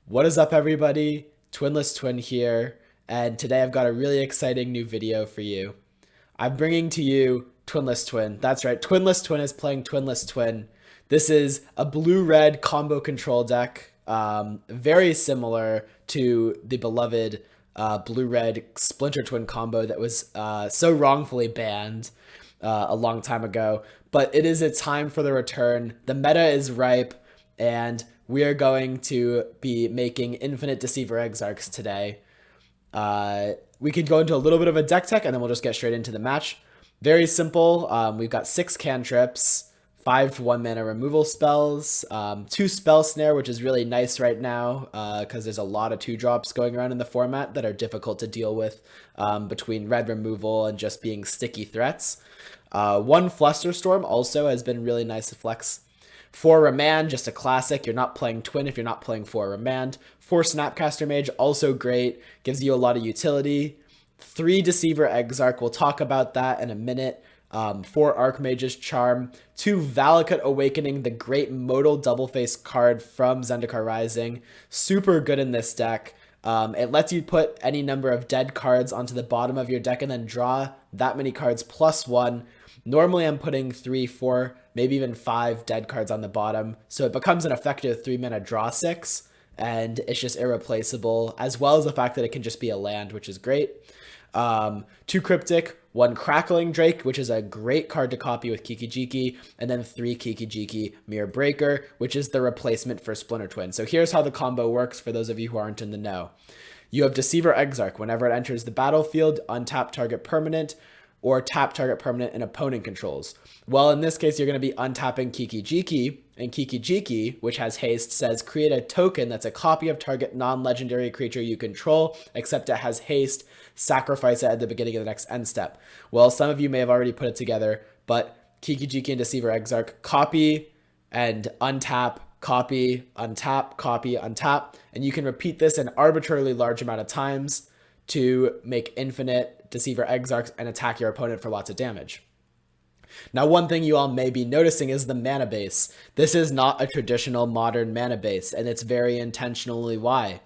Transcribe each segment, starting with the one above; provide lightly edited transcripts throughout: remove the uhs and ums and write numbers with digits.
What is up, everybody? Twin here, and today I've got a really exciting new video for you. I'm bringing to you Twin. That's right, Twin is playing Twin. This is a blue-red combo control deck, very similar to the beloved blue-red Splinter Twin combo that was so wrongfully banned a long time ago. But it is a time for the return. The meta is ripe, and we are going to be making Infinite Deceiver Exarchs today. We could go into a little bit of a deck tech, and then we'll just get straight into the match. Very simple. We've got 6 cantrips, 5 1-mana removal spells, 2 Spell Snare, which is really nice right now because there's a lot of 2-drops going around in the format that are difficult to deal with between red removal and just being sticky threats. 1 Flusterstorm also has been really nice to flex. 4 Remand, just a classic. You're not playing Twin if you're not playing 4 Remand. 4 Snapcaster Mage, also great. Gives you a lot of utility. 3 Deceiver Exarch, we'll talk about that in a minute. 4 Archmage's Charm. 2 Valakut Awakening, the great modal double-face card from Zendikar Rising. Super good in this deck. It lets you put any number of dead cards onto the bottom of your deck and then draw that many cards plus 1. Normally I'm putting 3, 4, maybe even 5 dead cards on the bottom, so it becomes an effective 3-mana draw 6, and it's just irreplaceable, as well as the fact that it can just be a land, which is great. 2 Cryptic, 1 Crackling Drake, which is a great card to copy with Kiki-Jiki, and then 3 Kiki-Jiki Mirror Breaker, which is the replacement for Splinter Twin. So here's how the combo works for those of you who aren't in the know. You have Deceiver Exarch. Whenever it enters the battlefield, untap target permanent, or tap target permanent and opponent controls. Well, in this case, you're going to be untapping Kiki-Jiki, and Kiki-Jiki, which has haste, says create a token that's a copy of target non-legendary creature you control, except it has haste, sacrifice it at the beginning of the next end step. Well, some of you may have already put it together, but Kiki-Jiki and Deceiver Exarch copy and untap, copy, untap, and you can repeat this an arbitrarily large amount of times to make infinite Deceiver Exarchs and attack your opponent for lots of damage. Now, one thing you all may be noticing is the mana base. This is not a traditional modern mana base, and it's very intentionally why.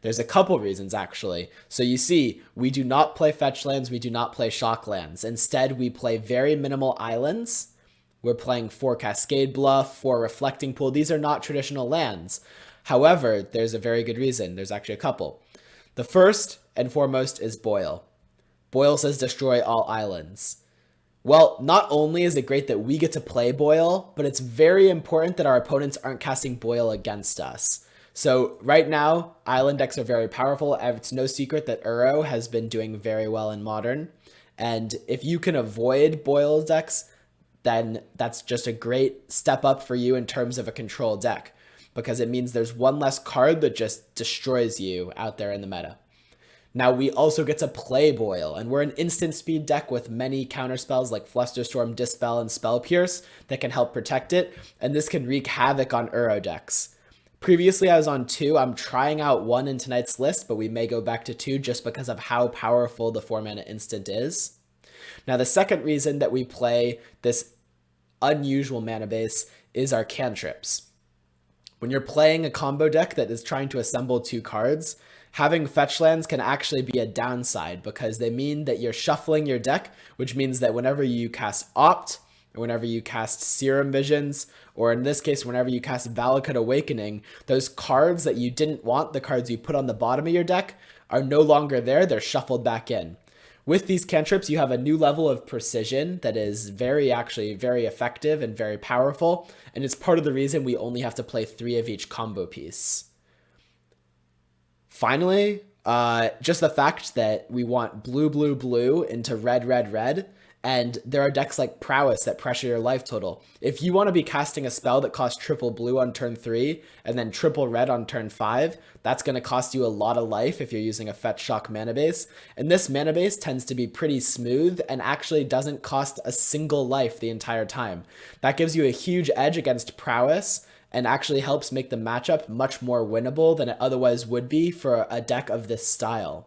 There's a couple reasons, actually. So you see, we do not play fetch lands, we do not play shock lands. Instead, we play very minimal islands. We're playing 4 Cascade Bluff, 4 Reflecting Pool. These are not traditional lands. However, there's a very good reason. There's actually a couple. The first and foremost is Boil. Boil says destroy all islands. Well, not only is it great that we get to play Boil, but it's very important that our opponents aren't casting Boil against us. So right now, island decks are very powerful. It's no secret that Uro has been doing very well in Modern. And if you can avoid Boil decks, then that's just a great step up for you in terms of a control deck, because it means there's one less card that just destroys you out there in the meta. Now, we also get to play Boil, and we're an instant speed deck with many counterspells like Flusterstorm, Dispel, and Spell Pierce that can help protect it, and this can wreak havoc on Uro decks. Previously, I was on 2. I'm trying out 1 in tonight's list, but we may go back to 2 just because of how powerful the 4-mana instant is. Now, the second reason that we play this unusual mana base is our cantrips. When you're playing a combo deck that is trying to assemble 2 cards, having fetch lands can actually be a downside because they mean that you're shuffling your deck, which means that whenever you cast Opt, or whenever you cast Serum Visions, or in this case, whenever you cast Valakut Awakening, those cards that you didn't want, the cards you put on the bottom of your deck, are no longer there, they're shuffled back in. With these cantrips, you have a new level of precision that is very effective and very powerful, and it's part of the reason we only have to play 3 of each combo piece. Finally, just the fact that we want blue into red, and there are decks like Prowess that pressure your life total. If you want to be casting a spell that costs triple blue on turn 3 and then triple red on turn 5, that's going to cost you a lot of life if you're using a fetch shock mana base. And this mana base tends to be pretty smooth and actually doesn't cost a single life the entire time. That gives you a huge edge against Prowess and actually helps make the matchup much more winnable than it otherwise would be for a deck of this style.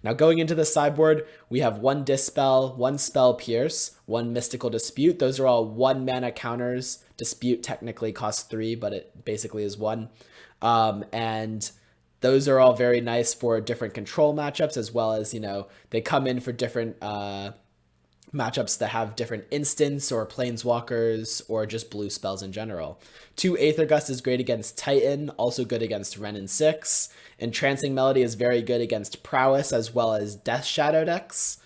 Now, going into the sideboard, we have 1 Dispel, 1 Spell Pierce, 1 Mystical Dispute. Those are all 1 mana counters. Dispute technically costs 3, but it basically is 1. And those are all very nice for different control matchups, as well as, you know, they come in for different matchups that have different instants or planeswalkers or just blue spells in general. 2 Aether Gust is great against Titan, also good against Wrenn and 6. Entrancing Melody is very good against Prowess as well as Death Shadow decks.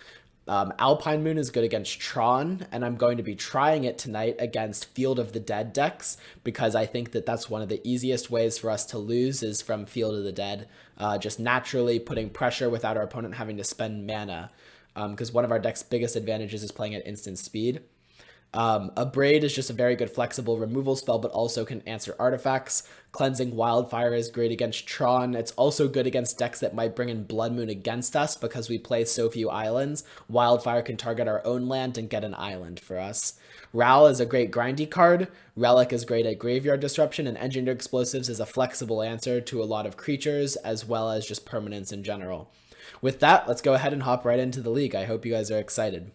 Alpine Moon is good against Tron, and I'm going to be trying it tonight against Field of the Dead decks because I think that that's one of the easiest ways for us to lose is from Field of the Dead, just naturally putting pressure without our opponent having to spend mana, because one of our deck's biggest advantages is playing at instant speed. A Braid is just a very good flexible removal spell, but also can answer artifacts. Cleansing Wildfire is great against Tron. It's also good against decks that might bring in Blood Moon against us because we play so few islands. Wildfire can target our own land and get an island for us. Ral is a great grindy card. Relic is great at Graveyard Disruption, and Engineered Explosives is a flexible answer to a lot of creatures as well as just permanents in general. With that, let's go ahead and hop right into the league. I hope you guys are excited.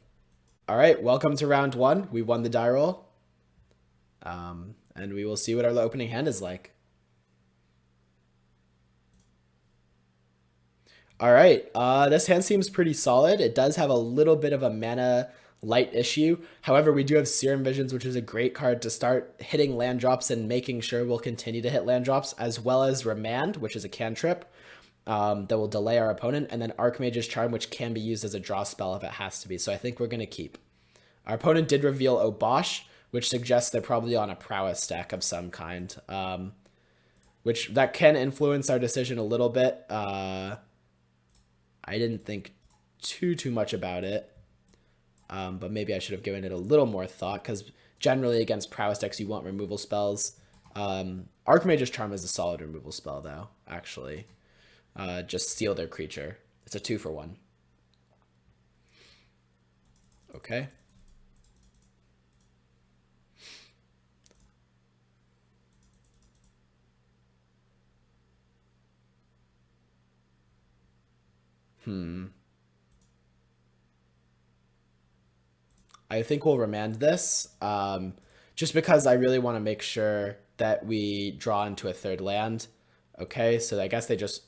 All right, welcome to round 1. We won the die roll. And we will see what our opening hand is like. All right, this hand seems pretty solid. It does have a little bit of a mana light issue. However, we do have Serum Visions, which is a great card to start hitting land drops and making sure we'll continue to hit land drops, as well as Remand, which is a cantrip that will delay our opponent, and then Archmage's Charm, which can be used as a draw spell if it has to be. So I think we're going to keep. Our opponent did reveal Obosh, which suggests they're probably on a Prowess stack of some kind, which that can influence our decision a little bit. I didn't think too much about it, but maybe I should have given it a little more thought, because generally against Prowess decks you want removal spells. Archmage's Charm is a solid removal spell, though, actually. Just steal their creature. It's a 2-for-1. Okay. I think we'll remand this, just because I really want to make sure that we draw into a third land. Okay, so I guess they just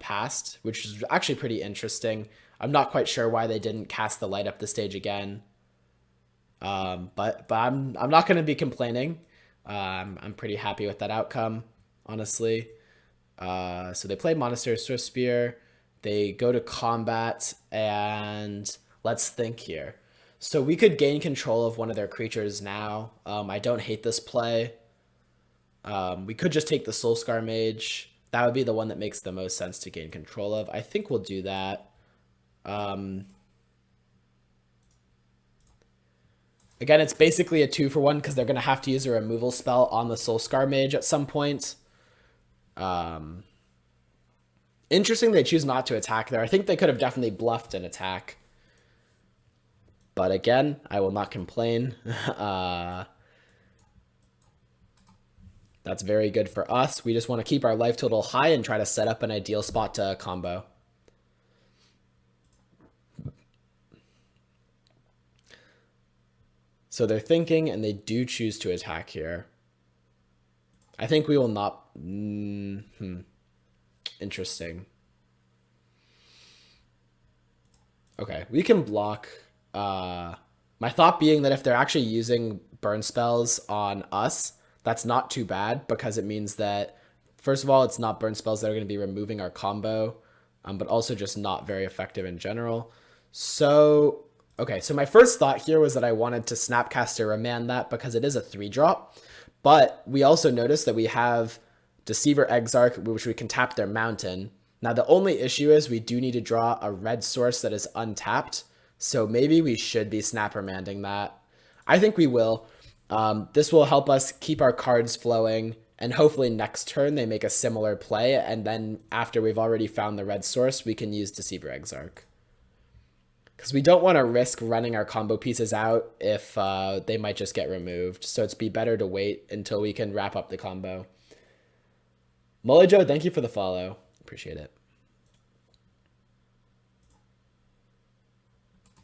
passed, which is actually pretty interesting. I'm not quite sure why they didn't cast the light up the stage again, but I'm not going to be complaining. I'm pretty happy with that outcome, honestly. So they play Monastery Swiftspear. They go to combat, and let's think here. So we could gain control of one of their creatures now. I don't hate this play. We could just take the Soulscar Mage. That would be the one that makes the most sense to gain control of. I think we'll do that. Again, it's basically a 2-for-1 because they're going to have to use a removal spell on the Soulscar Mage at some point. Interesting they choose not to attack there. I think they could have definitely bluffed an attack. But again, I will not complain. That's very good for us. We just want to keep our life total high and try to set up an ideal spot to combo. So they're thinking, and they do choose to attack here. I think we will not... Interesting. Okay, we can block... my thought being that if they're actually using burn spells on us, that's not too bad, because it means that, first of all, it's not burn spells that are going to be removing our combo, but also just not very effective in general. So, okay, so my first thought here was that I wanted to Snapcaster Remand that because it is a 3-drop, but we also noticed that we have Deceiver Exarch, which we can tap their mountain. Now, the only issue is we do need to draw a red source that is untapped, so maybe we should be Snap Remanding that. I think we will. This will help us keep our cards flowing, and hopefully next turn they make a similar play, and then after we've already found the red source, we can use Deceiver Exarch. Because we don't want to risk running our combo pieces out if they might just get removed, so it's be better to wait until we can wrap up the combo. Molijo, thank you for the follow. Appreciate it.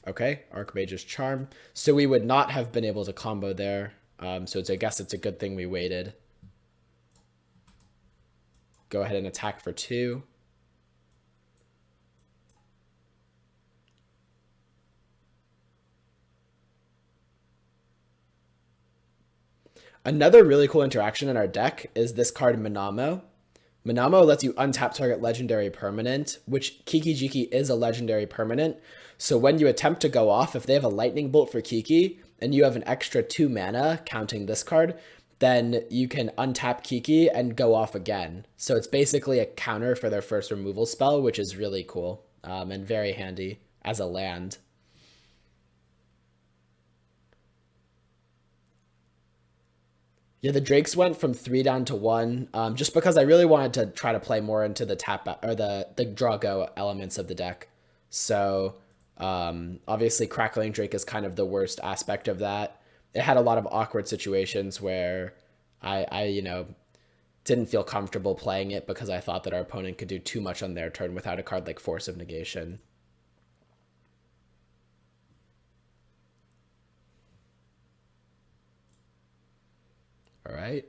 Okay, Archmage's Charm. So we would not have been able to combo there. So I guess it's a good thing we waited. Go ahead and attack for 2. Another really cool interaction in our deck is this card Manamo. Manamo lets you untap target legendary permanent, which Kiki-Jiki is a legendary permanent. So when you attempt to go off, if they have a lightning bolt for Kiki and you have an extra 2 mana counting this card, then you can untap Kiki and go off again. So it's basically a counter for their first removal spell, which is really cool and very handy as a land. Yeah, the Drakes went from 3 down to 1, just because I really wanted to try to play more into the tap or the draw go elements of the deck. So obviously Crackling Drake is kind of the worst aspect of that. It had a lot of awkward situations where I didn't feel comfortable playing it because I thought that our opponent could do too much on their turn without a card like Force of Negation. All right.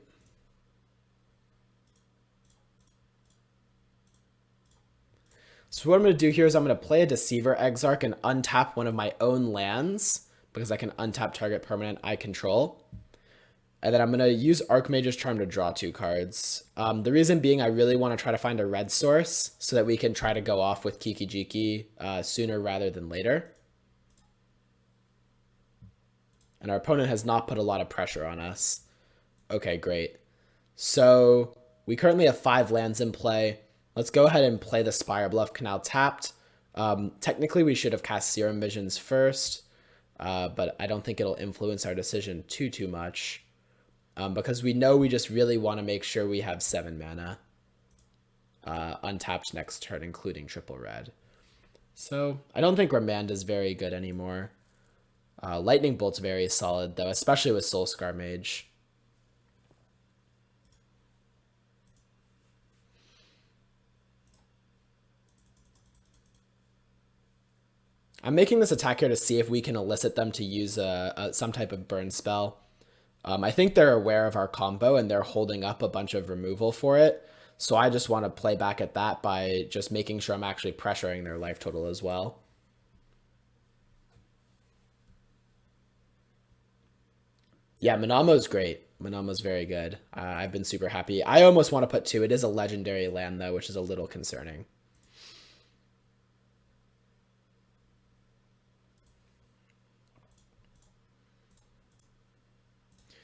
So what I'm going to do here is I'm going to play a Deceiver Exarch and untap one of my own lands because I can untap target permanent I control. And then I'm going to use Archmage's Charm to draw 2 cards. The reason being I really want to try to find a red source so that we can try to go off with Kiki-Jiki sooner rather than later. And our opponent has not put a lot of pressure on us. Okay, great. So we currently have 5 lands in play. Let's go ahead and play the Spire Bluff Canal tapped. Technically, we should have cast Serum Visions first, but I don't think it'll influence our decision too much because we know we just really want to make sure we have 7 mana untapped next turn, including triple red. So I don't think Remand is very good anymore. Lightning Bolt's very solid, though, especially with Soulscar Mage. I'm making this attack here to see if we can elicit them to use some type of burn spell. I think they're aware of our combo and they're holding up a bunch of removal for it. So I just want to play back at that by just making sure I'm actually pressuring their life total as well. Yeah, Manamo's great. Manamo's very good. I've been super happy. I almost want to put 2. It is a legendary land, though, which is a little concerning.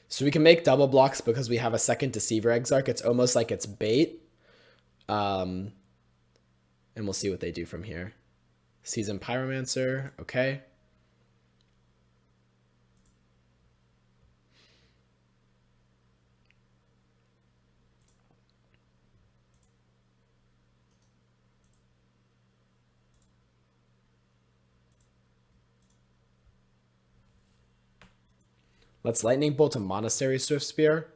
So we can make double blocks because we have a second Deceiver Exarch. It's almost like it's bait. And we'll see what they do from here. Seasoned Pyromancer, okay. Let's Lightning Bolt a Monastery Swiftspear.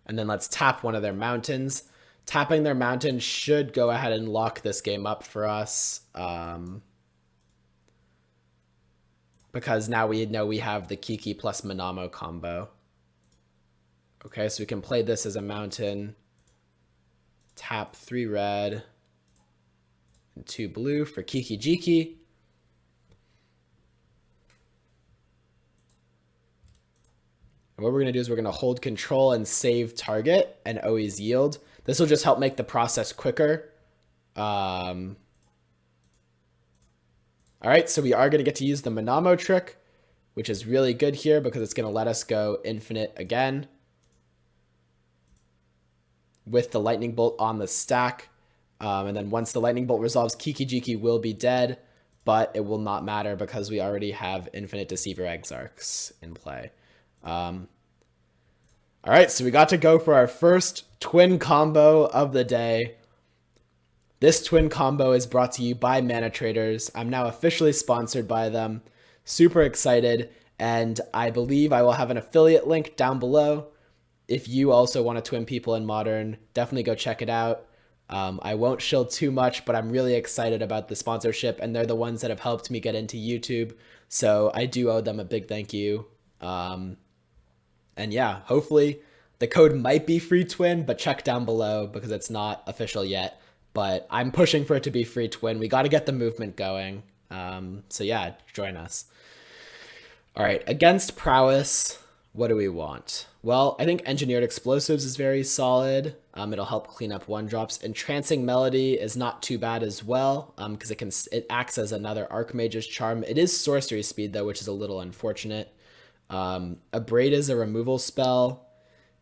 And then let's tap one of their mountains. Tapping their mountain should go ahead and lock this game up for us. Because now we know we have the Kiki plus Manamo combo. Okay, so we can play this as a mountain. Tap 3 red. And 2 blue for Kiki-Jiki. And what we're going to do is we're going to hold control and save target and always yield. This will just help make the process quicker. All right, so we are going to get to use the Manamo trick, which is really good here because it's going to let us go infinite again with the Lightning Bolt on the stack. And then once the Lightning Bolt resolves, Kiki-Jiki will be dead, but it will not matter because we already have infinite Deceiver Exarchs in play. All right, so we got to go for our first twin combo of the day. This twin combo is brought to you by Mana Traders. I'm now officially sponsored by them. Super excited, and I believe I will have an affiliate link down below. If you also want to twin people in Modern, definitely go check it out. I won't shill too much, but I'm really excited about the sponsorship, and they're the ones that have helped me get into YouTube. So I do owe them a big thank you. And yeah, hopefully the code might be free twin, but check down below because it's not official yet. But I'm pushing for it to be free twin. We got to get the movement going. So yeah, join us. All right, against Prowess, what do we want? Well, I think Engineered Explosives is very solid. It'll help clean up one drops. Entrancing Melody is not too bad as well, because it acts as another Archmage's Charm. It is sorcery speed though, which is a little unfortunate. Abrade is a removal spell.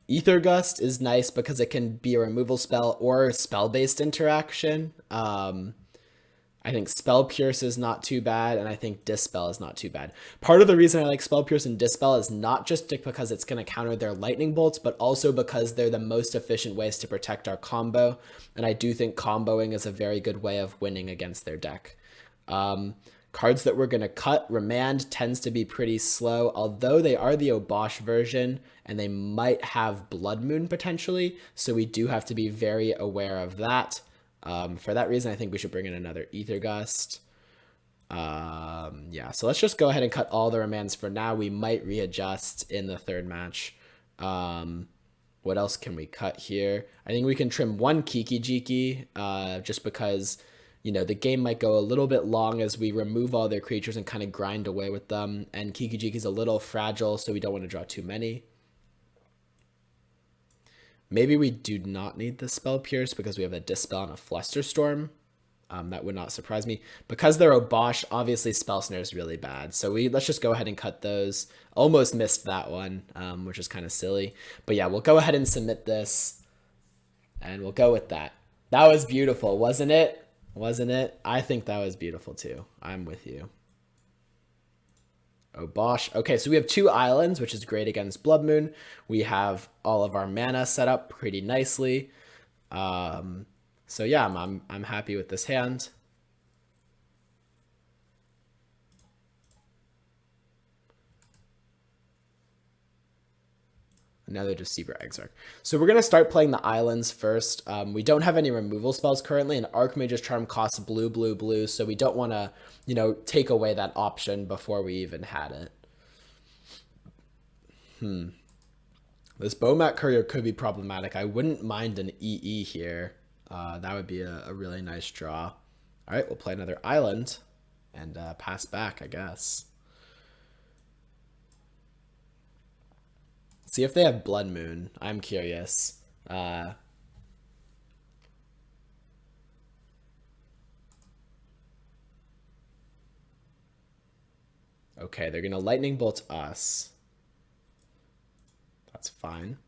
Ether Gust is nice because it can be a removal spell or spell-based interaction. I think Spell Pierce is not too bad, and I think Dispel is not too bad. Part of the reason I like Spell Pierce and Dispel is not just because it's going to counter their lightning bolts, but also because they're the most efficient ways to protect our combo, and I do think comboing is a very good way of winning against their deck. Cards that we're going to cut, Remand tends to be pretty slow, although they are the Obosh version, and they might have Blood Moon potentially, so we do have to be very aware of that. For that reason, I think we should bring in another Ether Gust. Yeah, so let's just go ahead and cut all the remands for now. We might readjust in the third match. What else can we cut here? I think we can trim one Kiki-Jiki, just because, you know, the game might go a little bit long as we remove all their creatures and kind of grind away with them. And Kiki-Jiki is a little fragile, so we don't want to draw too many. Maybe we do not need the Spell Pierce because we have a Dispel and a Flusterstorm. That would not surprise me. Because they're Obosh, obviously Spell Snare is really bad. So let's just go ahead and cut those. Almost missed that one, which is kind of silly. But yeah, we'll go ahead and submit this. And we'll go with that. That was beautiful, wasn't it? Wasn't it? I think that was beautiful too. I'm with you. Obosh. Okay, so we have 2 islands, which is great against Blood Moon. We have all of our mana set up pretty nicely. So yeah, I'm happy with this hand. Another Deceiver Exarch. So we're going to start playing the islands first. We don't have any removal spells currently, and Archmage's Charm costs blue, blue, blue, so we don't want to, you know, take away that option before we even had it. This Bomat Courier could be problematic. I wouldn't mind an EE here. That would be a really nice draw. All right, we'll play another island and pass back, I guess. See if they have Blood Moon. I'm curious. Okay, they're going to Lightning Bolt us. That's fine.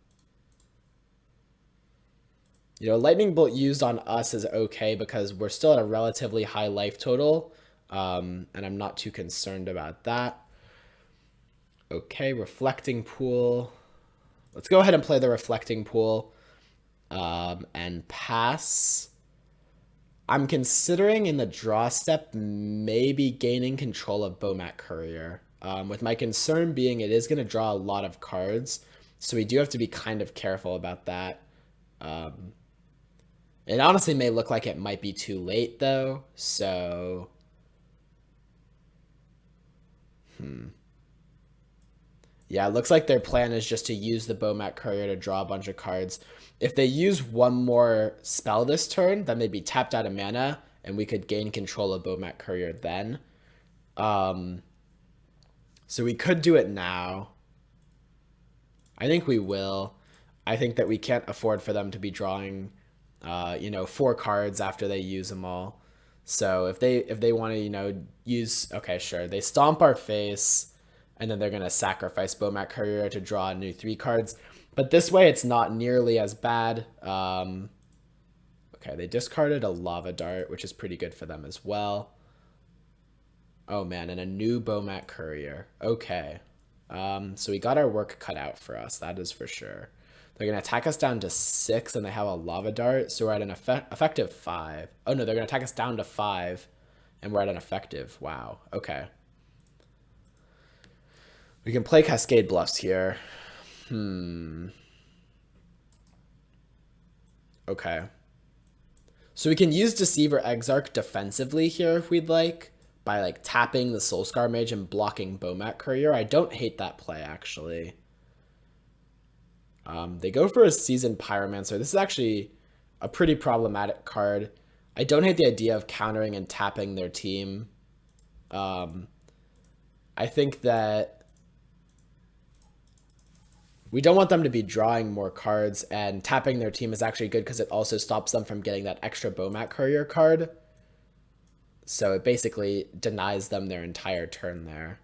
You know, Lightning Bolt used on us is okay because we're still at a relatively high life total, and I'm not too concerned about that. Okay, Reflecting Pool. Let's go ahead and play the Reflecting Pool and pass. I'm considering in the draw step maybe gaining control of Bomat Courier, with my concern being it is going to draw a lot of cards, so we do have to be kind of careful about that. It honestly may look like it might be too late though, so yeah, it looks like their plan is just to use the Bomat Courier to draw a bunch of cards. If they use one more spell this turn, then they'd be tapped out of mana, and we could gain control of Bomat Courier then. So we could do it now. I think we will. I think that we can't afford for them to be drawing, you know, 4 cards after they use them all. So if they want to, you know, use, okay, sure, they stomp our face. And then they're going to sacrifice Bomat Courier to draw a new 3 cards. But this way, it's not nearly as bad. Okay, they discarded a Lava Dart, which is pretty good for them as well. Oh, man, and a new Bomat Courier. Okay. So we got our work cut out for us. That is for sure. They're going to attack us down to 6, and they have a Lava Dart. So we're at an effective 5. Oh, no, they're going to attack us down to 5, and we're at an effective. Wow. Okay. We can play Cascade Bluffs here. Okay. So we can use Deceiver Exarch defensively here if we'd like, by like tapping the Soulscar Mage and blocking Bomat Courier. I don't hate that play, actually. They go for a Seasoned Pyromancer. This is actually a pretty problematic card. I don't hate the idea of countering and tapping their team. I think that we don't want them to be drawing more cards, and tapping their team is actually good because it also stops them from getting that extra Bomat Courier card. So it basically denies them their entire turn there.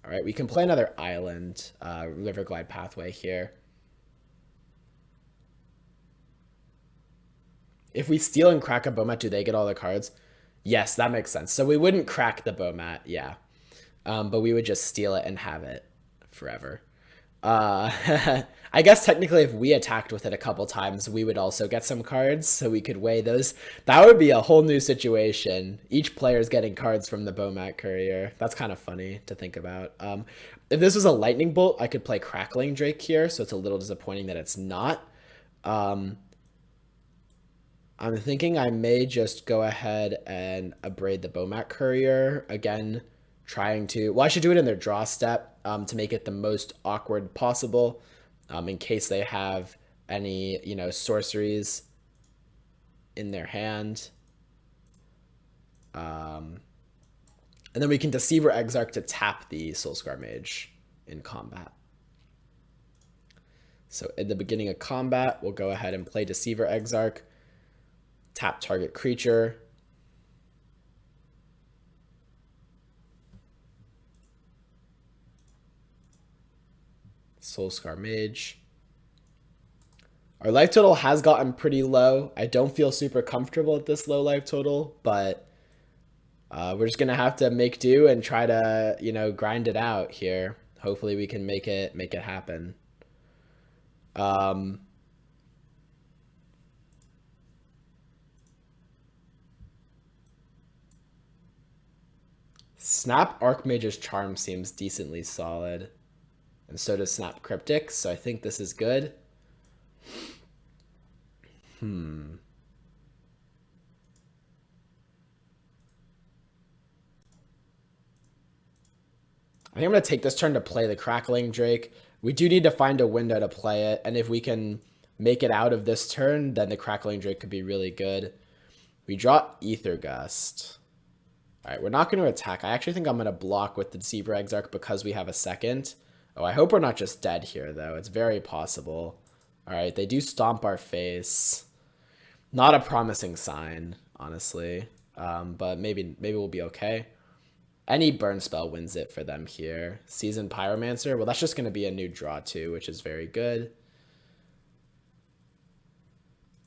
All right, we can play another island, Riverglide Pathway here. If we steal and crack a Bomat, do they get all the cards? Yes, that makes sense. So we wouldn't crack the Bomat, yeah. But we would just steal it and have it forever. I guess technically if we attacked with it a couple times, we would also get some cards, so we could weigh those. That would be a whole new situation. Each player's getting cards from the Bomat Courier. That's kind of funny to think about. If this was a Lightning Bolt, I could play Crackling Drake here, so it's a little disappointing that it's not. I'm thinking I may just go ahead and abrade the Bomat Courier. Again, trying to... Well, I should do it in their draw step to make it the most awkward possible in case they have any, you know, sorceries in their hand. And then we can Deceiver Exarch to tap the Soulscar Mage in combat. So at the beginning of combat, we'll go ahead and play Deceiver Exarch. Tap target creature. Soulscar Mage. Our life total has gotten pretty low. I don't feel super comfortable at this low life total, but we're just gonna have to make do and try to, you know, grind it out here. Hopefully we can make it happen. Snap Archmage's Charm seems decently solid. And so does Snap Cryptic, so I think this is good. I think I'm going to take this turn to play the Crackling Drake. We do need to find a window to play it, and if we can make it out of this turn, then the Crackling Drake could be really good. We draw Ether Gust. All right, we're not going to attack. I actually think I'm going to block with the Deceiver Exarch because we have a second. Oh, I hope we're not just dead here, though. It's very possible. All right, they do stomp our face. Not a promising sign, honestly. But maybe we'll be okay. Any burn spell wins it for them here. Seasoned Pyromancer. Well, that's just going to be a new draw, too, which is very good.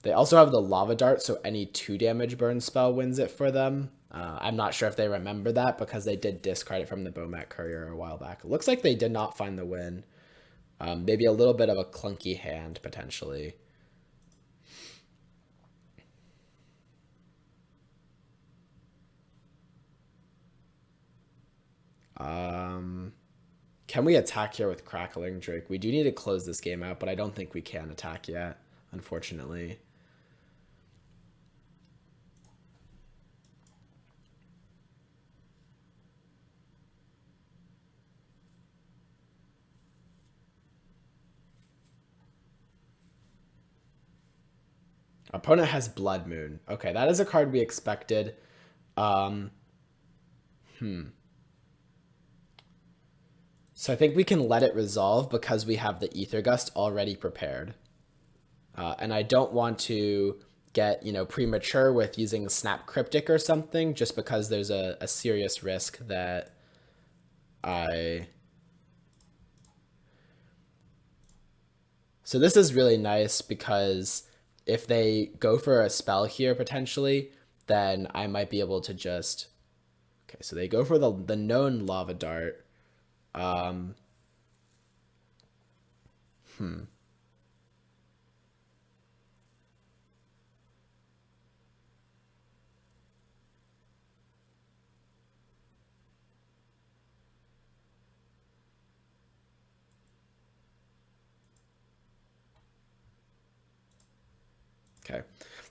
They also have the Lava Dart, so any 2 damage burn spell wins it for them. I'm not sure if they remember that because they did discard it from the Bomat Courier a while back. It looks like they did not find the win. Maybe a little bit of a clunky hand, potentially. Can we attack here with Crackling Drake? We do need to close this game out, but I don't think we can attack yet, unfortunately. Opponent has Blood Moon. Okay, that is a card we expected. So I think we can let it resolve because we have the Ether Gust already prepared. And I don't want to get, you know, premature with using Snap Cryptic or something just because there's a serious risk that I... So this is really nice because if they go for a spell here potentially, then I might be able to just... Okay, so they go for the known Lava Dart. Okay,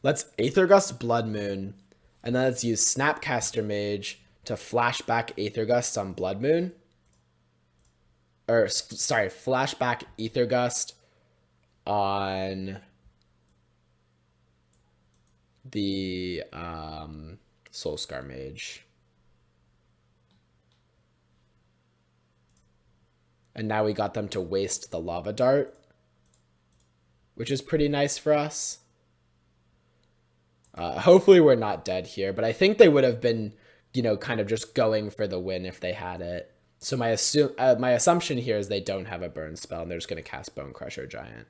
let's Aether Gust Blood Moon, and then let's use Snapcaster Mage to flashback Aether Gust on Blood Moon. Or, sorry, flashback Ether Gust on the Soulscar Mage. And now we got them to waste the Lava Dart, which is pretty nice for us. Hopefully we're not dead here, but I think they would have been, you know, kind of just going for the win if they had it. So my assumption here is they don't have a burn spell and they're just going to cast Bone Crusher Giant.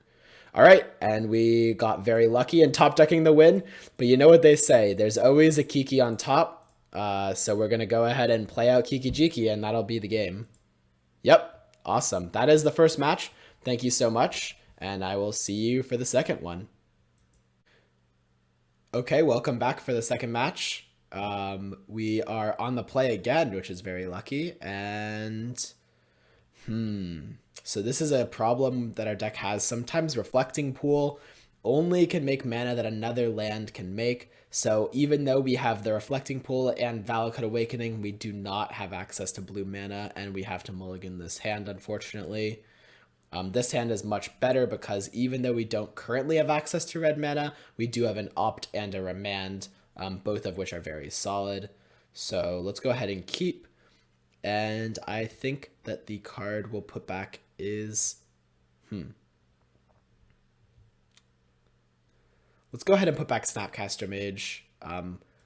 All right, and we got very lucky in top decking the win, but you know what they say, there's always a Kiki on top. So we're going to go ahead and play out Kiki-Jiki, and that'll be the game. Yep, awesome. That is the first match. Thank you so much, and I will see you for the second one. Okay, welcome back for the second match. We are on the play again, which is very lucky. And so this is a problem that our deck has. Sometimes Reflecting Pool only can make mana that another land can make. So even though we have the Reflecting Pool and Valakut Awakening, we do not have access to blue mana, and we have to mulligan this hand, unfortunately. This hand is much better because even though we don't currently have access to red mana, we do have an Opt and a Remand, both of which are very solid. So let's go ahead and keep. And I think that the card we'll put back is... Let's go ahead and put back Snapcaster Mage.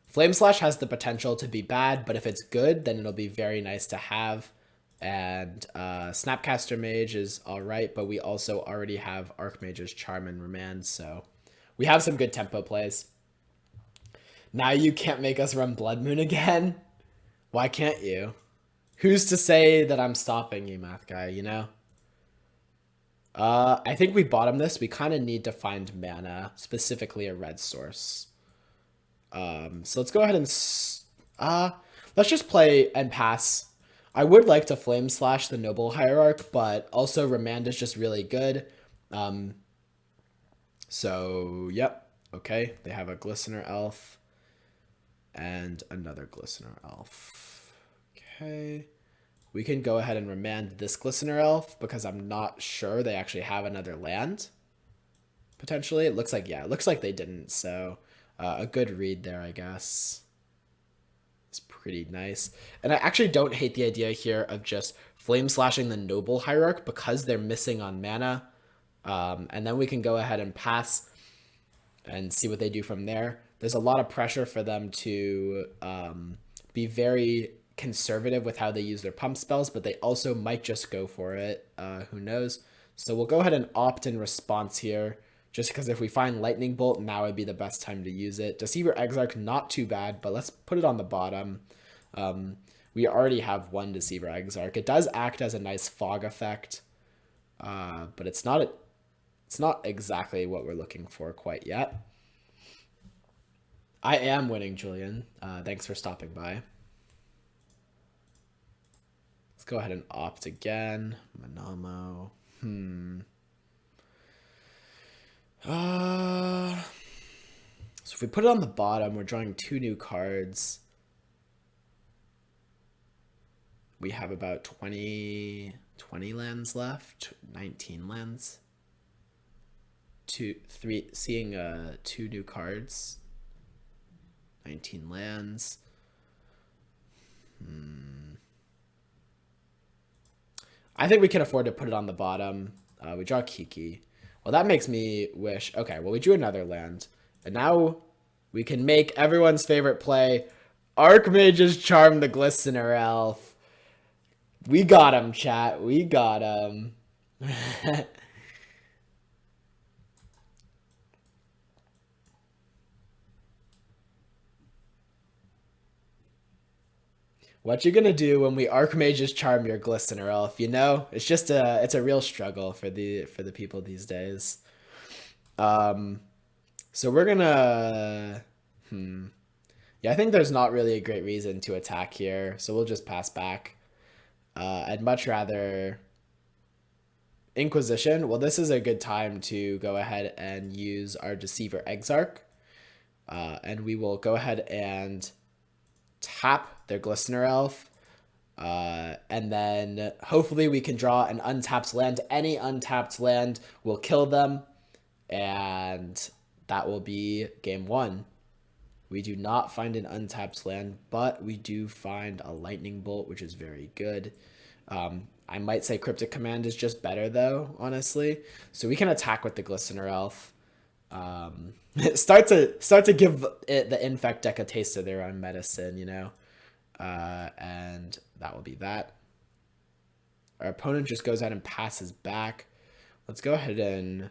Flame Slash has the potential to be bad, but if it's good, then it'll be very nice to have. And Snapcaster Mage is alright, but we also already have Archmage's Charm and Remand, so we have some good tempo plays. Now you can't make us run Blood Moon again? Why can't you? Who's to say that I'm stopping you, math guy, you know? I think we bottom this. We kind of need to find mana, specifically a red source. So let's go ahead and... let's just play and pass. I would like to Flame Slash the Noble Hierarch, but also Remand is just really good. So, yep. Okay, they have a Glistener Elf and another Glistener Elf. Okay. We can go ahead and Remand this Glistener Elf because I'm not sure they actually have another land. Potentially. It looks like, yeah, it looks like they didn't. So, a good read there, I guess. It's pretty nice. And I actually don't hate the idea here of just Flame Slashing the Noble Hierarch because they're missing on mana. And then we can go ahead and pass and see what they do from there. There's a lot of pressure for them to be very conservative with how they use their pump spells, but they also might just go for it. Who knows? So we'll go ahead and opt in response here. Just because if we find Lightning Bolt, now would be the best time to use it. Deceiver Exarch, not too bad, but let's put it on the bottom. We already have one Deceiver Exarch. It does act as a nice fog effect, but it's not exactly what we're looking for quite yet. I am winning, Julian. Thanks for stopping by. Let's go ahead and opt again. Manamo. So if we put it on the bottom, we're drawing 2 new cards. We have about 20 lands left, 19 lands. Seeing 2 new cards, 19 lands. I think we can afford to put it on the bottom. We draw Kiki. Well, that makes me wish... Okay, well, we drew another land. And now we can make everyone's favorite play. Archmage's Charm the Glistener Elf. We got him, chat. We got him. What you gonna do when we Archmage's Charm your Glistener Elf, you know? It's just it's a real struggle for the people these days. So we're gonna yeah, I think there's not really a great reason to attack here, so we'll just pass back. I'd much rather Inquisition. Well, this is a good time to go ahead and use our Deceiver Exarch. And we will go ahead and tap their Glistener Elf. And then hopefully we can draw an untapped land. Any untapped land will kill them. And that will be game 1. We do not find an untapped land, but we do find a lightning bolt, which is very good. I might say Cryptic Command is just better though, honestly. So we can attack with the Glistener Elf. Start to give it the Infect deck a taste of their own medicine, you know. And that will be that. Our opponent just goes out and passes back. Let's go ahead and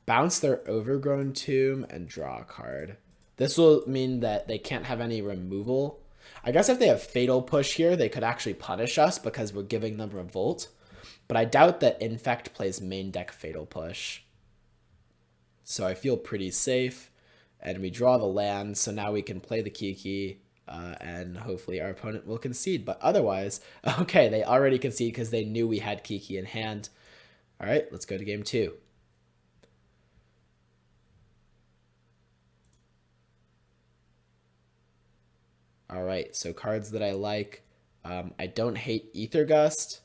bounce their Overgrown Tomb and draw a card. This will mean that they can't have any removal. I guess if they have Fatal Push here, they could actually punish us because we're giving them Revolt. But I doubt that Infect plays main deck Fatal Push. So I feel pretty safe. And we draw the land, so now we can play the Kiki, and hopefully our opponent will concede. But otherwise, okay, they already concede because they knew we had Kiki in hand. All right, let's go to game 2. All right, so cards that I like. I don't hate Ether Gust.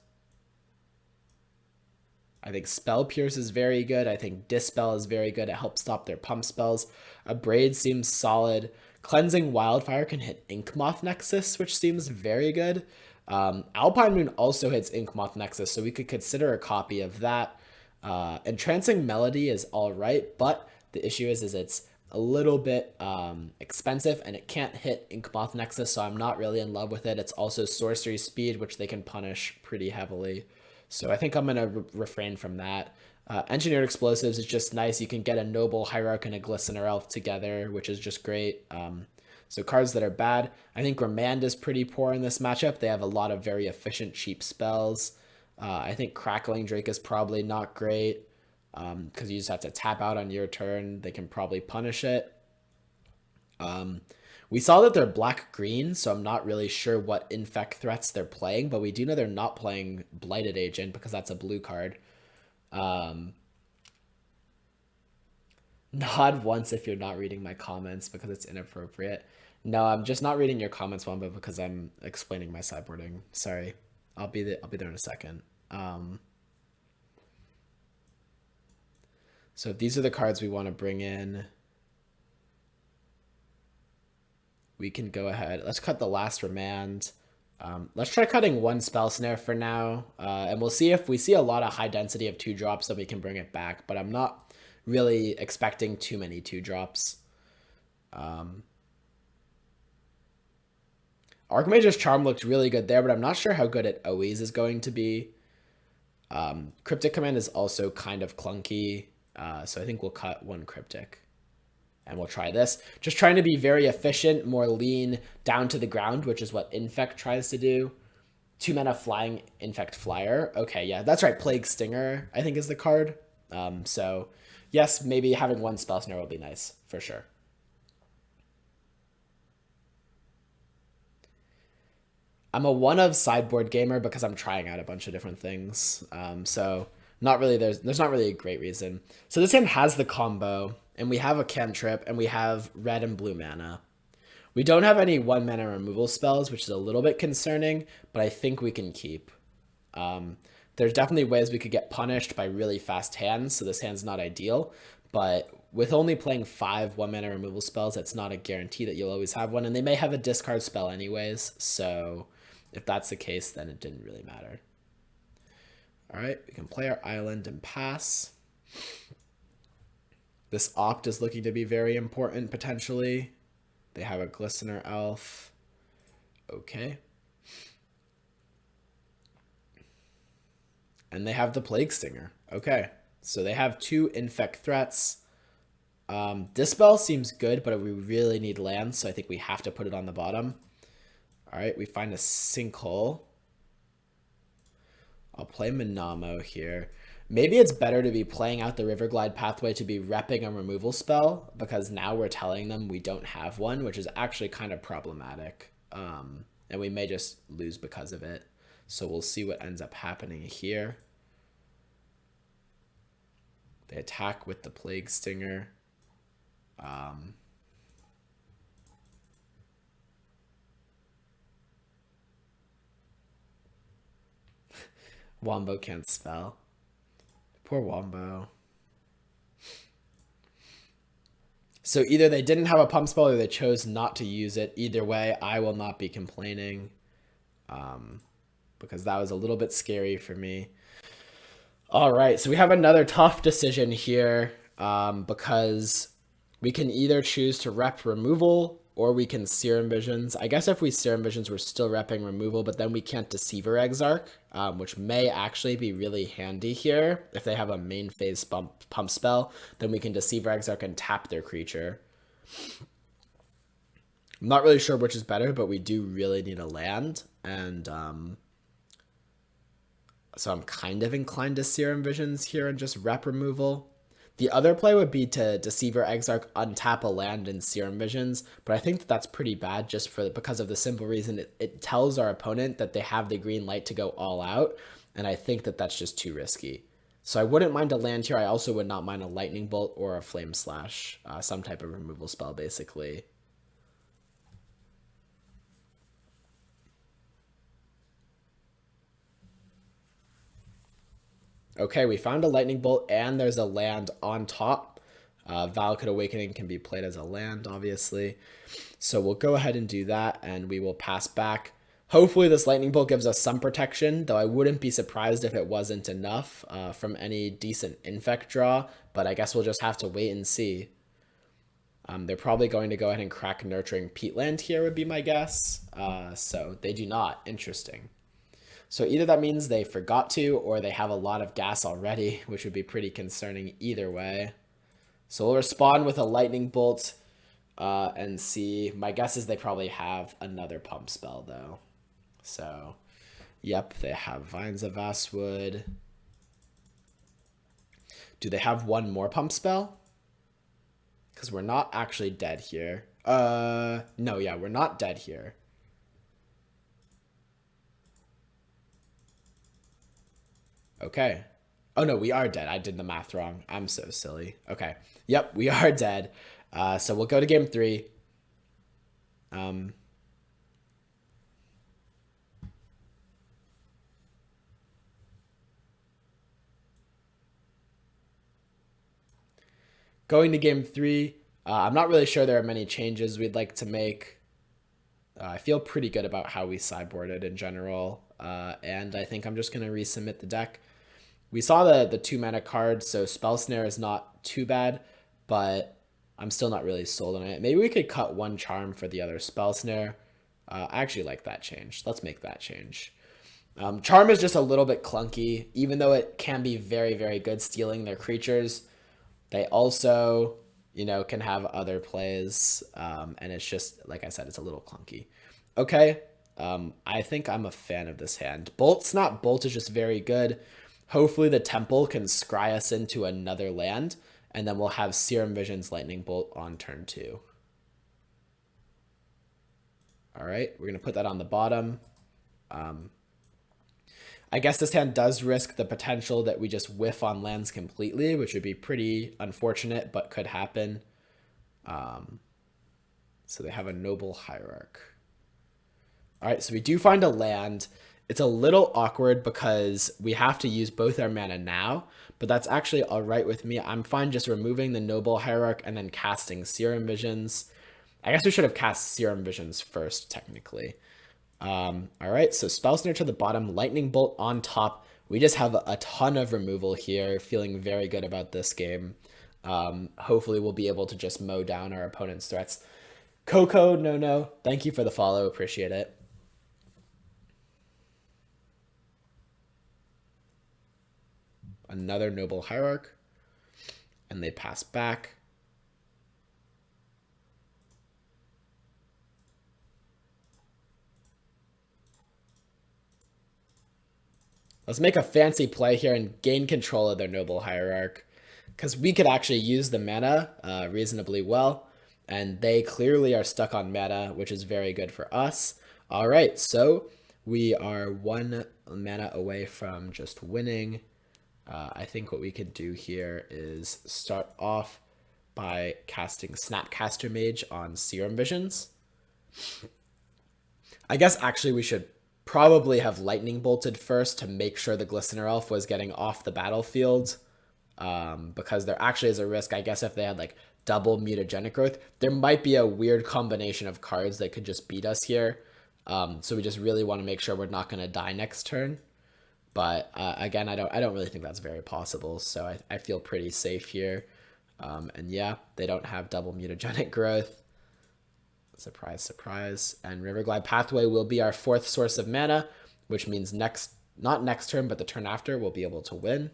I think Spell Pierce is very good. I think Dispel is very good. It helps stop their pump spells. Abrade seems solid. Cleansing Wildfire can hit Inkmoth Nexus, which seems very good. Alpine Moon also hits Inkmoth Nexus, so we could consider a copy of that. Entrancing Melody is all right, but the issue is it's a little bit expensive and it can't hit Inkmoth Nexus, so I'm not really in love with it. It's also sorcery speed, which they can punish pretty heavily. So I think I'm going to refrain from that. Engineered Explosives is just nice. You can get a Noble Hierarch and a Glistener Elf together, which is just great. So cards that are bad. I think Remand is pretty poor in this matchup. They have a lot of very efficient, cheap spells. I think Crackling Drake is probably not great because you just have to tap out on your turn. They can probably punish it. We saw that they're black-green, so I'm not really sure what Infect threats they're playing, but we do know they're not playing Blighted Agent because that's a blue card. Nod once if you're not reading my comments because it's inappropriate. No, I'm just not reading your comments, Wamba, because I'm explaining my sideboarding. Sorry. I'll be there in a second. So if these are the cards we want to bring in, we can go ahead. Let's cut the last Remand. Let's try cutting one Spell Snare for now, and we'll see if we see a lot of high density of 2-drops, then we can bring it back, but I'm not really expecting too many 2-drops. Archmage's Charm looked really good there, but I'm not sure how good it always is going to be. Cryptic Command is also kind of clunky, so I think we'll cut one Cryptic. And we'll try this. Just trying to be very efficient, more lean, down to the ground, which is what Infect tries to do. 2-mana Flying Infect Flyer. Okay, yeah, that's right. Plague Stinger, I think, is the card. So, yes, maybe having one Spell Snare will be nice, for sure. I'm a one-of sideboard gamer because I'm trying out a bunch of different things. So, not really. There's not really a great reason. So this hand has the combo, and we have a cantrip, and we have red and blue mana. We don't have any 1-mana removal spells, which is a little bit concerning, but I think we can keep. There's definitely ways we could get punished by really fast hands, so this hand's not ideal, but with only playing 5 1-mana removal spells, it's not a guarantee that you'll always have one, and they may have a discard spell anyways, so if that's the case, then it didn't really matter. All right, we can play our island and pass. This opt is looking to be very important, potentially. They have a Glistener Elf. Okay. And they have the Plague Stinger. Okay. So they have 2 Infect threats. Dispel seems good, but we really need land, so I think we have to put it on the bottom. All right, we find a Sinkhole. I'll play Minamo here. Maybe it's better to be playing out the Riverglide pathway to be repping a removal spell, because now we're telling them we don't have one, which is actually kind of problematic. And we may just lose because of it. So we'll see what ends up happening here. They attack with the Plague Stinger. Wombo can't spell. Poor Wombo. So either they didn't have a pump spell or they chose not to use it. Either way, I will not be complaining, because that was a little bit scary for me. All right, so we have another tough decision here, because we can either choose to rep removal or we can Serum Visions. I guess if we Serum Visions, we're still repping removal, but then we can't Deceiver Exarch, which may actually be really handy here. If they have a main phase pump spell, then we can Deceiver Exarch and tap their creature. I'm not really sure which is better, but we do really need a land, and so I'm kind of inclined to Serum Visions here and just rep removal. The other play would be to Deceiver Exarch, untap a land and Serum Visions, but I think that's pretty bad just because of the simple reason it tells our opponent that they have the green light to go all out, and I think that's just too risky. So I wouldn't mind a land here. I also would not mind a Lightning Bolt or a Flame Slash, some type of removal spell basically. Okay, we found a Lightning Bolt and there's a land on top. Valakut Awakening can be played as a land, obviously. So we'll go ahead and do that, and we will pass back. Hopefully this Lightning Bolt gives us some protection, though I wouldn't be surprised if it wasn't enough from any decent Infect draw, but I guess we'll just have to wait and see. They're probably going to go ahead and crack Nurturing Peatland here would be my guess. So they do not. Interesting. So either that means they forgot to, or they have a lot of gas already, which would be pretty concerning either way. So we'll respond with a Lightning Bolt and see. My guess is they probably have another pump spell, though. So, yep, they have Vines of Vastwood. Do they have one more pump spell? Because we're not actually dead here. No, yeah, we're not dead here. Okay. Oh, no, we are dead. I did the math wrong. I'm so silly. Okay. Yep, we are dead. So we'll go to game 3. Going to game 3. I'm not really sure there are many changes we'd like to make. I feel pretty good about how we sideboarded in general. And I think I'm just going to resubmit the deck. We saw the 2 mana card, so Spell Snare is not too bad, but I'm still not really sold on it. Maybe we could cut 1 Charm for the other Spell Snare. I actually like that change. Let's make that change. Charm is just a little bit clunky, even though it can be very, very good stealing their creatures. They also, can have other plays, and it's just, like I said, it's a little clunky. Okay, I think I'm a fan of this hand. Bolt's not Bolt is just very good. Hopefully the Temple can scry us into another land, and then we'll have Serum Visions Lightning Bolt on turn 2. All right, we're going to put that on the bottom. I guess this hand does risk the potential that we just whiff on lands completely, which would be pretty unfortunate, but could happen. So they have a Noble Hierarch. All right, so we do find a land. It's a little awkward because we have to use both our mana now, but that's actually all right with me. I'm fine just removing the Noble Hierarch and then casting Serum Visions. I guess we should have cast Serum Visions first, technically. All right, so Spell Snare to the bottom, Lightning Bolt on top. We just have a ton of removal here, feeling very good about this game. Hopefully we'll be able to just mow down our opponent's threats. Coco, no, thank you for the follow, appreciate it. Another Noble Hierarch, and they pass back. Let's make a fancy play here and gain control of their Noble Hierarch, because we could actually use the mana reasonably well, and they clearly are stuck on mana, which is very good for us. All right, so we are 1 mana away from just winning. I think what we could do here is start off by casting Snapcaster Mage on Serum Visions. I guess actually we should probably have Lightning Bolted first to make sure the Glistener Elf was getting off the battlefield, because there actually is a risk, I guess, if they had like double mutagenic growth, there might be a weird combination of cards that could just beat us here. So we just really want to make sure we're not going to die next turn. But again, I don't really think that's very possible. So I feel pretty safe here. And yeah, they don't have double mutagenic growth. Surprise, surprise. And Riverglide Pathway will be our 4th source of mana, which means not next turn, but the turn after, we'll be able to win.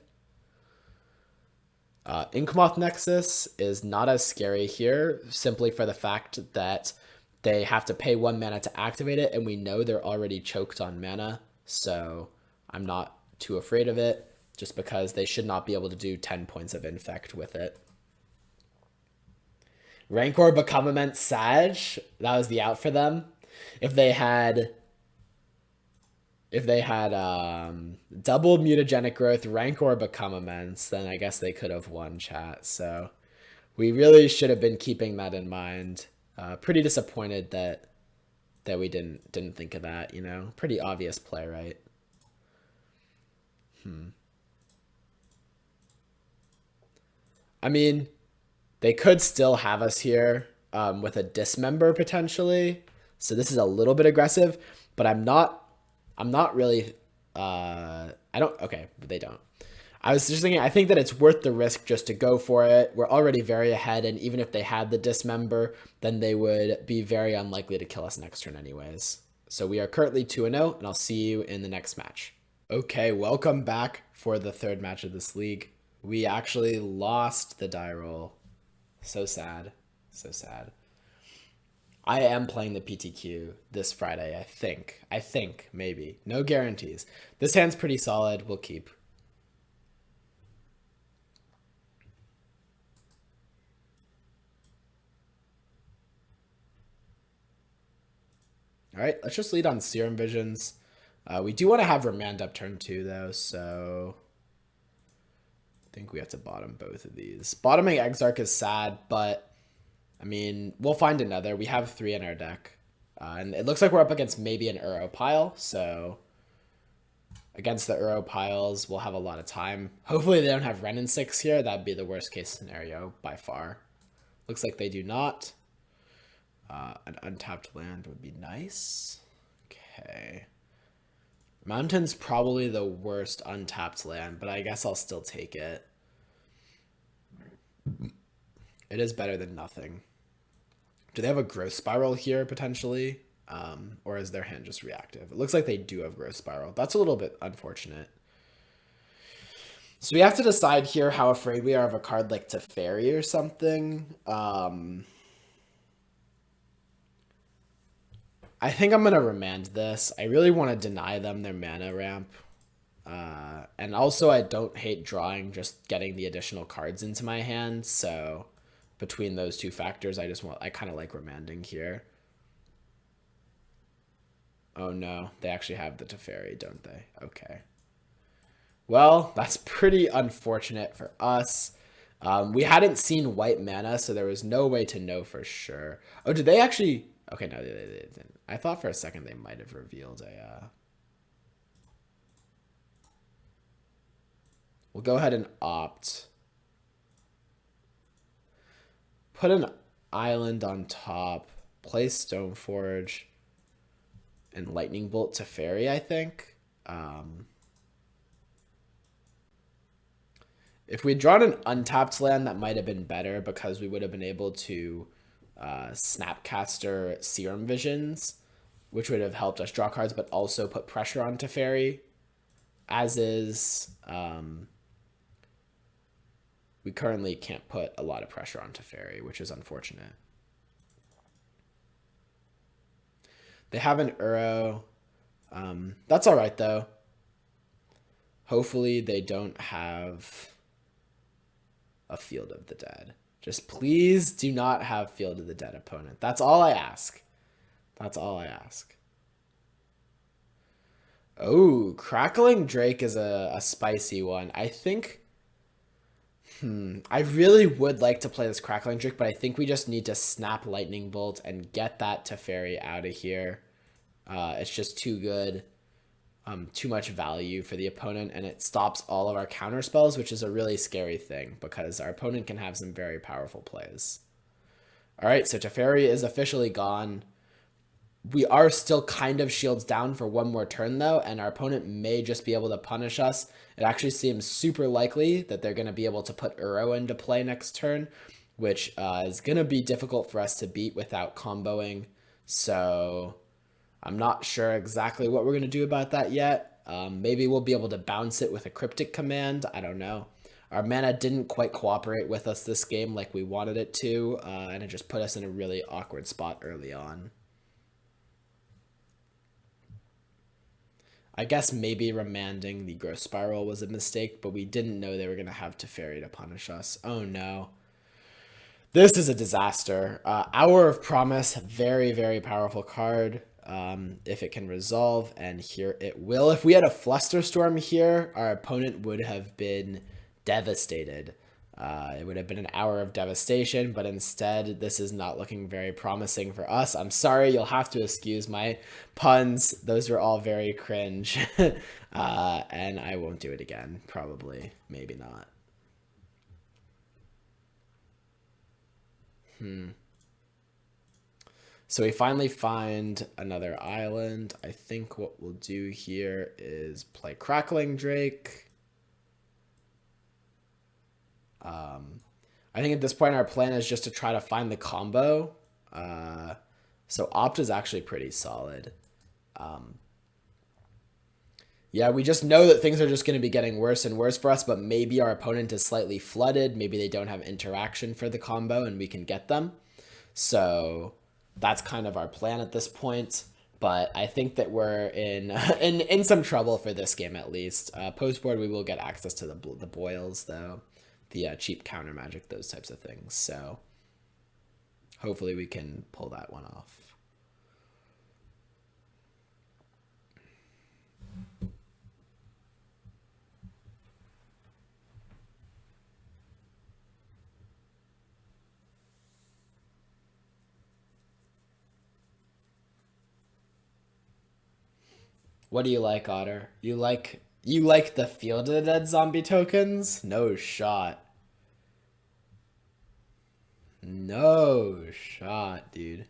Inkmoth Nexus is not as scary here, simply for the fact that they have to pay 1 mana to activate it, and we know they're already choked on mana, so I'm not too afraid of it, just because they should not be able to do 10 points of Infect with it. Rancor Become Immense Sag, that was the out for them. If they had double mutagenic growth, Rancor Become Immense, then I guess they could have won, chat. So we really should have been keeping that in mind. Pretty disappointed that we didn't think of that, you know. Pretty obvious play, right? I mean, they could still have us here with a Dismember potentially. So this is a little bit aggressive, but I'm not really, okay, but they don't. I was just thinking, I think that it's worth the risk just to go for it. We're already very ahead, and even if they had the Dismember, then they would be very unlikely to kill us next turn anyways. So we are currently 2-0, and I'll see you in the next match. Okay, welcome back for the 3rd match of this league. We actually lost the die roll. So sad. So sad. I am playing the PTQ this Friday, I think. Maybe. No guarantees. This hand's pretty solid. We'll keep. All right, let's just lead on Serum Visions. We do want to have Remand up turn 2, though, so I think we have to bottom both of these. Bottoming Exarch is sad, but I mean, we'll find another. We have 3 in our deck. And it looks like we're up against maybe an Uro pile, so against the Uro piles, we'll have a lot of time. Hopefully they don't have Wrenn and 6 here. That'd be the worst case scenario by far. Looks like they do not. An untapped land would be nice. Okay. Mountain's probably the worst untapped land, but I guess I'll still take it. It is better than nothing. Do they have a Growth Spiral here, potentially? Or is their hand just reactive? It looks like they do have Growth Spiral. That's a little bit unfortunate. So we have to decide here how afraid we are of a card like Teferi or something. I think I'm going to remand this. I really want to deny them their mana ramp. And also I don't hate drawing, just getting the additional cards into my hand. So between those two factors, I kind of like remanding here. Oh no, they actually have the Teferi, don't they? Okay. Well, that's pretty unfortunate for us. We hadn't seen white mana, so there was no way to know for sure. Oh, did they actually... Okay, no, they didn't. I thought for a second they might have revealed a... We'll go ahead and opt. Put an island on top. Play Stoneforge. And Lightning Bolt Teferi, I think. If we'd drawn an untapped land, that might have been better because we would have been able to Snapcaster Serum Visions, which would have helped us draw cards, but also put pressure on Teferi. As is, we currently can't put a lot of pressure on Teferi, which is unfortunate. They have an Uro. That's all right, though. Hopefully they don't have a Field of the Dead. Just please do not have Field of the Dead opponent. That's all I ask. That's all I ask. Oh, Crackling Drake is a spicy one. I think... I really would like to play this Crackling Drake, but I think we just need to snap Lightning Bolt and get that Teferi out of here. It's just too good. too much value for the opponent, and it stops all of our counter spells, which is a really scary thing because our opponent can have some very powerful plays. All right, so Teferi is officially gone. We are still kind of shields down for one more turn though, and our opponent may just be able to punish us. It actually seems super likely that they're going to be able to put Uro into play next turn, which is going to be difficult for us to beat without comboing. So I'm not sure exactly what we're going to do about that yet. Maybe we'll be able to bounce it with a cryptic command. I don't know. Our mana didn't quite cooperate with us this game like we wanted it to, and it just put us in a really awkward spot early on. I guess maybe remanding the Growth Spiral was a mistake, but we didn't know they were going to have Teferi to punish us. Oh no. This is a disaster. Hour of Promise, very, very powerful card. If it can resolve, and here it will. If we had a Flusterstorm here, our opponent would have been devastated. It would have been an hour of devastation, but instead, this is not looking very promising for us. I'm sorry, you'll have to excuse my puns. Those were all very cringe. And I won't do it again, probably. Maybe not. So we finally find another island. I think what we'll do here is play Crackling Drake. I think at this point our plan is just to try to find the combo. So Opt is actually pretty solid. Yeah, we just know that things are just going to be getting worse and worse for us, but maybe our opponent is slightly flooded. Maybe they don't have interaction for the combo and we can get them. So that's kind of our plan at this point. But I think that we're in some trouble for this game at least. Post board, we will get access to the boils though, the cheap counter magic, those types of things. So hopefully we can pull that one off. What do you like, Otter? You like the Field of the Dead zombie tokens? No shot. No shot, dude.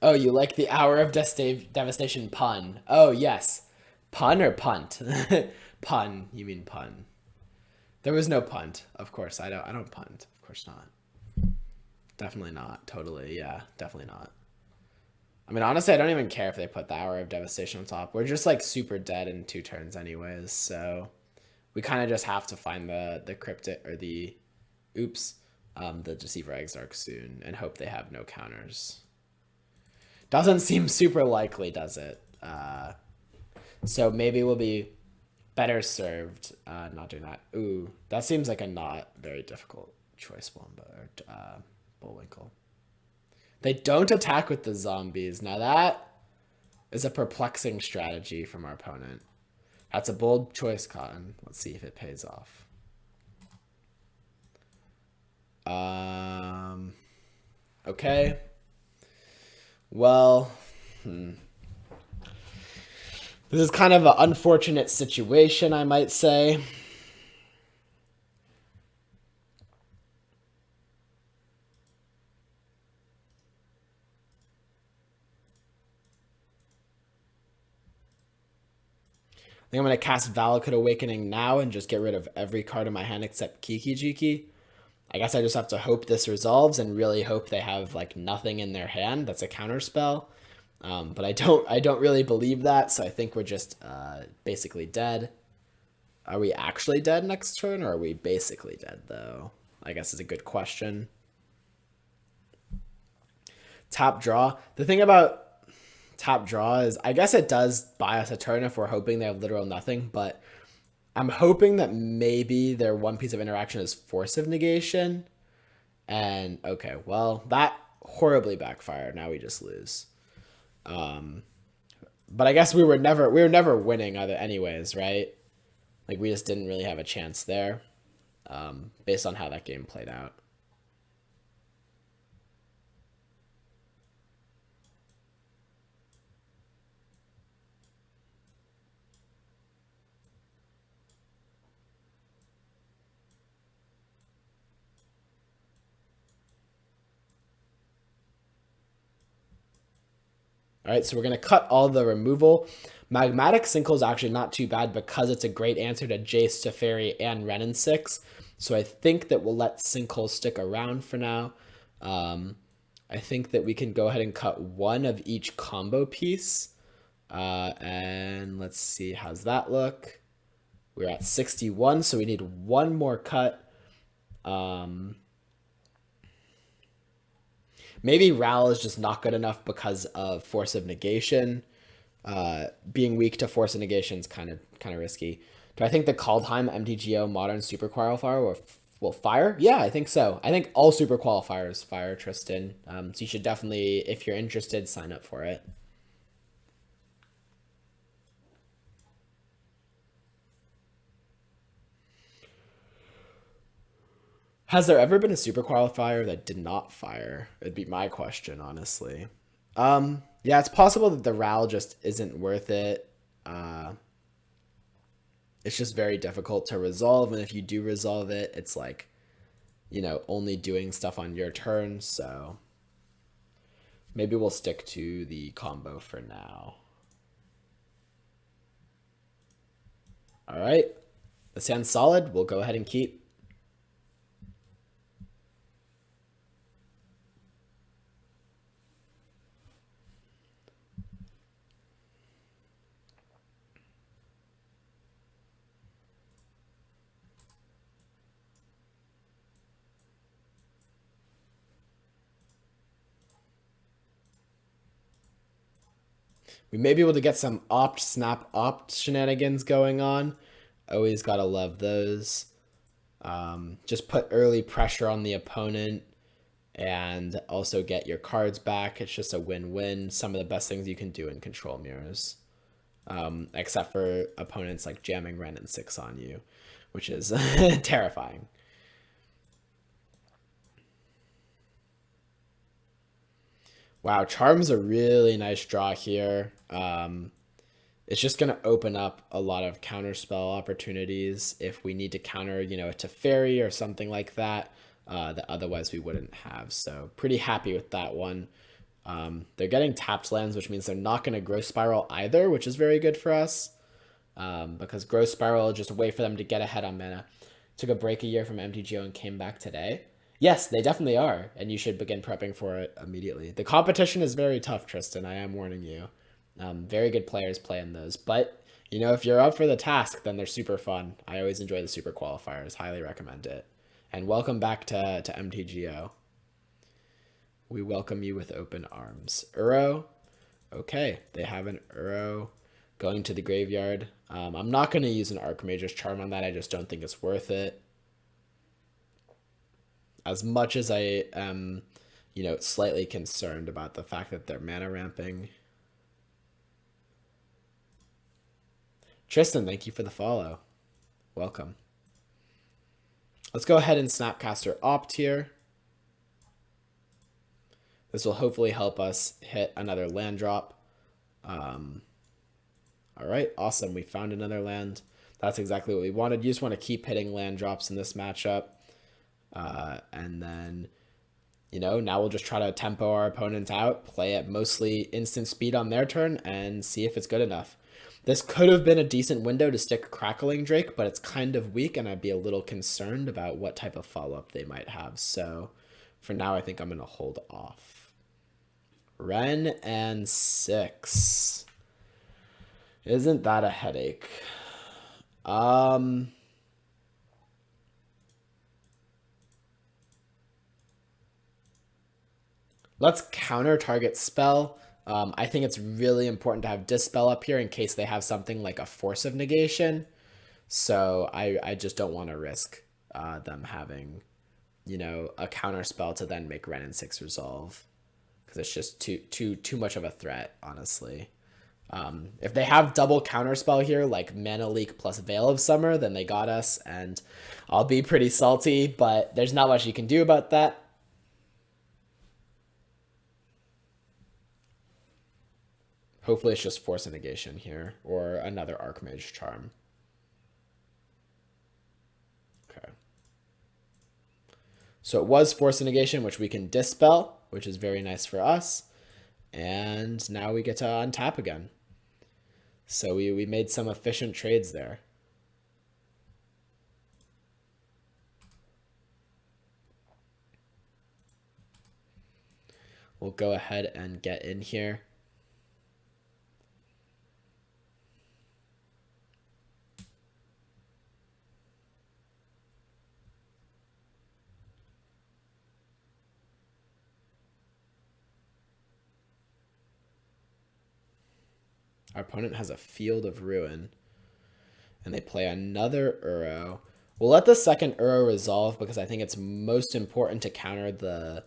Oh, you like the Hour of Devastation pun. Oh, yes. Pun or punt? Pun. You mean pun. There was no punt. Of course. I don't punt. Of course not. Definitely not. Totally. Yeah, definitely not. I mean, honestly, I don't even care if they put the Hour of Devastation on top. We're just like super dead in 2 turns anyways, so we kind of just have to find the cryptic or the the Deceiver Exarch soon and hope they have no counters. Doesn't seem super likely, does it? So maybe we'll be better served not doing that. Ooh, that seems like a not very difficult choice, Bullwinkle. They don't attack with the zombies. Now that is a perplexing strategy from our opponent. That's a bold choice, Cotton. Let's see if it pays off. Okay. Well, this is kind of an unfortunate situation, I might say. I think I'm going to cast Valakut Awakening now and just get rid of every card in my hand except Kiki-Jiki. I guess I just have to hope this resolves and really hope they have like nothing in their hand that's a counter spell. But I don't really believe that, so I think we're just basically dead. Are we actually dead next turn, or are we basically dead though? I guess is a good question. Top draw. The thing about top draw is I guess it does buy us a turn if we're hoping they have literal nothing, but I'm hoping that maybe their one piece of interaction is Force of Negation. And okay, well, that horribly backfired. Now we just lose. But I guess we were never winning either anyways, right? Like we just didn't really have a chance there, based on how that game played out. All right, so we're gonna cut all the removal. Magmatic Sinkhole is actually not too bad because it's a great answer to Jace, Teferi, and Renin 6. So I think that we'll let Sinkhole stick around for now. I think that we can go ahead and cut one of each combo piece. And let's see, how's that look? We're at 61, so we need one more cut. Maybe Ral is just not good enough because of Force of Negation. Being weak to Force of Negation is kind of risky. Do I think the Kaldheim MTGO Modern Super Qualifier will fire? Yeah, I think so. I think all Super Qualifiers fire, Tristan. So you should definitely, if you're interested, sign up for it. Has there ever been a Super Qualifier that did not fire? It'd be my question, honestly. Yeah, it's possible that the RAL just isn't worth it. It's just very difficult to resolve, and if you do resolve it, it's like, only doing stuff on your turn, so maybe we'll stick to the combo for now. All right, this hand's solid. We'll go ahead and keep. We may be able to get some opt, snap, opt shenanigans going on. Always gotta love those. Just put early pressure on the opponent and also get your cards back. It's just a win-win. Some of the best things you can do in control mirrors. Except for opponents like jamming Ren and 6 on you, which is terrifying. Wow, Charm's a really nice draw here. It's just going to open up a lot of counterspell opportunities if we need to counter, a Teferi or something like that, that otherwise we wouldn't have. So pretty happy with that one. They're getting tapped lands, which means they're not going to Growth Spiral either, which is very good for us. Because Growth Spiral, just a way for them to get ahead on mana. Took a break a year from MTGO and came back today. Yes, they definitely are, and you should begin prepping for it immediately. The competition is very tough, Tristan. I am warning you. Very good players play in those, but if you're up for the task, then they're super fun. I always enjoy the super qualifiers. Highly recommend it. And welcome back to MTGO. We welcome you with open arms. Uro. Okay, they have an Uro going to the graveyard. I'm not going to use an Archmage's Charm on that. I just don't think it's worth it. As much as I am, slightly concerned about the fact that they're mana ramping. Tristan, thank you for the follow. Welcome. Let's go ahead and Snapcaster Opt here. This will hopefully help us hit another land drop. All right, awesome. We found another land. That's exactly what we wanted. You just want to keep hitting land drops in this matchup. And then, now we'll just try to tempo our opponents out, play at mostly instant speed on their turn, and see if it's good enough. This could have been a decent window to stick Crackling Drake, but it's kind of weak, and I'd be a little concerned about what type of follow-up they might have. So for now, I think I'm going to hold off. Ren and 6. Isn't that a headache? Let's counter target spell. I think it's really important to have Dispel up here in case they have something like a Force of Negation. So I just don't want to risk them having, you know, a counter spell to then make Ren and 6 resolve, because it's just too much of a threat, honestly. If they have double counterspell here, like Mana Leak plus Veil of Summer, then they got us, and I'll be pretty salty, but there's not much you can do about that. Hopefully it's just Force of Negation here, or another Archmage Charm. Okay. So it was Force of Negation, which we can dispel, which is very nice for us. And now we get to untap again. So we made some efficient trades there. We'll go ahead and get in here. Our opponent has a Field of Ruin, and they play another Uro. We'll let the second Uro resolve because I think it's most important to counter the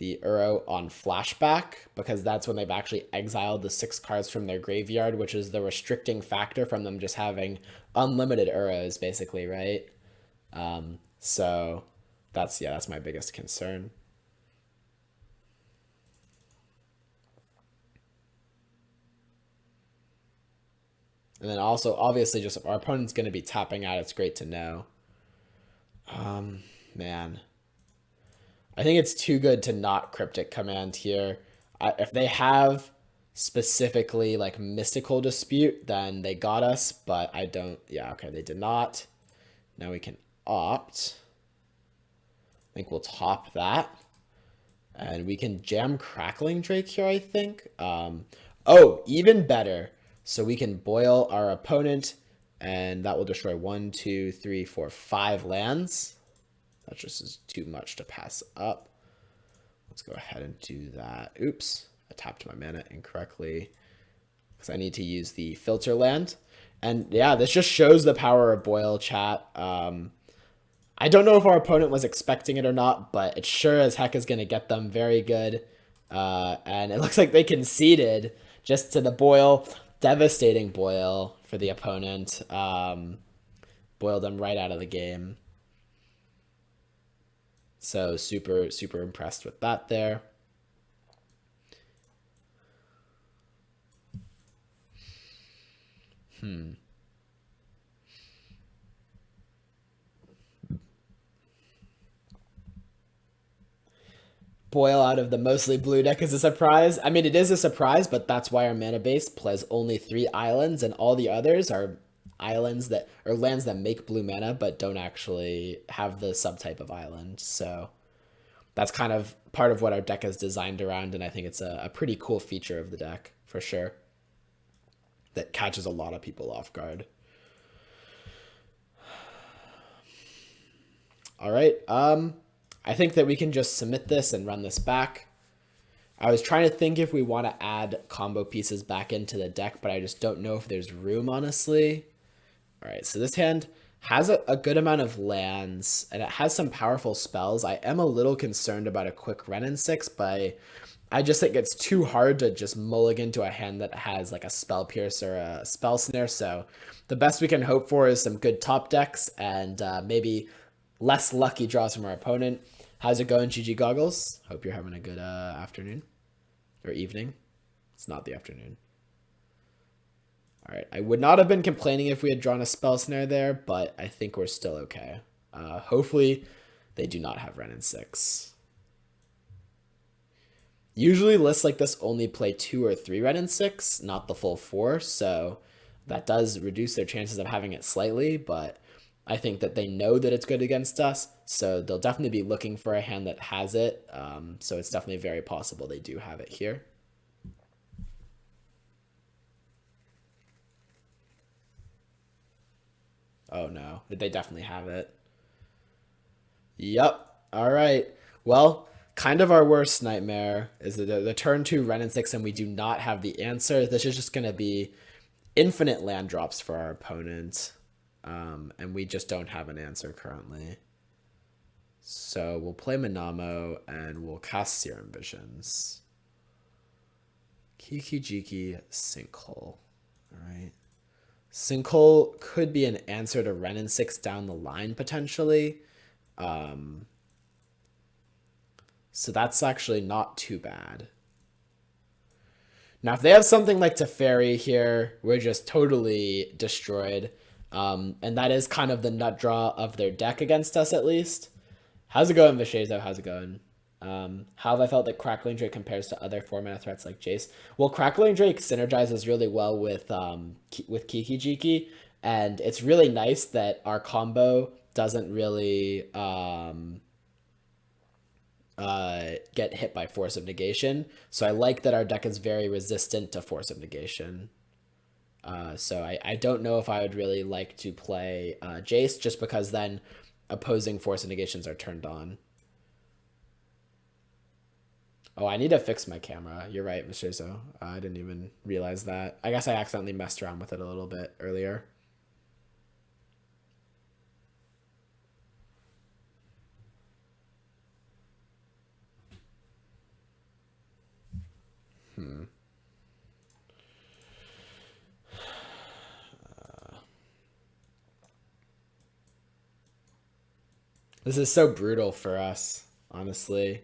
Uro on flashback, because that's when they've actually exiled the 6 cards from their graveyard, which is the restricting factor from them just having unlimited Uros, basically, right? So that's my biggest concern. And then also, obviously, just our opponent's going to be tapping out. It's great to know. Man. I think it's too good to not Cryptic Command here. If they have specifically like Mystical Dispute, then they got us, but I don't. Yeah, okay, they did not. Now we can opt. I think we'll top that. And we can jam Crackling Drake here, I think. Oh, even better. So we can boil our opponent, and that will destroy 1, 2, 3, 4, 5 lands. That just is too much to pass up. Let's go ahead and do that. Oops, I tapped my mana incorrectly because I need to use the filter land. And yeah, this just shows the power of boil, chat. I don't know if our opponent was expecting it or not, but it sure as heck is going to get them very good. And it looks like they conceded just to the boil. Devastating boil for the opponent. Boiled them right out of the game. So super impressed with that there. Boil out of the mostly blue deck is a surprise. I mean, it is a surprise, but that's why our mana base plays only 3 islands, and all the others are islands that or lands that make blue mana but don't actually have the subtype of island. So that's kind of part of what our deck is designed around, and I think it's a pretty cool feature of the deck for sure that catches a lot of people off guard. All right. I think that we can just submit this and run this back. I was trying to think if we want to add combo pieces back into the deck, but I just don't know if there's room, honestly. All right, so this hand has a good amount of lands, and it has some powerful spells. I am a little concerned about a quick Ren and 6, but I just think it's too hard to just mulligan to a hand that has like a Spell Pierce or a Spell Snare. So the best we can hope for is some good top decks and maybe less lucky draws from our opponent. How's it going, GG Goggles? Hope you're having a good afternoon or evening. It's not the afternoon. All right, I would not have been complaining if we had drawn a Spell Snare there, but I think we're still okay. Hopefully they do not have Ren and 6. Usually lists like this only play 2 or 3 Ren and 6, not the full 4, so that does reduce their chances of having it slightly, but I think that they know that it's good against us, so they'll definitely be looking for a hand that has it, so it's definitely very possible they do have it here. Oh no, they definitely have it. Yep. All right. Well, kind of our worst nightmare is the turn 2 Ren and 6, and we do not have the answer. This is just going to be infinite land drops for our opponent, and we just don't have an answer currently. So we'll play Manamo and we'll cast Serum Visions. Kiki-Jiki, Sinkhole. All right. Sinkhole could be an answer to Wrenn and 6 down the line, potentially. So that's actually not too bad. Now, if they have something like Teferi here, we're just totally destroyed. And that is kind of the nut draw of their deck against us, at least. How's it going, Vishazo? How's it going? How have I felt that Crackling Drake compares to other 4-mana threats like Jace? Well, Crackling Drake synergizes really well with Kiki-Jiki, and it's really nice that our combo doesn't really get hit by Force of Negation. So I like that our deck is very resistant to Force of Negation. So I don't know if I would really like to play Jace, just because then opposing Force of Negations are turned on. Oh, I need to fix my camera. You're right, Mr. So. I didn't even realize that. I guess I accidentally messed around with it a little bit earlier. This is so brutal for us, honestly.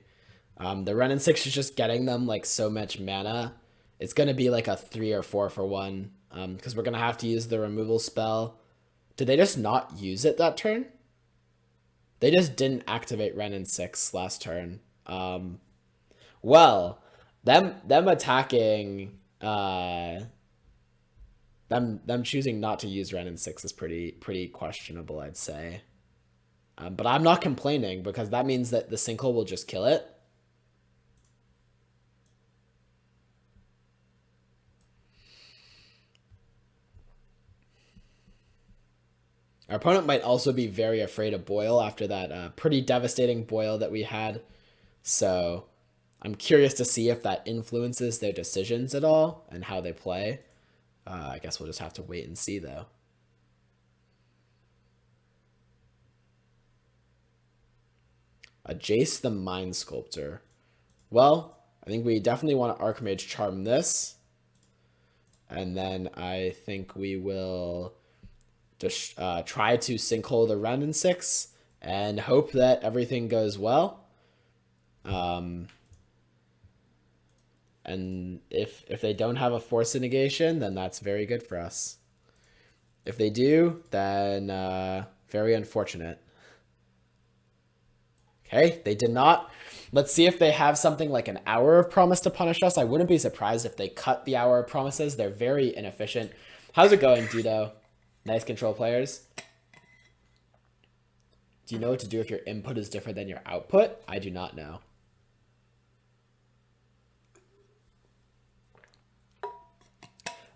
The Wrenn and 6 is just getting them like so much mana. It's going to be like a 3 or 4 for 1, because we're going to have to use the removal spell. Did they just not use it that turn? They just didn't activate Wrenn and 6 last turn. Well, them attacking, them choosing not to use Wrenn and 6 is pretty questionable, I'd say. But I'm not complaining, because that means that the Sinkhole will just kill it. Our opponent might also be very afraid of Boil after that pretty devastating Boil that we had. So I'm curious to see if that influences their decisions at all and how they play. I guess we'll just have to wait and see, though. Jace the Mind Sculptor. Well, I think we definitely want to Archmage Charm this. And then I think we will just try to Sinkhole the Wrenn and 6 and hope that everything goes well. And if they don't have a Force of Negation, then that's very good for us. If they do, then very unfortunate. Okay, they did not. Let's see if they have something like an Hour of Promise to punish us. I wouldn't be surprised if they cut the Hour of Promises. They're very inefficient. How's it going, Dido? Nice control players. Do you know what to do if your input is different than your output? I do not know.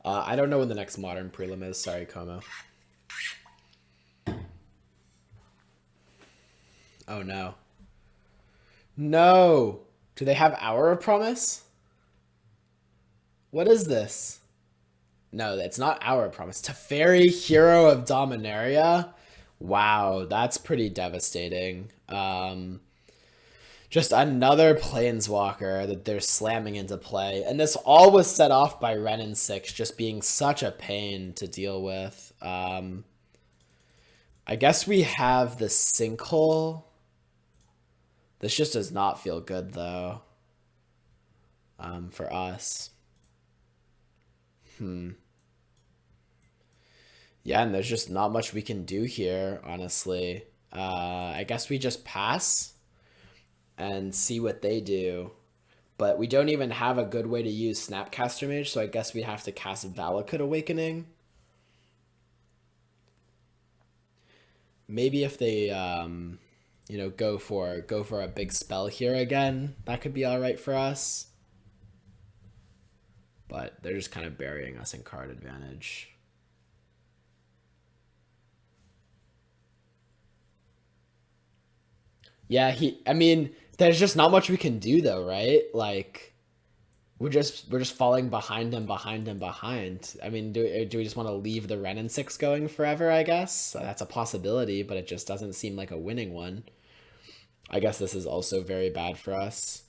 I don't know when the next Modern prelim is. Sorry, Como. Oh, no. No! Do they have Hour of Promise? What is this? No, it's not Hour of Promise. Teferi, Hero of Dominaria? Wow, that's pretty devastating. Just another Planeswalker that they're slamming into play. And this all was set off by Wrenn and 6 just being such a pain to deal with. I guess we have the Sinkhole. This just does not feel good, though, for us. Yeah, and there's just not much we can do here, honestly. I guess we just pass and see what they do. But we don't even have a good way to use Snapcaster Mage, so I guess we have to cast Valakut Awakening. Maybe if they, you know, go for a big spell here again, that could be all right for us. But they're just kind of burying us in card advantage. Yeah, I mean, there's just not much we can do, though, right? Like, we're just falling behind and behind and behind. I mean, do we just want to leave the Ren and 6 going forever, I guess? That's a possibility, but it just doesn't seem like a winning one. I guess this is also very bad for us.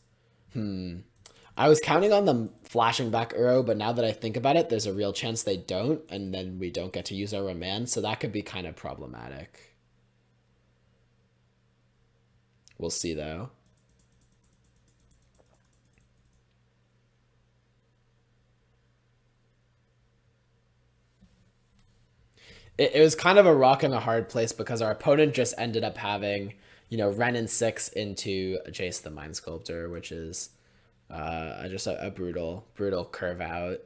I was counting on them flashing back Uro, but now that I think about it, there's a real chance they don't, and then we don't get to use our remand, so that could be kind of problematic. We'll see, though. It was kind of a rock and a hard place because our opponent just ended up having, Ren and 6 into Jace the Mind Sculptor, which is just a brutal curve out.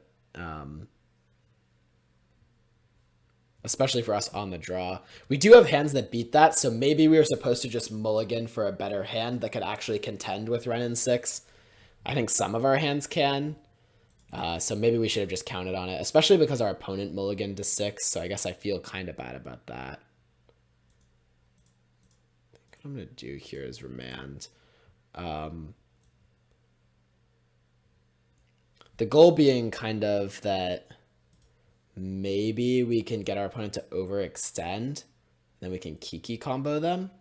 Especially for us on the draw. We do have hands that beat that, so maybe we were supposed to just mulligan for a better hand that could actually contend with Ren and 6. I think some of our hands can. So maybe we should have just counted on it, especially because our opponent mulliganed to 6, so I guess I feel kind of bad about that. I think what I'm going to do here is remand. The goal being kind of that maybe we can get our opponent to overextend, then we can Kiki combo them.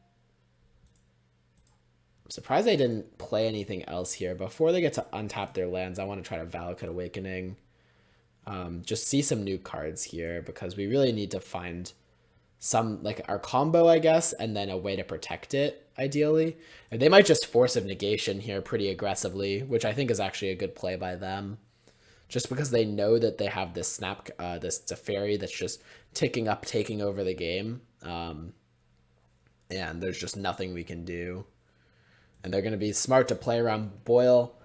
I'm surprised they didn't play anything else here. Before they get to untap their lands, I want to try to Valakut Awakening. Just see some new cards here because we really need to find some, like our combo, I guess, and then a way to protect it, ideally. And they might just Force of Negation here pretty aggressively, which I think is actually a good play by them. Just because they know that they have this this Teferi that's just ticking up, taking over the game. And there's just nothing we can do. And they're going to be smart to play around Boil.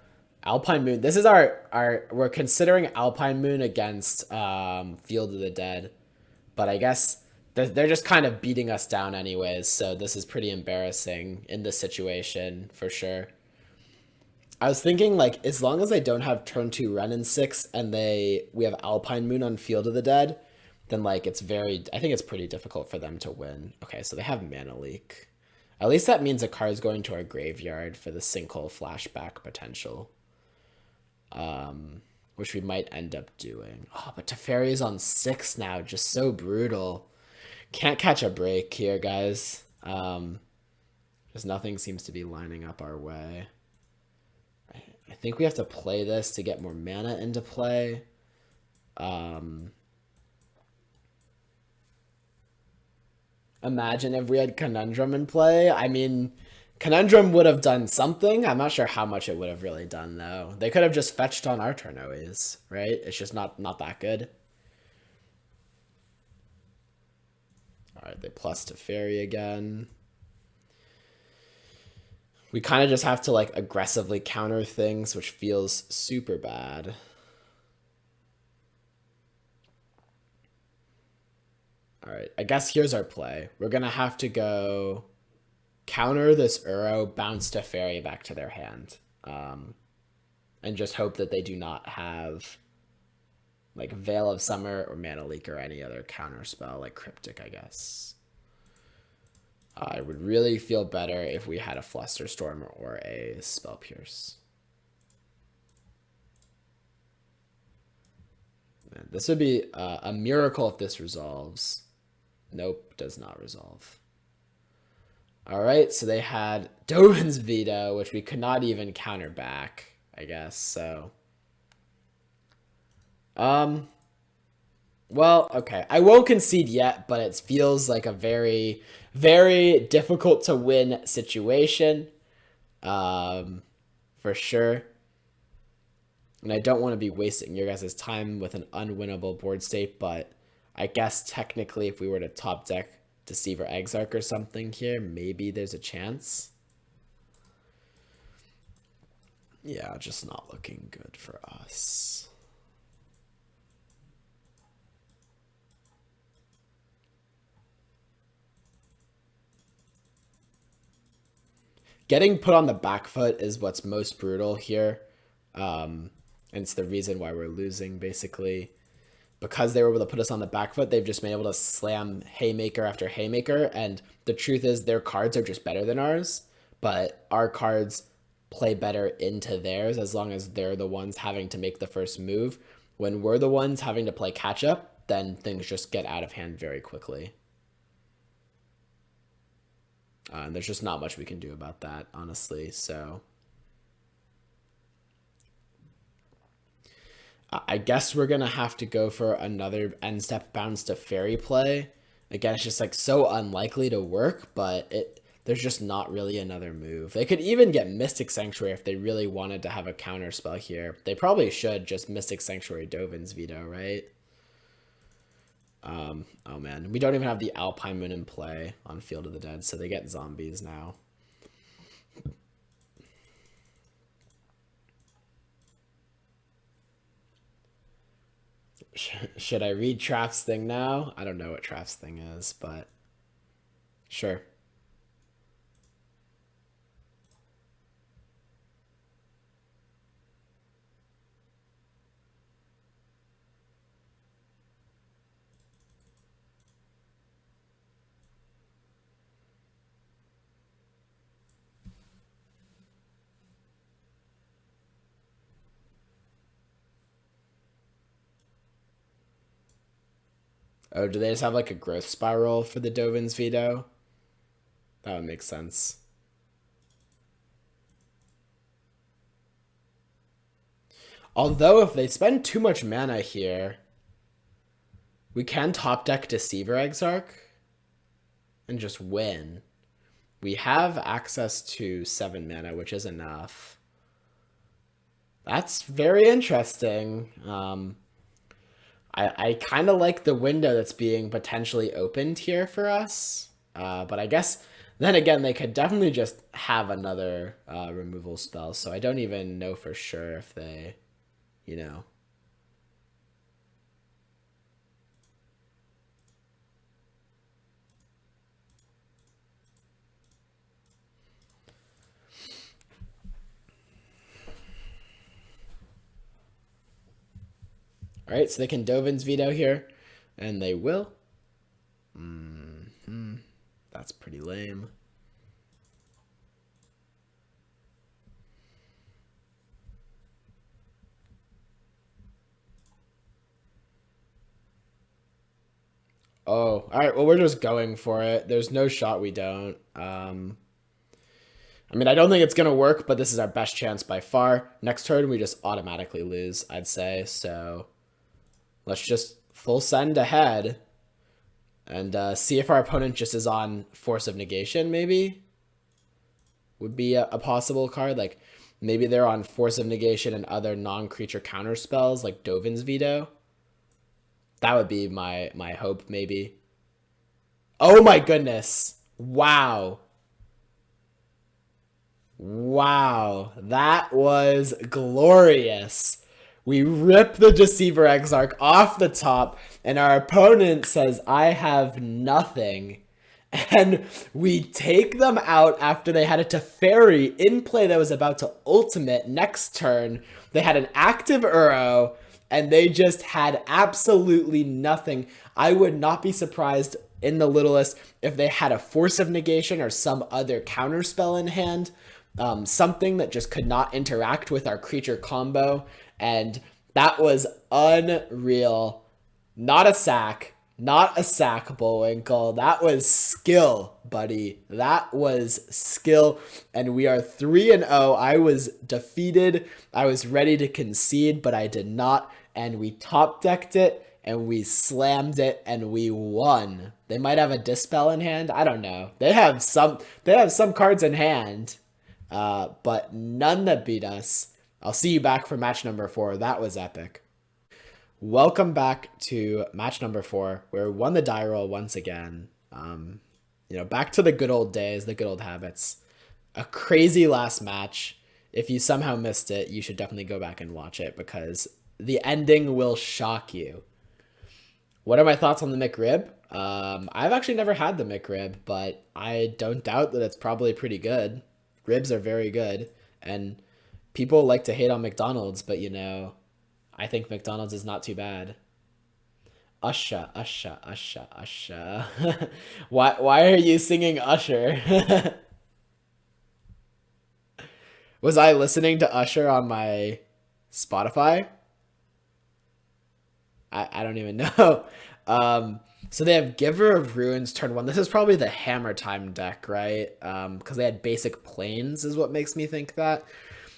Alpine Moon. This is we're considering Alpine Moon against Field of the Dead. But I guess they're just kind of beating us down anyways. So this is pretty embarrassing in this situation for sure. I was thinking, like, as long as they don't have turn 2 Ren and 6 and we have Alpine Moon on Field of the Dead, then, like, I think it's pretty difficult for them to win. Okay, so they have Mana Leak. At least that means a card's going to our graveyard for the Sinkhole flashback potential. Which we might end up doing. Oh, but Teferi's on 6 now, just so brutal. Can't catch a break here, guys. Just nothing seems to be lining up our way. I think we have to play this to get more mana into play. Imagine if we had Conundrum in play. I mean, Conundrum would have done something. I'm not sure how much it would have really done, though. They could have just fetched on our turn always, right? It's just not that good. All right, they plus Teferi again. We kind of just have to, like, aggressively counter things, which feels super bad. All right, I guess here's our play. We're going to have to go counter this Uro, bounce Teferi back to their hand, and just hope that they do not have, like, Veil of Summer or Mana Leak or any other counter spell, like Cryptic, I guess. I would really feel better if we had a Flusterstorm or a Spell Pierce. Man, this would be a miracle if this resolves. Nope, does not resolve. All right, so they had Dovin's Veto, which we could not even counter back, I guess, so. Well, okay. I won't concede yet, but it feels like a very, very difficult to win situation. For sure. And I don't want to be wasting your guys' time with an unwinnable board state, but I guess technically if we were to top deck Deceiver Exarch or something here, maybe there's a chance. Yeah, just not looking good for us. Getting put on the back foot is what's most brutal here. And it's the reason why we're losing, basically. Because they were able to put us on the back foot, they've just been able to slam Haymaker after Haymaker. And the truth is their cards are just better than ours. But our cards play better into theirs as long as they're the ones having to make the first move. When we're the ones having to play catch up, then things just get out of hand very quickly. And there's just not much we can do about that, honestly. So I guess we're going to have to go for another end step bounce to fairy play. Again, it's just like so unlikely to work, but there's just not really another move. They could even get Mystic Sanctuary if they really wanted to have a counter spell here. They probably should just Mystic Sanctuary Dovin's Veto, right? Oh man, we don't even have the Alpine Moon in play on Field of the Dead, so they get zombies now. Should I read Traff's thing now? I don't know what Traff's thing is, but sure. Oh, do they just have like a growth spiral for the Dovin's Veto? That would make sense. Although if they spend too much mana here, we can top deck Deceiver Exarch and just win. We have access to 7 mana, which is enough. That's very interesting. I kind of like the window that's being potentially opened here for us. But I guess then again, they could definitely just have another removal spell. So I don't even know for sure if they, you know. All right, so they can Dovin's Veto here, and they will. That's pretty lame. Oh, all right. Well, we're just going for it. There's no shot we don't. I mean, I don't think it's going to work, but this is our best chance by far. Next turn, we just automatically lose, I'd say. So let's just full send ahead and see if our opponent just is on Force of Negation, maybe? Would be a possible card. Like, maybe they're on Force of Negation and other non-creature counter spells, like Dovin's Veto. That would be my hope, maybe. Oh my goodness. Wow. Wow. That was glorious. We rip the Deceiver Exarch off the top, and our opponent says, I have nothing. And we take them out after they had a Teferi in play that was about to ultimate next turn. They had an active Uro, and they just had absolutely nothing. I would not be surprised in the littlest if they had a Force of Negation or some other counter spell in hand. Something that just could not interact with our creature combo. And that was unreal. Not a sack. Not a sack, Bullwinkle. That was skill, buddy. That was skill. And we are 3-0. I was defeated. I was ready to concede, but I did not. And we top decked it, and we slammed it, and we won. They might have a Dispel in hand. I don't know. They have some cards in hand, but none that beat us. I'll see you back for match number 4. That was epic. Welcome back to match number 4, where we won the die roll once again. Back to the good old days, the good old habits. A crazy last match. If you somehow missed it, you should definitely go back and watch it because the ending will shock you. What are my thoughts on the McRib? I've actually never had the McRib, but I don't doubt that it's probably pretty good. Ribs are very good, and people like to hate on McDonald's, but I think McDonald's is not too bad. Usher, Usher, Usher, Usher. Why are you singing Usher? Was I listening to Usher on my Spotify? I don't even know. So they have Giver of Ruins turn one. This is probably the Hammer Time deck, right? Because they had basic planes is what makes me think that.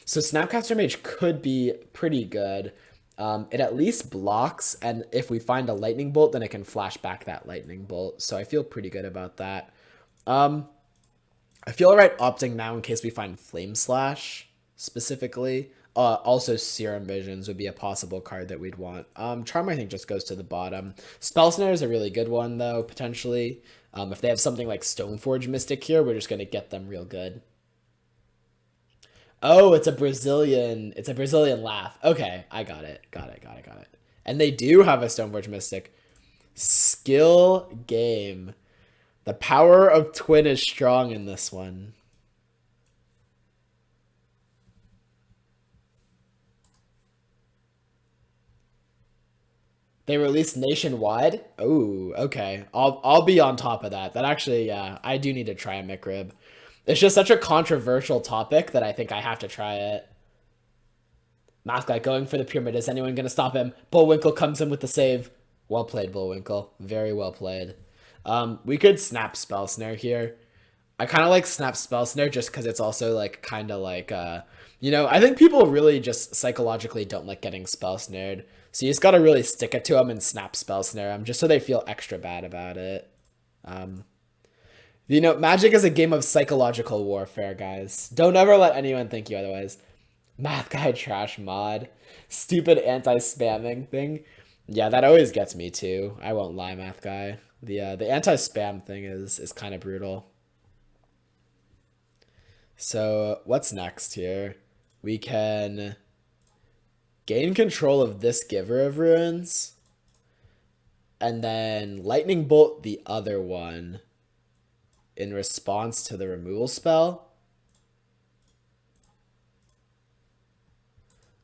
So Snapcaster Mage could be pretty good. It at least blocks, and if we find a lightning bolt, then it can flash back that lightning bolt. So I feel pretty good about that. I feel alright opting now in case we find Flame Slash specifically. Also, Serum Visions would be a possible card that we'd want. Charm, I think, just goes to the bottom. Spell Snare is a really good one, though, potentially. If they have something like Stoneforge Mystic here, we're just going to get them real good. Oh, it's a Brazilian laugh. Okay, I got it. Got it. And they do have a Stoneforge Mystic. Skill game. The power of Twin is strong in this one. They released nationwide. Oh, okay. I'll be on top of that. That actually, yeah, I do need to try a McRib. It's just such a controversial topic that I think I have to try it. Math guy going for the pyramid. Is anyone gonna stop him? Bullwinkle comes in with the save. Well played, Bullwinkle. Very well played. We could snap Spell Snare here. I kind of like Snap Spell Snare just because it's also like kind of like I think people really just psychologically don't like getting spell snared. So you just got to really stick it to them and Snap Spell Snare them just so they feel extra bad about it. Magic is a game of psychological warfare, guys. Don't ever let anyone think you otherwise. Math guy trash mod. Stupid anti-spamming thing. Yeah, that always gets me too. I won't lie, Math guy. The anti-spam thing is kind of brutal. So what's next here? We can gain control of this Giver of Ruins, and then Lightning Bolt the other one in response to the removal spell.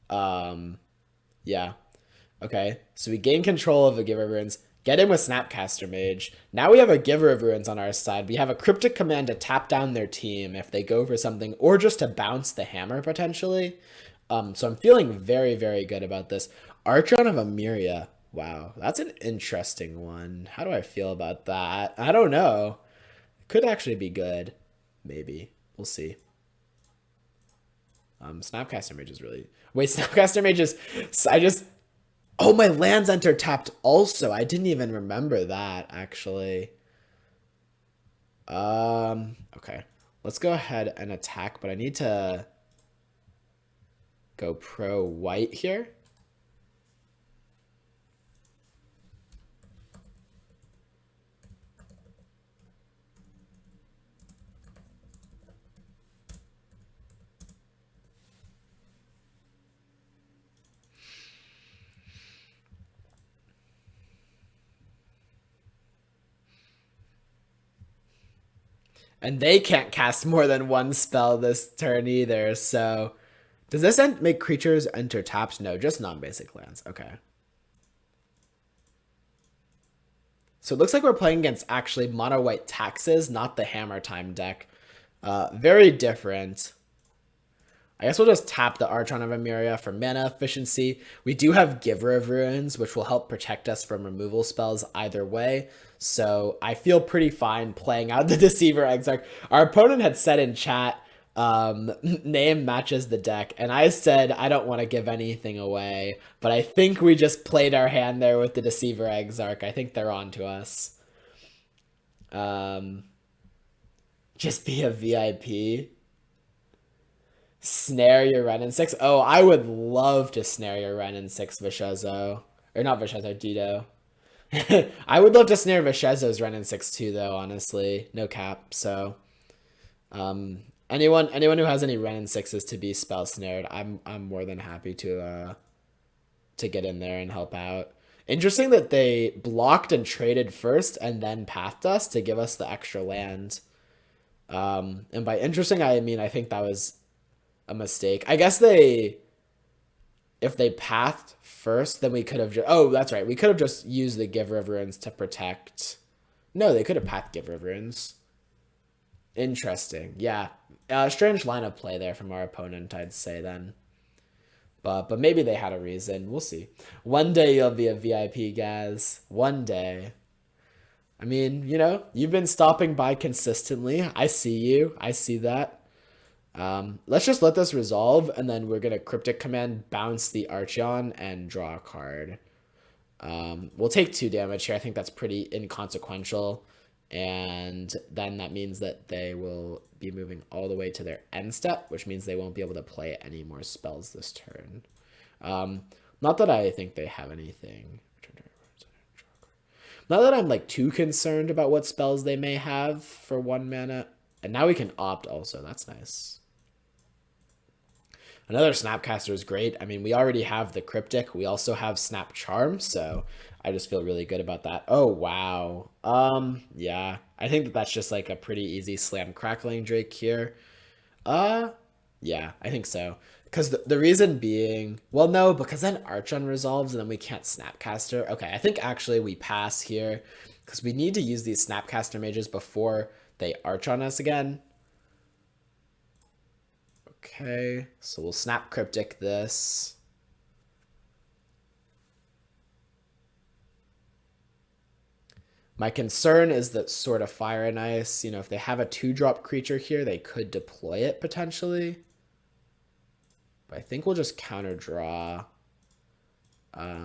Yeah. Okay, so we gain control of a Giver of Ruins, get in with Snapcaster Mage. Now we have a Giver of Ruins on our side. We have a Cryptic Command to tap down their team if they go for something, or just to bounce the hammer, potentially. So I'm feeling very, very good about this. Archon of Emeria. Wow, that's an interesting one. How do I feel about that? I don't know. It could actually be good. Maybe. We'll see. Snapcaster Mage is really... Wait, Snapcaster Mage is... Oh, my lands enter tapped also. I didn't even remember that, actually. Okay. Let's go ahead and attack, but I need to go pro white here. And they can't cast more than one spell this turn either, so... Does this make creatures enter tapped? No, just non-basic lands. Okay. So it looks like we're playing against actually mono-white taxes, not the Hammer Time deck. Very different. I guess we'll just tap the Archon of Emeria for mana efficiency. We do have Giver of Ruins, which will help protect us from removal spells either way. So I feel pretty fine playing out the Deceiver Exarch. Our opponent had said in chat, name matches the deck, and I said I don't want to give anything away, but I think we just played our hand there with the Deceiver Exarch. I think they're on to us. Just be a VIP. Snare your Ren in 6. Oh, I would love to snare your Ren in 6 Vishezo. Or not Vishezo, Dido. I would love to snare Vishezo's Ren in 6 too, though, honestly. No cap. So, anyone who has any Ren in 6s to be spell snared, I'm more than happy to get in there and help out. Interesting that they blocked and traded first and then pathed us to give us the extra land. And by interesting, I mean I think that was a mistake. I guess if they pathed first, then we could have oh, that's right. We could have just used the Giver of Ruins to protect. No, they could have pathed Giver of Ruins. Interesting. Yeah. Strange line of play there from our opponent, I'd say then. But maybe they had a reason. We'll see. One day you'll be a VIP, Gaz. One day. I mean, you've been stopping by consistently. I see you. I see that. Let's just let this resolve, and then we're gonna Cryptic Command, bounce the Archeon, and draw a card. We'll take 2 damage here. I think that's pretty inconsequential. And then that means that they will be moving all the way to their end step, which means they won't be able to play any more spells this turn. Not that I think they have anything. Not that I'm like too concerned about what spells they may have for 1 mana. And now we can opt also. That's nice. Another Snapcaster is great. I mean, we already have the Cryptic. We also have Snap Charm, so I just feel really good about that. Oh, wow. Yeah. I think that that's just like a pretty easy slam Crackling Drake here. Yeah, I think so. Because the reason being, well, no, because then Archon resolves and then we can't Snapcaster. Okay, I think actually we pass here because we need to use these Snapcaster mages before they Arch on us again. Okay, so we'll Snap Cryptic this. My concern is that Sword of Fire and Ice, if they have a 2-drop creature here, they could deploy it potentially. But I think we'll just counter draw. I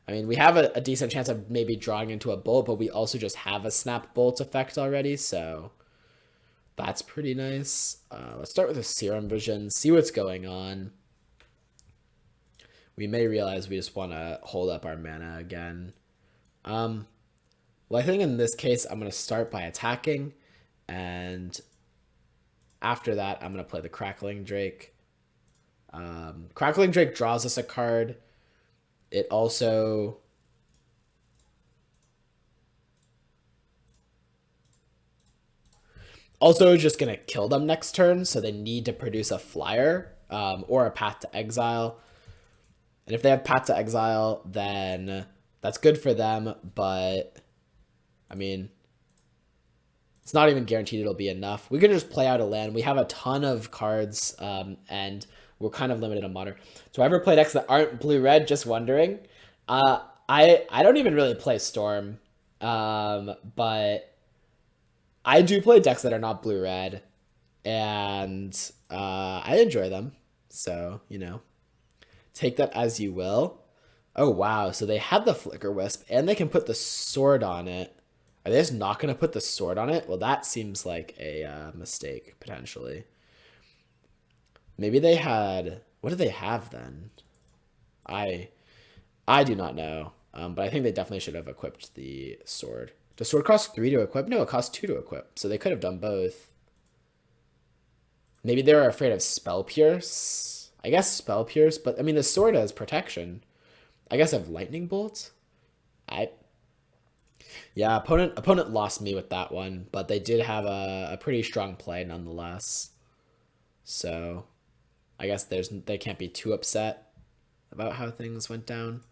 mean, we have a decent chance of maybe drawing into a bolt, but we also just have a Snap Bolt effect already, so that's pretty nice. Let's start with a Serum Vision, see what's going on. We may realize we just want to hold up our mana again. Well, I think in this case, I'm going to start by attacking, and after that, I'm going to play the Crackling Drake. Crackling Drake draws us a card. It also just going to kill them next turn, so they need to produce a flyer or a Path to Exile. And if they have Path to Exile, then that's good for them, but I mean, it's not even guaranteed it'll be enough. We can just play out a land. We have a ton of cards, and we're kind of limited on Modern. Do I ever play decks that aren't blue-red? Just wondering. I don't even really play Storm, but I do play decks that are not blue-red, and I enjoy them. So, take that as you will. Oh, wow. So they had the Flicker Wisp, and they can put the sword on it. Are they just not going to put the sword on it? Well, that seems like a mistake, potentially. Maybe they had... What did they have, then? I do not know. But I think they definitely should have equipped the sword. Does sword cost 3 to equip? No, it costs 2 to equip. So they could have done both. Maybe they were afraid of Spell Pierce. I guess Spell Pierce, but I mean, the sword has protection. I guess I have Lightning Bolt. Yeah, opponent lost me with that one, but they did have a pretty strong play nonetheless. So I guess they can't be too upset about how things went down.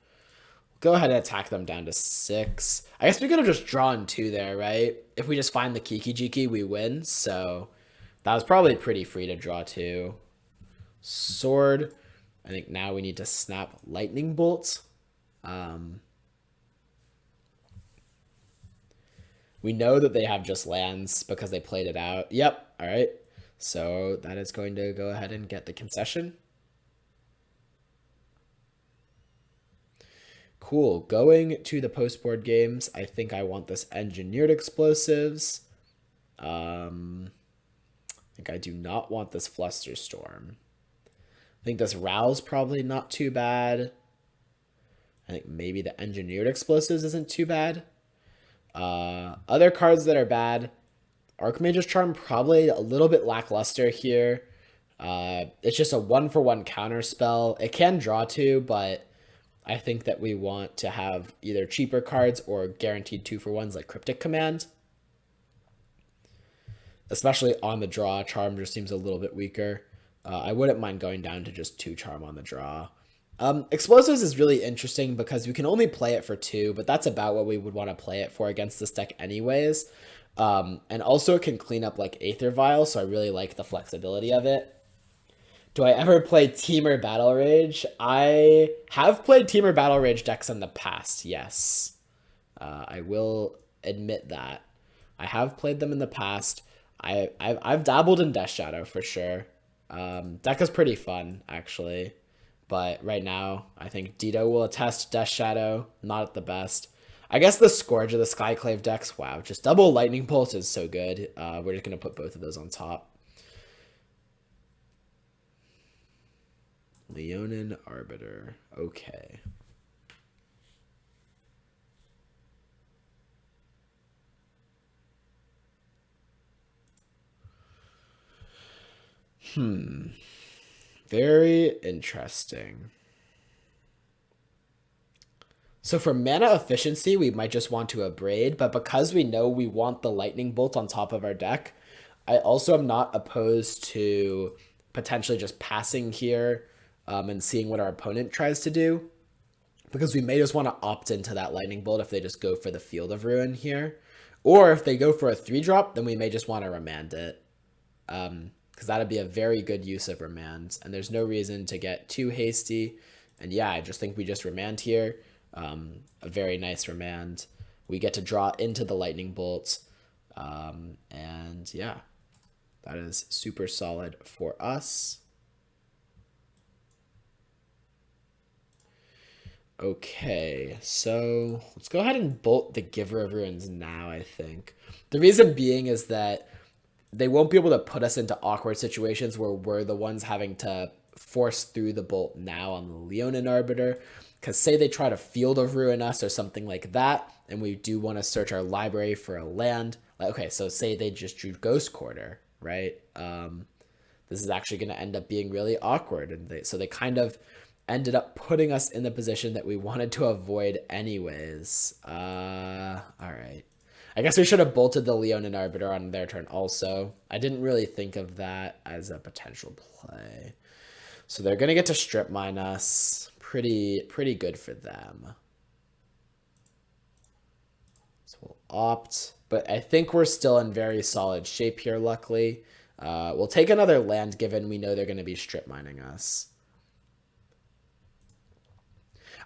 Go ahead and attack them down to 6. I guess we could have just drawn 2 there, right? If we just find the Kiki-Jiki, we win. So that was probably pretty free to draw 2. Sword. I think now we need to snap Lightning Bolt. We know that they have just lands because they played it out. Yep. All right. So that is going to go ahead and get the concession. Cool. Going to the post-board games, I think I want this Engineered Explosives. I think I do not want this Flusterstorm. I think this Row's probably not too bad. I think maybe the Engineered Explosives isn't too bad. Other cards that are bad, Archmage's Charm probably a little bit lackluster here. It's just a 1-for-1 counter spell. It can draw 2, but I think that we want to have either cheaper cards or guaranteed 2-for-1s like Cryptic Command. Especially on the draw, Charm just seems a little bit weaker. I wouldn't mind going down to just 2 Charm on the draw. Explosives is really interesting because you can only play it for 2, but that's about what we would want to play it for against this deck anyways. And also it can clean up like Aether Vial, so I really like the flexibility of it. Do I ever play Teamer Battle Rage? I have played Teamer Battle Rage decks in the past, yes. I will admit that. I have played them in the past. I've dabbled in Death Shadow for sure. Deck is pretty fun, actually. But right now, I think Dito will attest Death Shadow, not at the best. I guess the Scourge of the Skyclave decks, wow, just double Lightning Bolt is so good. We're just going to put both of those on top. Leonin Arbiter, okay. Very interesting. So for mana efficiency, we might just want to abrade, but because we know we want the lightning bolt on top of our deck, I also am not opposed to potentially just passing here and seeing what our opponent tries to do, because we may just want to opt into that lightning bolt if they just go for the Field of Ruin here. Or if they go for a 3-drop, then we may just want to remand it. Because that'd be a very good use of remands, and there's no reason to get too hasty. And yeah, I just think we just remand here. A very nice remand. We get to draw into the lightning bolts. And yeah, that is super solid for us. Okay, so let's go ahead and bolt the Giver of Ruins now, I think. The reason being is that they won't be able to put us into awkward situations where we're the ones having to force through the bolt now on the Leonin Arbiter. Because say they try to Field of Ruin us or something like that, and we do want to search our library for a land. Okay, so say they just drew Ghost Quarter, right? This is actually going to end up being really awkward. And so they kind of ended up putting us in the position that we wanted to avoid anyways. All right. I guess we should have bolted the Leonin Arbiter on their turn also. I didn't really think of that as a potential play. So they're going to get to strip mine us. Pretty good for them. So we'll opt. But I think we're still in very solid shape here, luckily. We'll take another land given we know they're going to be strip mining us.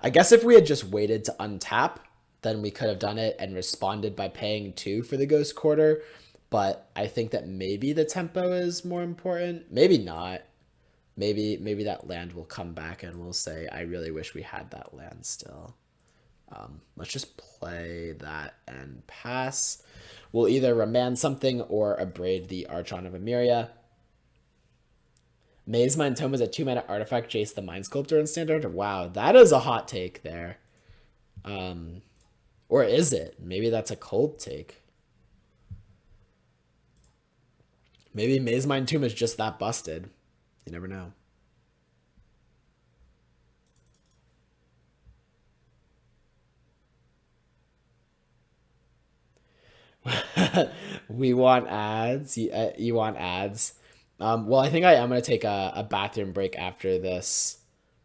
I guess if we had just waited to untap, then we could have done it and responded by paying 2 for the Ghost Quarter. But I think that maybe the tempo is more important. Maybe not. Maybe that land will come back and we'll say, I really wish we had that land still. Let's just play that and pass. We'll either remand something or abrade the Archon of Emeria. Maze Mind Tome is a 2-mana artifact, Jace the Mind Sculptor in Standard. Wow, that is a hot take there. Or is it? Maybe that's a cold take. Maybe Maze Mind Tomb is just that busted. You never know. We want ads. You want ads. Well, I think I am going to take a bathroom break after this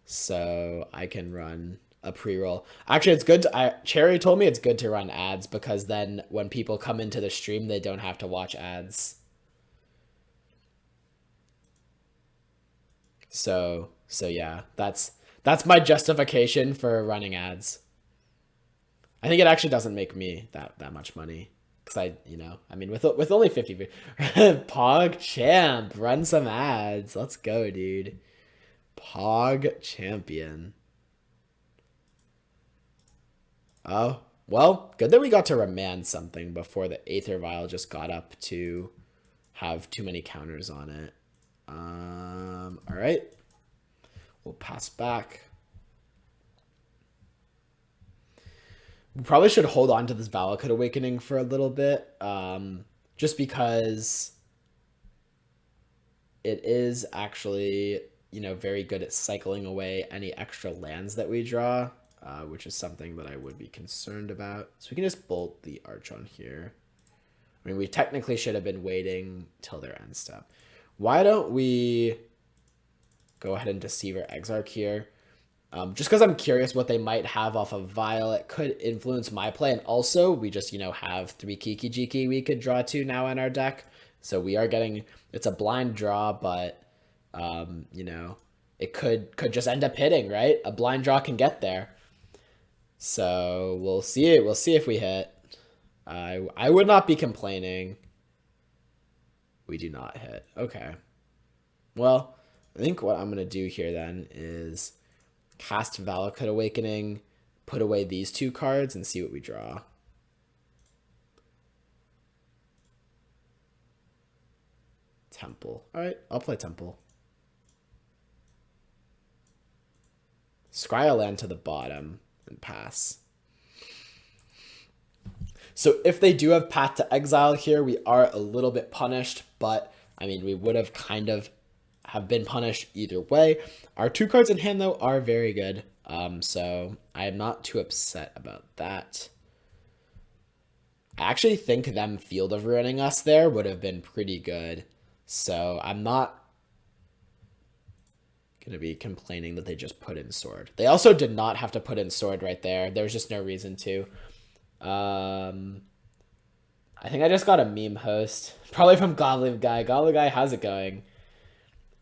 so I can run a pre-roll. Actually, it's good. Cherry told me it's good to run ads because then when people come into the stream, they don't have to watch ads. So yeah, that's my justification for running ads. I think it actually doesn't make me that much money. Because I mean, with only 50, Pog Champ, run some ads. Let's go, dude. Pog Champion. Oh, well, good that we got to remand something before the Aether Vial just got up to have too many counters on it. All right. We'll pass back. We probably should hold on to this Valakut Awakening for a little bit, just because it is actually, very good at cycling away any extra lands that we draw, which is something that I would be concerned about. So we can just bolt the Archon here. I mean, we technically should have been waiting till their end step. Why don't we go ahead and Deceiver Exarch here? Just because I'm curious what they might have off of Vile, it could influence my play. And also, we just, have 3 Kiki-Jiki we could draw to now in our deck. So we are getting, it's a blind draw, but, it could just end up hitting, right? A blind draw can get there. So we'll see it. We'll see if we hit. I would not be complaining. We do not hit. Okay. Well, I think what I'm going to do here then is cast Valakut Awakening, put away these 2 cards, and see what we draw. Temple. All right, I'll play Temple. Scry a land to the bottom and pass. So if they do have Path to Exile here, we are a little bit punished, but I mean, we would have kind of have been punished either way. Our 2 cards in hand, though, are very good. So I am not too upset about that. I actually think them Field of Ruining us there would have been pretty good. So I'm not going to be complaining that they just put in Sword. They also did not have to put in Sword right there. There was just no reason to. I think I just got a meme host. Probably from Gottlieb Guy. Gottlieb Guy, how's it going?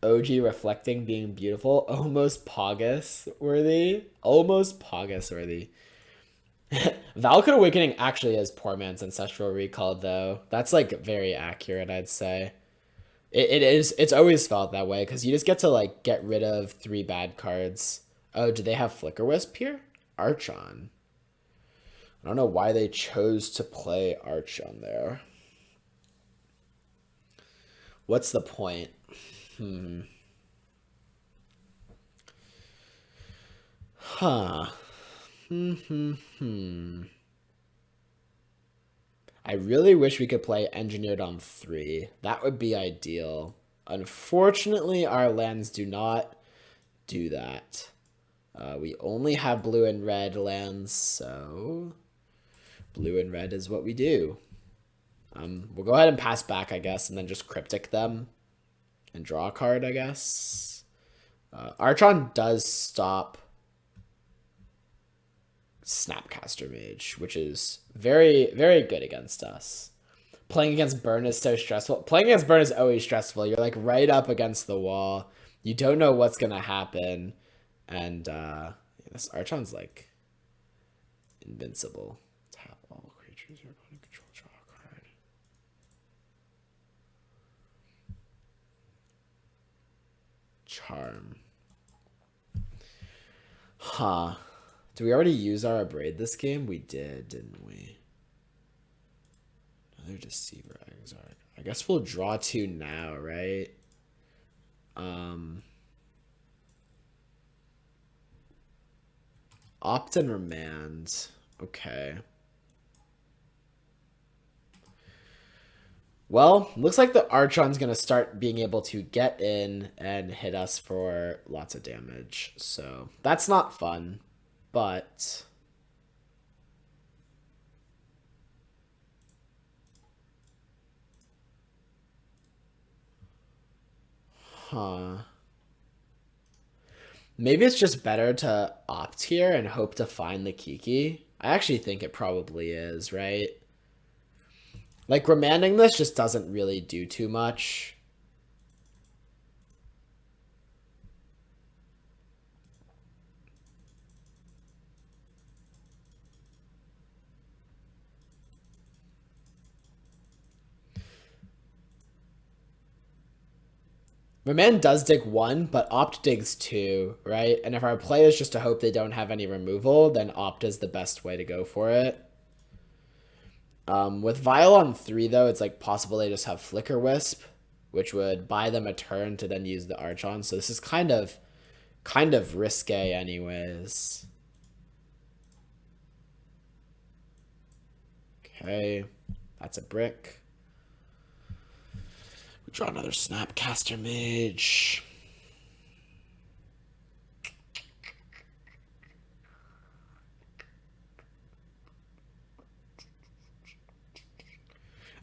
OG reflecting being beautiful. Almost Pogus worthy. Almost Pogus worthy. Valakut Awakening actually is poor man's Ancestral Recall, though. That's like very accurate, I'd say. It is. It's always felt that way because you just get to like get rid of 3 bad cards. Oh, do they have Flicker Wisp here? Archon. I don't know why they chose to play Archon there. What's the point? Huh. I really wish we could play Engineered on 3. That would be ideal. Unfortunately, our lands do not do that. We only have blue and red lands, so blue and red is what we do. We'll go ahead and pass back, I guess, and then just Cryptic them and draw a card, I guess. Archon does stop Snapcaster Mage, which is very, very good against us. Playing against Burn is so stressful. Playing against Burn is always stressful. You're like right up against the wall. You don't know what's going to happen. And this Archon's like invincible. Tap all creatures your opponent control, draw a card. Charm. Huh. Did we already use our Abrade this game? We did, didn't we? Another Deceiver Exarch. I guess we'll draw 2 now, right? Opt and Remand. Okay. Well, looks like the Archon's going to start being able to get in and hit us for lots of damage. So that's not fun. But maybe it's just better to opt here and hope to find the Kiki. I actually think it probably is, right? Like, remanding this just doesn't really do too much. Remand does dig 1, but Opt digs 2, right? And if our play is just to hope they don't have any removal, then Opt is the best way to go for it. With Vile on 3, though, it's like possible they just have Flicker Wisp, which would buy them a turn to then use the Archon. So this is kind of risque anyways. Okay, that's a brick. We draw another Snapcaster Mage.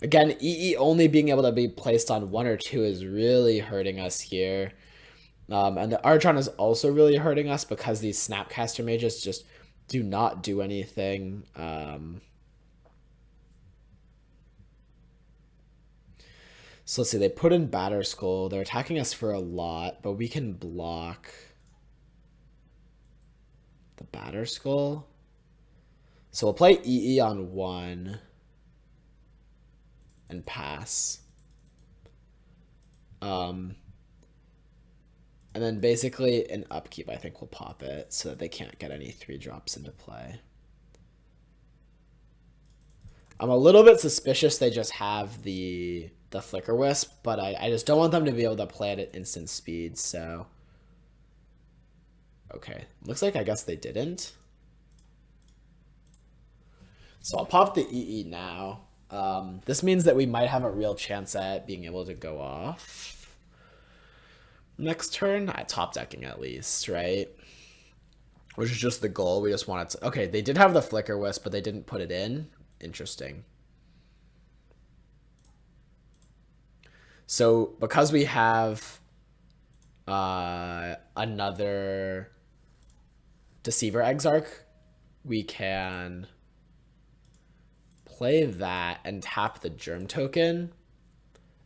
Again, EE only being able to be placed on 1 or 2 is really hurting us here. And the Archon is also really hurting us because these Snapcaster mages just do not do anything. So let's see, they put in Batter Skull. They're attacking us for a lot, but we can block the Batter Skull. So we'll play EE on 1 and pass. And then basically in upkeep, I think we'll pop it so that they can't get any 3-drops into play. I'm a little bit suspicious they just have the Flicker Wisp, but I just don't want them to be able to play it at instant speed, so... Okay, looks like I guess they didn't. So I'll pop the EE now. This means that we might have a real chance at being able to go off next turn. Top decking at least, right? Which is just the goal. We just wanted to... Okay, they did have the Flicker Wisp, but they didn't put it in. Interesting. So because we have another Deceiver Exarch, we can play that and tap the Germ token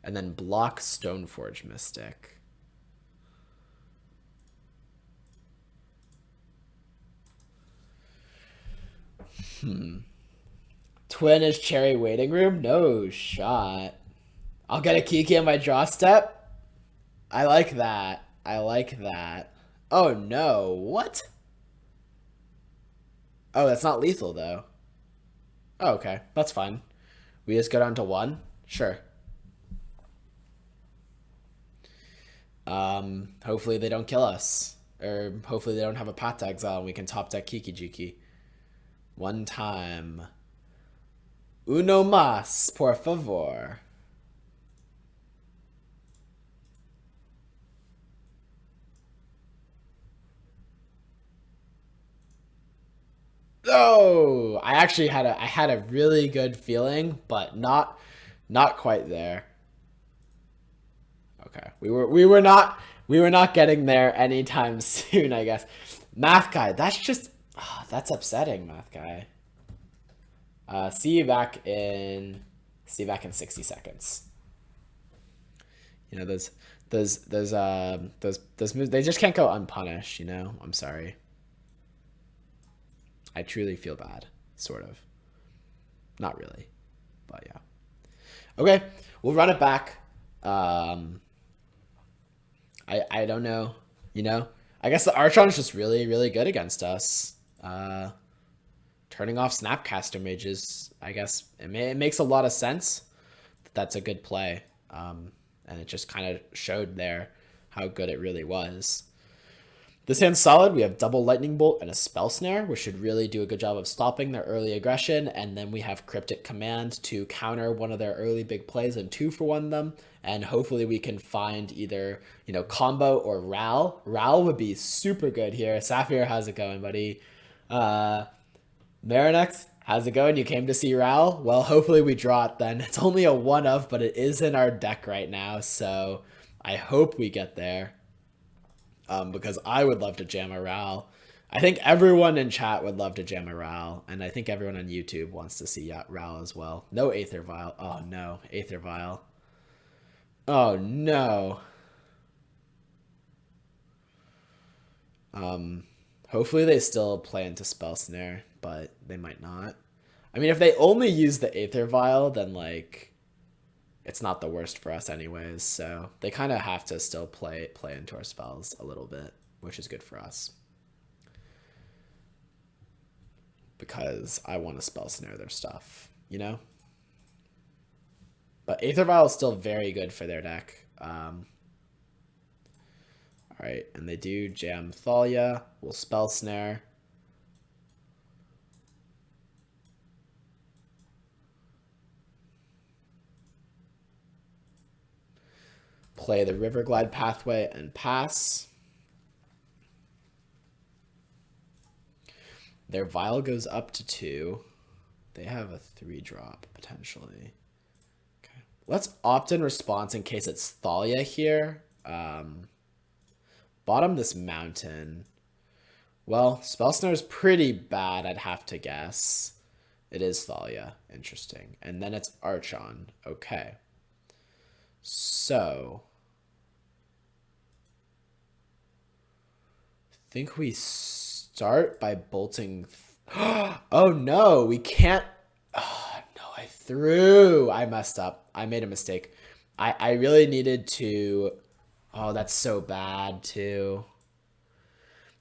and then block Stoneforge Mystic. Twin is Cherry Waiting Room? No shot. I'll get a Kiki on my draw step. I like that. I like that. Oh no, what? Oh, that's not lethal though. Oh, okay, that's fine. We just go down to 1? Sure. Hopefully they don't kill us. Or hopefully they don't have a Path to Exile and we can top deck Kiki-Jiki. 1 time. Uno más, por favor. Oh, I actually had a really good feeling, but not quite there. Okay, we were not getting there anytime soon, I guess. Math guy, that's just that's upsetting, math guy. See you back in 60 seconds. You know, those moves, they just can't go unpunished, you know? I'm sorry. I truly feel bad, sort of. Not really, but yeah. Okay, we'll run it back. I don't know, you know? I guess the Archon is just really, really good against us. Turning off Snapcaster mages, I guess it makes a lot of sense. That's a good play. And it just kind of showed there how good it really was. This hand's solid. We have double Lightning Bolt and a Spell Snare, which should really do a good job of stopping their early aggression. And then we have Cryptic Command to counter one of their early big plays and 2-for-1 them. And hopefully we can find either, you know, Combo or Ral. Ral would be super good here. Sapphire, how's it going, buddy? Marinex, how's it going? You came to see Ral? Well, hopefully we draw it then. It's only a 1-of, but it is in our deck right now. So I hope we get there. Because I would love to jam a Ral. I think everyone in chat would love to jam a Ral, and I think everyone on YouTube wants to see Ral as well. No Aether Vial. Oh no, Aether Vial. Oh no. Hopefully they still play into Spell Snare, but they might not. I mean, if they only use the Aether Vial, then like it's not the worst for us anyways, so they kind of have to still play into our spells a little bit, which is good for us. Because I want to Spell Snare their stuff, you know? But Aether Vial is still very good for their deck. Alright, and they do jam Thalia. We'll Spell Snare. Play the Riverglide pathway and pass. Their Vial goes up to 2. They have a 3-drop, potentially. Okay. Let's opt in response in case it's Thalia here. bottom this mountain. Well, Spell Snare is pretty bad, I'd have to guess. It is Thalia. Interesting. And then it's Archon. Okay. So, I think we start by bolting. Oh no, we can't. Oh no, I threw. I messed up. I made a mistake. I really needed to. Oh, that's so bad too.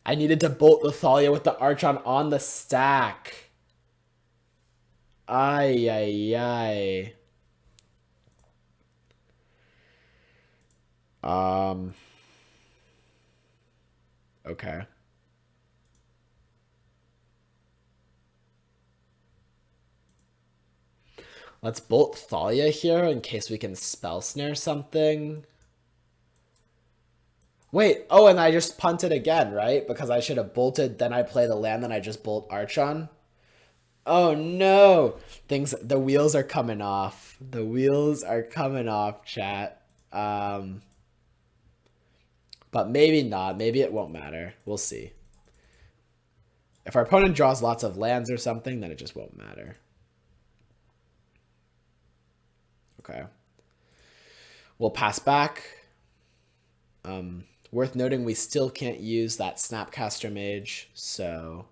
I needed to bolt the Thalia with the Archon on the stack. Ay, ay, ay. Okay. Let's bolt Thalia here in case we can spell snare something. Wait, oh, and I just punted again, right? Because I should have bolted, then I play the land, then I just bolt Archon. Oh no! The wheels are coming off. The wheels are coming off, chat. But maybe not. Maybe it won't matter. We'll see. If our opponent draws lots of lands or something, then it just won't matter. Okay. We'll pass back. Worth noting, we still can't use that Snapcaster Mage, so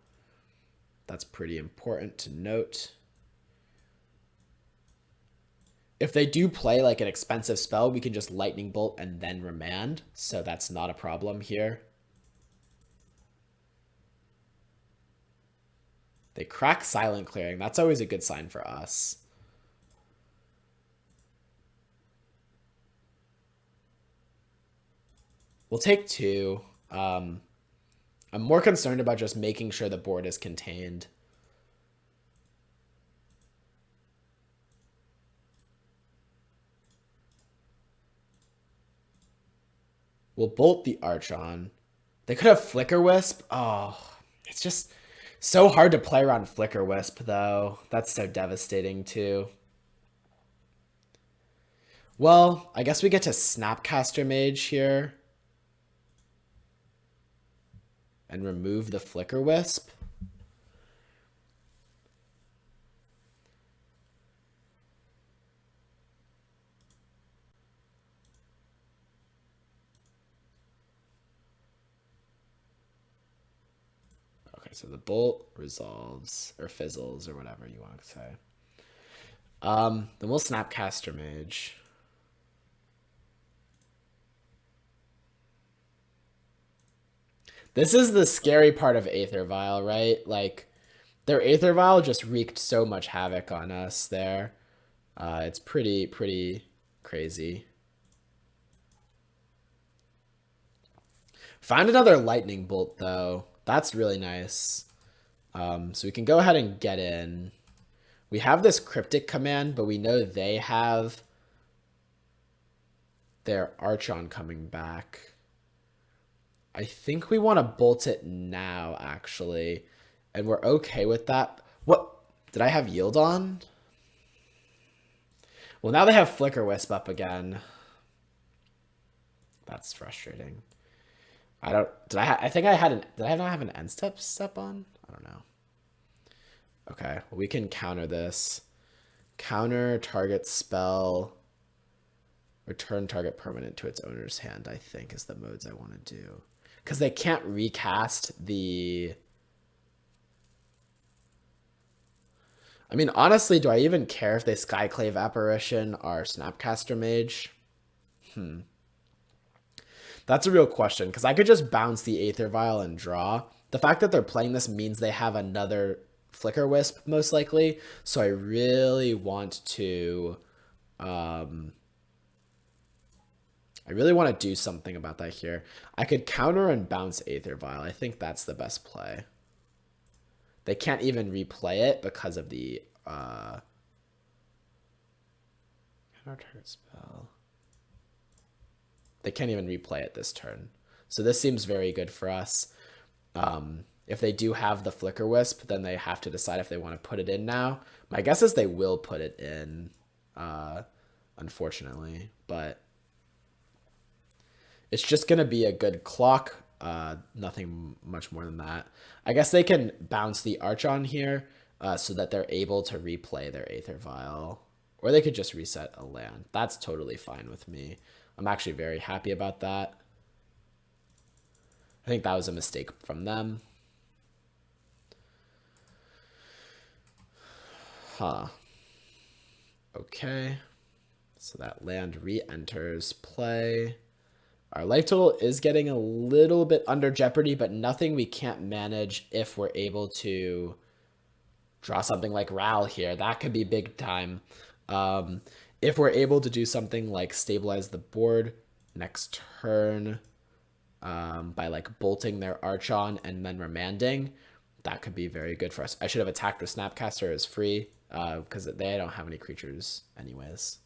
that's pretty important to note. If they do play like an expensive spell, we can just Lightning Bolt and then Remand, so that's not a problem here. They crack Silent Clearing. That's always a good sign for us. We'll take 2. I'm more concerned about just making sure the board is contained. We'll bolt the Archon. They could have Flicker Wisp. Oh, it's just so hard to play around Flicker Wisp, though. That's so devastating, too. Well, I guess we get to Snapcaster Mage here. And remove the Flicker Wisp. Okay, so the bolt resolves, or fizzles, or whatever you want to say. Then we'll Snapcaster Mage. This is the scary part of Aether Vial, right? Like, their Aether Vial just wreaked so much havoc on us there. It's pretty crazy. Find another Lightning Bolt, though. That's really nice. So we can go ahead and get in. We have this Cryptic command, but we know they have their Archon coming back. I think we want to bolt it now, actually. And we're okay with that. What? Did I have yield on? Well, now they have Flicker Wisp up again. That's frustrating. I think I had did I not have an end step on? I don't know. Okay, well, we can counter this. Counter target spell. Return target permanent to its owner's hand, I think, is the modes I want to do. Because they can't recast the... I mean, honestly, do I even care if they Skyclave Apparition or Snapcaster Mage? That's a real question, because I could just bounce the Aether Vial and draw. The fact that they're playing this means they have another Flicker Wisp, most likely. So I really want to... I really want to do something about that here. I could counter and bounce Aether Vial. I think that's the best play. They can't even replay it because of the counter target spell. They can't even replay it this turn. So this seems very good for us. If they do have the Flicker Wisp, then they have to decide if they want to put it in now. My guess is they will put it in, unfortunately, but it's just going to be a good clock Nothing much more than that. I guess they can bounce the Archon here so that they're able to replay their Aether Vial. Or they could just reset a land. That's totally fine with me. I'm actually very happy about that. I think that was a mistake from them. Huh. Okay. So that land re-enters play. Our life total is getting a little bit under jeopardy, but nothing we can't manage if we're able to draw something like Ral here. That could be big time. If we're able to do something like stabilize the board next turn by like bolting their Archon and then remanding, that could be very good for us. I should have attacked with Snapcaster as free because they don't have any creatures anyways.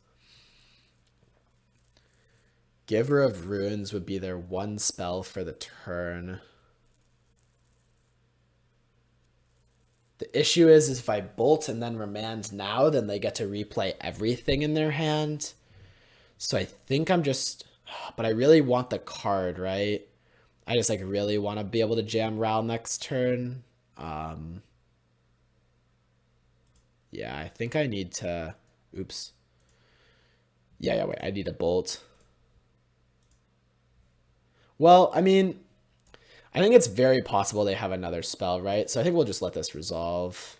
Giver of Ruins would be their one spell for the turn. The issue is if I bolt and then remand now, then they get to replay everything in their hand. So I think I'm just... But I really want the card, right? I just like really want to be able to jam Ral next turn. Yeah, I think I need to... Oops. Yeah, wait. I need a bolt. Well, I mean... I think it's very possible they have another spell, right? So I think we'll just let this resolve.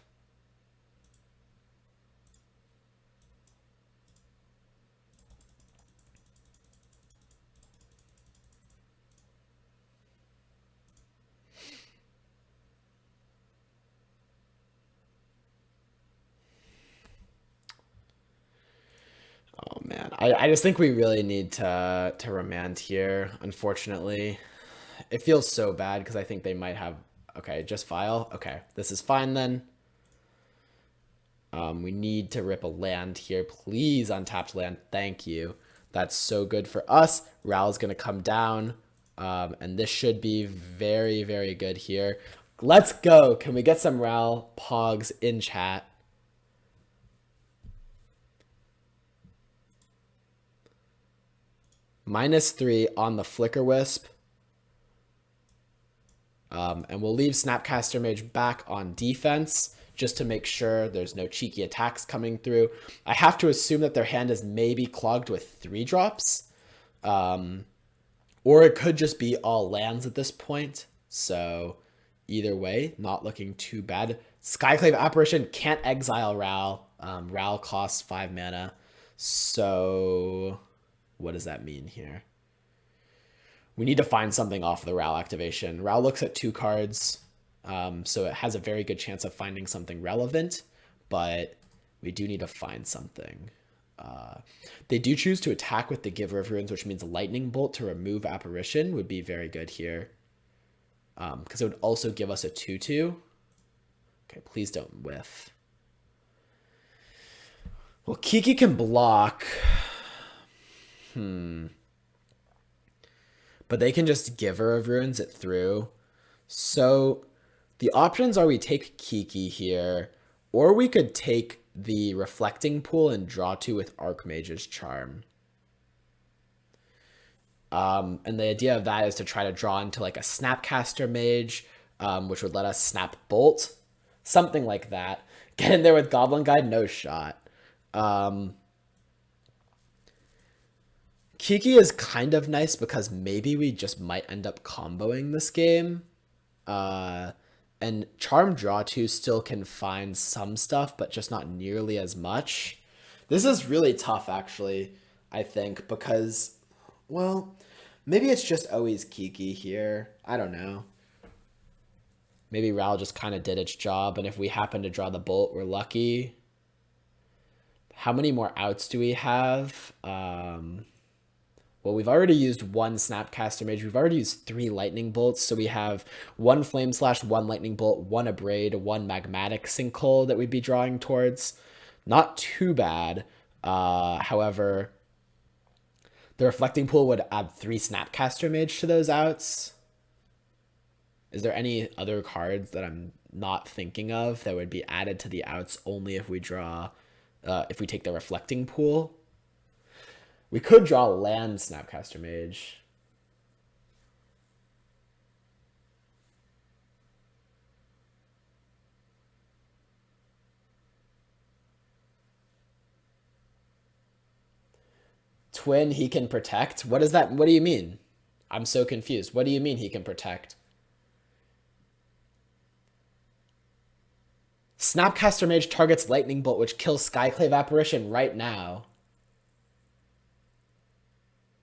Oh man, I just think we really need to remand here, unfortunately. It feels so bad because I think they might have... Okay, just file. Okay, this is fine then. We need to rip a land here. Please, untapped land. Thank you. That's so good for us. Ral's going to come down. And this should be very, very good here. Let's go. Can we get some Ral pogs in chat? -3 on the Flicker Wisp. And we'll leave Snapcaster Mage back on defense just to make sure there's no cheeky attacks coming through. I have to assume that their hand is maybe clogged with 3-drops. Or it could just be all lands at this point. So either way, not looking too bad. Skyclave Apparition can't exile Ral. Ral costs 5 mana. So what does that mean here? We need to find something off the Ral activation. Ral looks at 2 cards, so it has a very good chance of finding something relevant, but we do need to find something. They do choose to attack with the Giver of Ruins, which means Lightning Bolt to remove Apparition would be very good here, because it would also give us a 2/2. Okay, please don't whiff. Well, Kiki can block. But they can just Giver of Ruins it through. So the options are we take Kiki here, or we could take the Reflecting Pool and draw 2 with Archmage's Charm. And the idea of that is to try to draw into like a Snapcaster Mage, which would let us Snap Bolt. Something like that. Get in there with Goblin Guide? No shot. Kiki is kind of nice because maybe we just might end up comboing this game. And Charm Draw 2 still can find some stuff, but just not nearly as much. This is really tough, actually, I think, because, well, maybe it's just always Kiki here. I don't know. Maybe Ral just kind of did its job, and if we happen to draw the bolt, we're lucky. How many more outs do we have? Well, we've already used 1 Snapcaster Mage. We've already used 3 Lightning Bolts. So we have 1 Flame Slash, 1 Lightning Bolt, 1 Abrade, 1 Magmatic Sinkhole that we'd be drawing towards. Not too bad. However, the Reflecting Pool would add 3 Snapcaster Mage to those outs. Is there any other cards that I'm not thinking of that would be added to the outs only if we draw, if we take the Reflecting Pool? We could draw land Snapcaster Mage. Twin he can protect? What is that? What do you mean? I'm so confused. What do you mean he can protect? Snapcaster Mage targets Lightning Bolt, which kills Skyclave Apparition right now.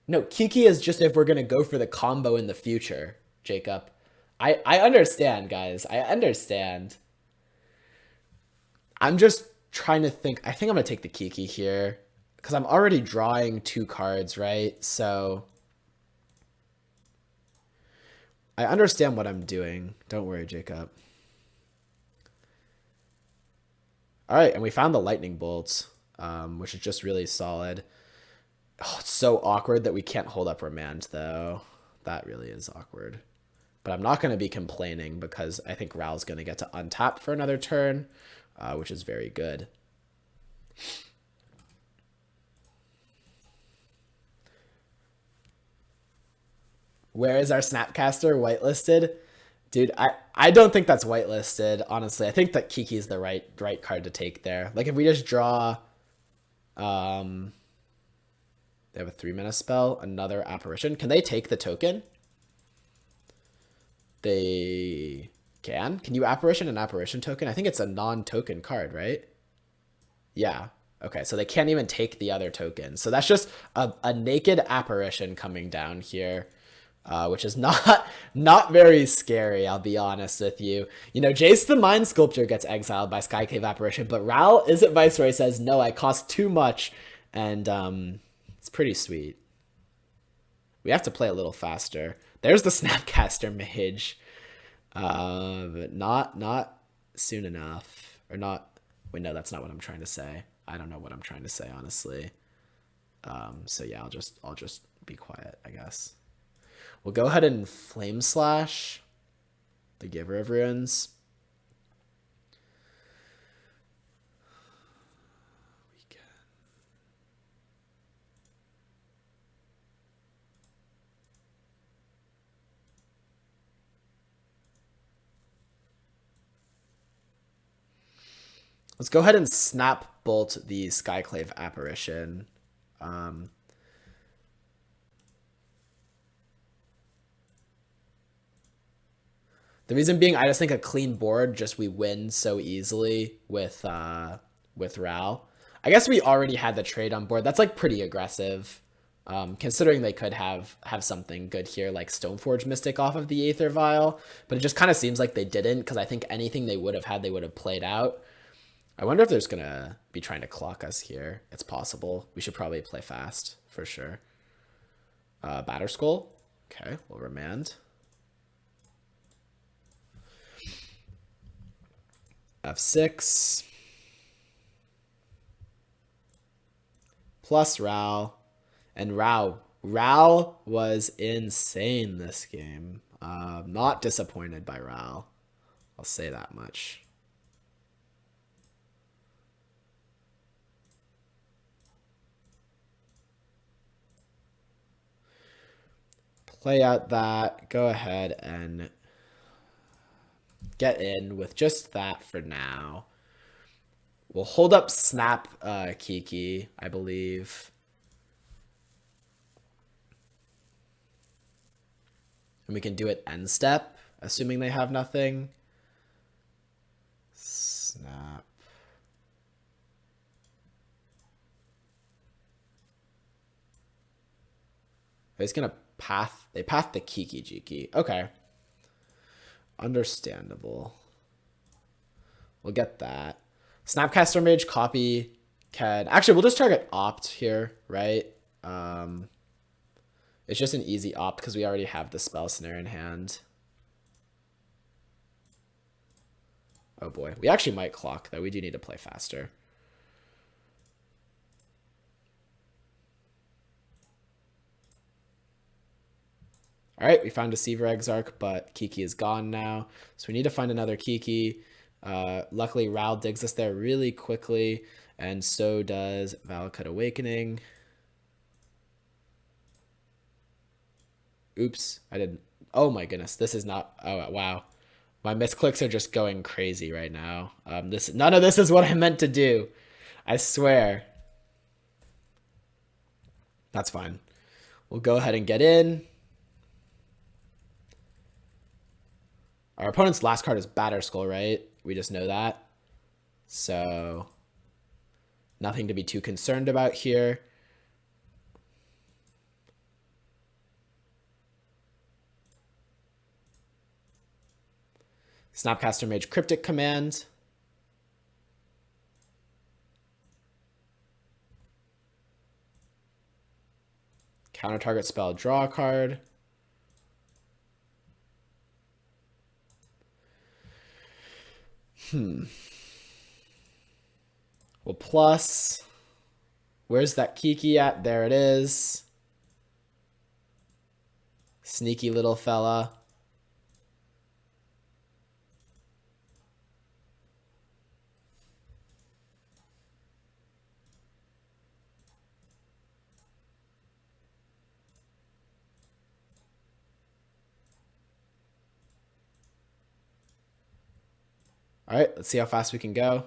No, Kiki is just if we're going to go for the combo in the future, Jacob. I understand, guys. I understand. I'm just trying to think. I think I'm going to take the Kiki here because I'm already drawing 2 cards, right? So I understand what I'm doing. Don't worry, Jacob. All right, and we found the Lightning Bolt, which is just really solid. Oh, it's so awkward that we can't hold up Remand, though. That really is awkward. But I'm not going to be complaining because I think Ral's going to get to untap for another turn, which is very good. Where is our Snapcaster whitelisted? Dude, I don't think that's whitelisted, honestly. I think that Kiki's the right card to take there. Like, if we just draw... they have a 3-mana spell, another Apparition. Can they take the token? They can. Can you Apparition an Apparition token? I think it's a non-token card, right? Yeah. Okay, so they can't even take the other token. So that's just a naked Apparition coming down here, which is not very scary, I'll be honest with you. You know, Jace the Mind Sculptor gets exiled by Skycave Apparition, but Ral Izzet Viceroy says, no, I cost too much, and it's pretty sweet. We have to play a little faster. There's the Snapcaster Mage, but not soon enough, or not. Wait, no, that's not what I'm trying to say. I don't know what I'm trying to say, honestly. So yeah, I'll just be quiet, I guess. We'll go ahead and Flame Slash the Giver of Runes. Let's go ahead and Snap Bolt the Skyclave Apparition. The reason being, I just think a clean board, just we win so easily with Ral. I guess we already had the trade on board. That's like pretty aggressive, considering they could have something good here, like Stoneforge Mystic off of the Aether Vial. But it just kind of seems like they didn't, because I think anything they would have had, they would have played out. I wonder if there's going to be trying to clock us here. It's possible. We should probably play fast, for sure. Batterskull. Okay, we'll Remand. F6. Plus Ral. And Ral was insane this game. Not disappointed by Ral. I'll say that much. Play out that. Go ahead and get in with just that for now. We'll hold up Snap Kiki, I believe. And we can do it end step, assuming they have nothing. Snap. He's gonna they path the Kiki-Jiki. Okay. Understandable. We'll get that. Snapcaster Mage copy can... Actually, we'll just target Opt here, right? It's just an easy Opt because we already have the Spell Snare in hand. Oh boy. We actually might clock, though. We do need to play faster. All right, we found Deceiver Exarch, but Kiki is gone now. So we need to find another Kiki. Luckily, Ral digs us there really quickly, and so does Valakut Awakening. Oops, I didn't. Oh my goodness, this is not. Oh wow, my misclicks are just going crazy right now. None of this is what I meant to do. I swear. That's fine. We'll go ahead and get in. Our opponent's last card is Batterskull, right? We just know that. So nothing to be too concerned about here. Snapcaster Mage Cryptic Command. Counter target spell, draw a card. Well, plus, where's that Kiki at? There it is. Sneaky little fella. All right, let's see how fast we can go.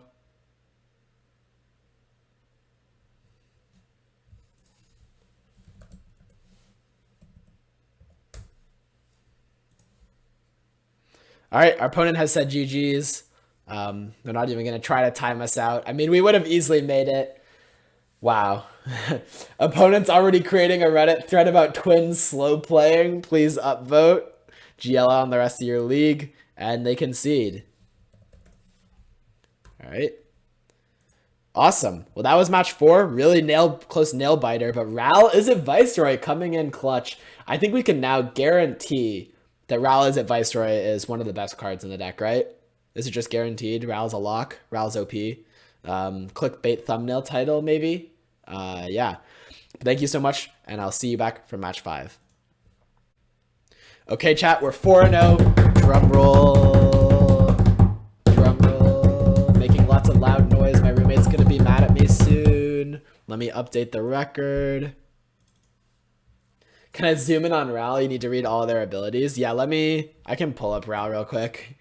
All right, our opponent has said GG's. They're not even going to try to time us out. I mean, we would have easily made it. Wow. Opponent's already creating a Reddit thread about twins slow playing. Please upvote. GL on the rest of your league, and they concede. All right. Awesome. Well, that was match 4. Really close nail biter, but Ral is it Viceroy coming in clutch. I think we can now guarantee that Ral is it Viceroy is one of the best cards in the deck, right? Is it just guaranteed? Ral's a lock. Ral's OP. Clickbait thumbnail title, maybe? Yeah. Thank you so much, and I'll see you back for match 5. Okay, chat, we're 4-0. Drum roll. Drum roll. Making lots of loud noise. My roommate's going to be mad at me soon. Let me update the record. Can I zoom in on Ral? You need to read all their abilities. Yeah, I can pull up Ral real quick.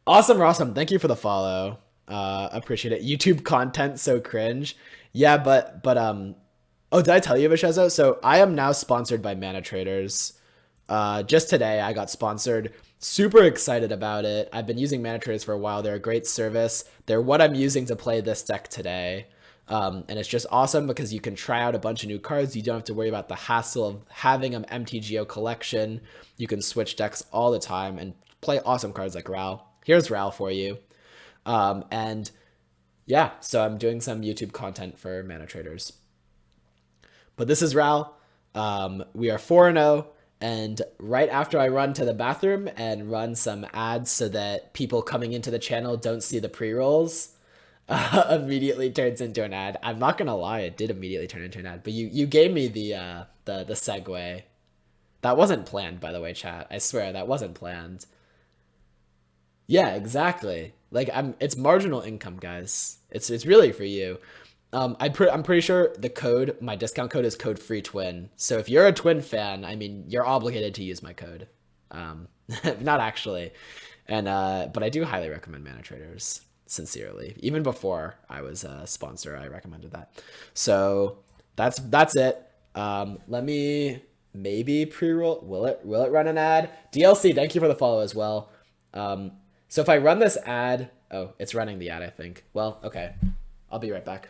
Awesome. Thank you for the follow. Appreciate it. YouTube content so cringe. Yeah, but oh, did I tell you, Vishezo? So I am now sponsored by Mana Traders. Just today I got sponsored. Super excited about it. I've been using Mana Traders for a while. They're a great service. They're what I'm using to play this deck today. And it's just awesome because you can try out a bunch of new cards. You don't have to worry about the hassle of having an MTGO collection. You can switch decks all the time and play awesome cards like Ral. Here's Ral for you. And yeah, so I'm doing some YouTube content for Mana Traders. But this is Ral. We are 4-0. And right after I run to the bathroom and run some ads so that people coming into the channel don't see the pre-rolls, immediately turns into an ad. I'm not gonna lie, it did immediately turn into an ad. But you gave me the segue. That wasn't planned, by the way, chat. I swear that wasn't planned. Yeah, exactly. Like it's marginal income, guys. It's really for you. I'm pretty sure my discount code is code free twin. So if you're a twin fan, I mean, you're obligated to use my code. Not actually. And but I do highly recommend Mana Traders, sincerely. Even before I was a sponsor, I recommended that. So that's it. Let me maybe pre-roll. Will it run an ad? DLC, thank you for the follow as well. So if I run this ad, oh, it's running the ad, I think. Well, okay. I'll be right back.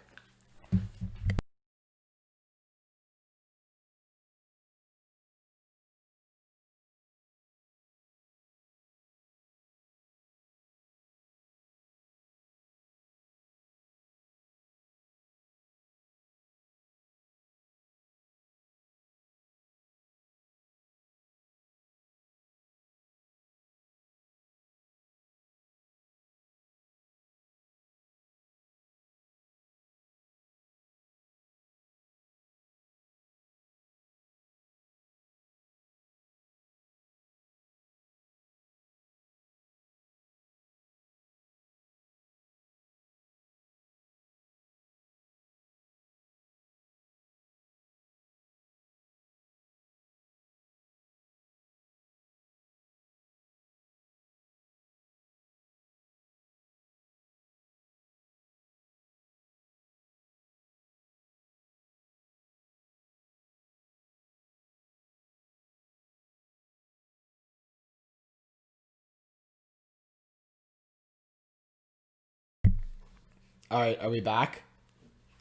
All right, are we back?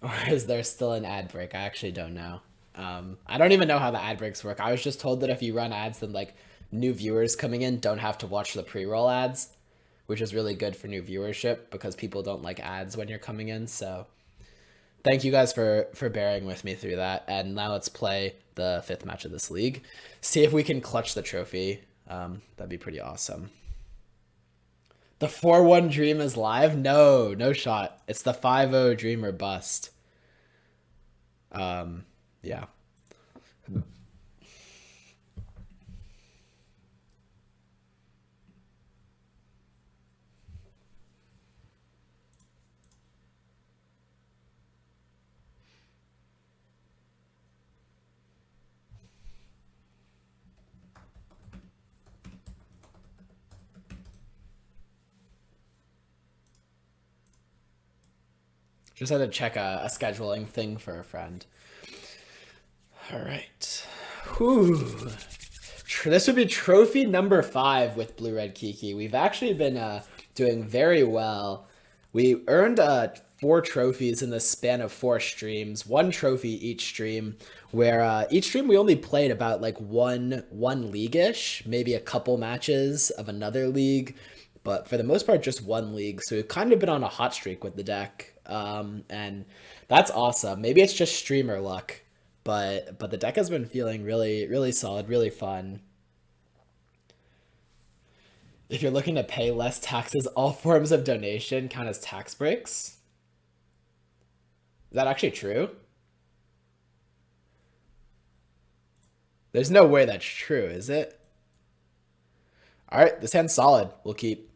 Or is there still an ad break? I actually don't know. I don't even know how the ad breaks work. I was just told that if you run ads, then like new viewers coming in don't have to watch the pre-roll ads, which is really good for new viewership because people don't like ads when you're coming in. So thank you guys for bearing with me through that. And now let's play the fifth match of this league. See if we can clutch the trophy. That'd be pretty awesome. The 4-1 dream is live? No, no shot. It's the 5-0 dream or bust. Yeah. Just had to check a scheduling thing for a friend. All right. Whew. This would be trophy number 5 with Blue Red Kiki. We've actually been doing very well. We earned 4 trophies in the span of 4 streams, 1 trophy each stream, where each stream we only played about like one league-ish, maybe a couple matches of another league, but for the most part just one league. So we've kind of been on a hot streak with the deck, and that's awesome. Maybe it's just streamer luck, but the deck has been feeling really solid, really fun. If you're looking to pay less taxes, all forms of donation count as tax breaks. Is that actually true? There's no way that's true, is it? All right, this hand's solid. We'll keep.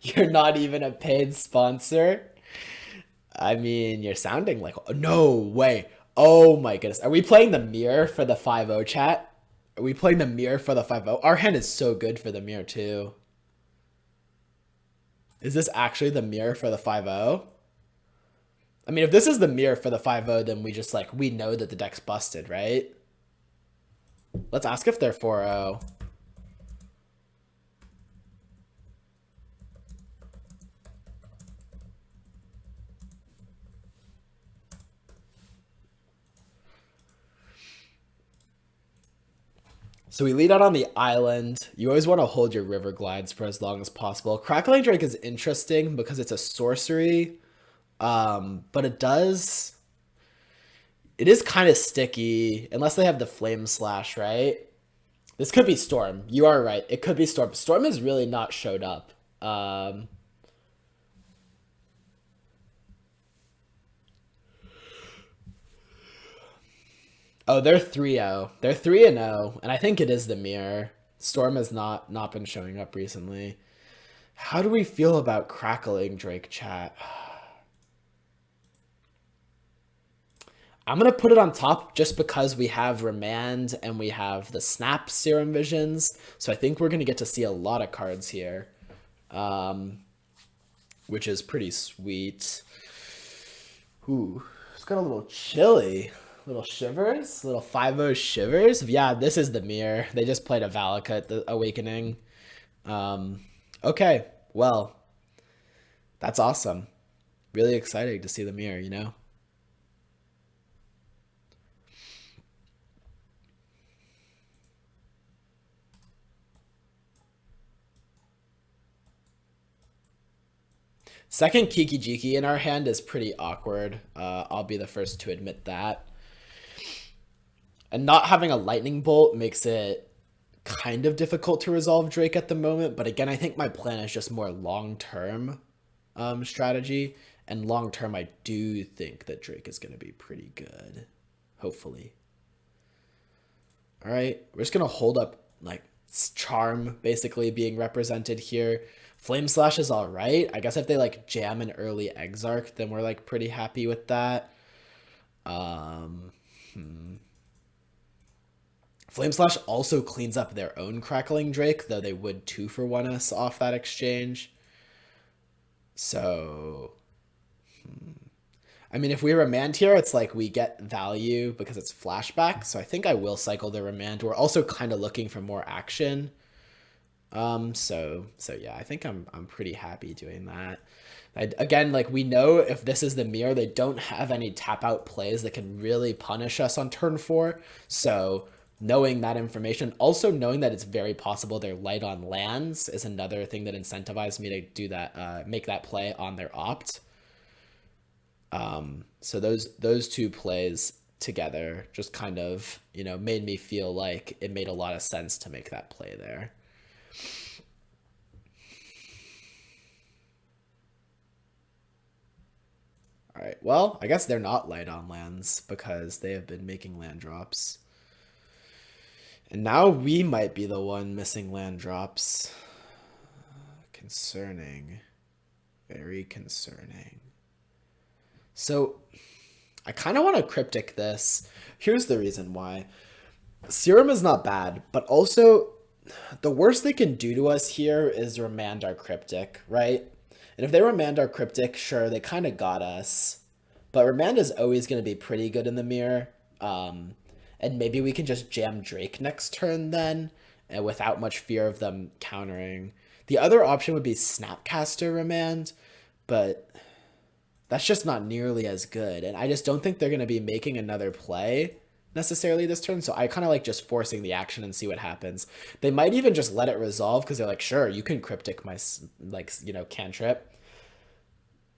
You're not even a paid sponsor? I mean, you're sounding like... No way. Oh my goodness. Are we playing the mirror for the 5-0 chat? Are we playing the mirror for the 5-0? Our hand is so good for the mirror too. Is this actually the mirror for the 5-0? I mean, if this is the mirror for the 5-0, then we just like, we know that the deck's busted, right? Let's ask if they're 4-0. So we lead out on the island. You always want to hold your river glides for as long as possible. Crackling Drake is interesting because it's a sorcery, but it is kind of sticky unless they have the flame slash, right? This could be Storm. You are right. It could be Storm. Storm has really not showed up. Oh, they're 3-0. They're 3-0, and I think it is the mirror. Storm has not been showing up recently. How do we feel about Crackling Drake chat? I'm going to put it on top just because we have Remand and we have the Snap Serum Visions. So I think we're going to get to see a lot of cards here, which is pretty sweet. Ooh, it's got a little chilly. Little shivers, little 5-0 shivers. Yeah, this is the mirror. They just played a Valakut, the Awakening. Okay, well, that's awesome. Really exciting to see the mirror, you know? Second Kiki-Jiki in our hand is pretty awkward. I'll be the first to admit that. And not having a lightning bolt makes it kind of difficult to resolve Drake at the moment. But again, I think my plan is just more long-term strategy. And long-term, I do think that Drake is going to be pretty good. Hopefully. All right. We're just going to hold up like Charm basically being represented here. Flame Slash is all right. I guess if they like jam an early Exarch, then we're like pretty happy with that. Flame Slash also cleans up their own Crackling Drake, though they would 2-for-1 us off that exchange. So, I mean, if we Remand here, it's like we get value because it's flashback. So I think I will cycle the Remand. We're also kind of looking for more action. So yeah, I think I'm pretty happy doing that. Again, like we know if this is the mirror, they don't have any tap out plays that can really punish us on turn 4. So knowing that information, also knowing that it's very possible they're light on lands is another thing that incentivized me to do that, make that play on their opt. So those two plays together just kind of, made me feel like it made a lot of sense to make that play there. All right, well, I guess they're not light on lands because they have been making land drops. And now we might be the one missing land drops. Concerning. Very concerning. So I kind of want to cryptic this. Here's the reason why. Serum is not bad, but also the worst they can do to us here is remand our cryptic, right? And if they remand our cryptic, sure, they kind of got us. But remand is always going to be pretty good in the mirror. And maybe we can just jam Drake next turn then, and without much fear of them countering. The other option would be Snapcaster remand, but that's just not nearly as good. And I just don't think they're going to be making another play necessarily this turn. So I kind of like just forcing the action and see what happens. They might even just let it resolve because they're like, sure, you can cryptic my, cantrip.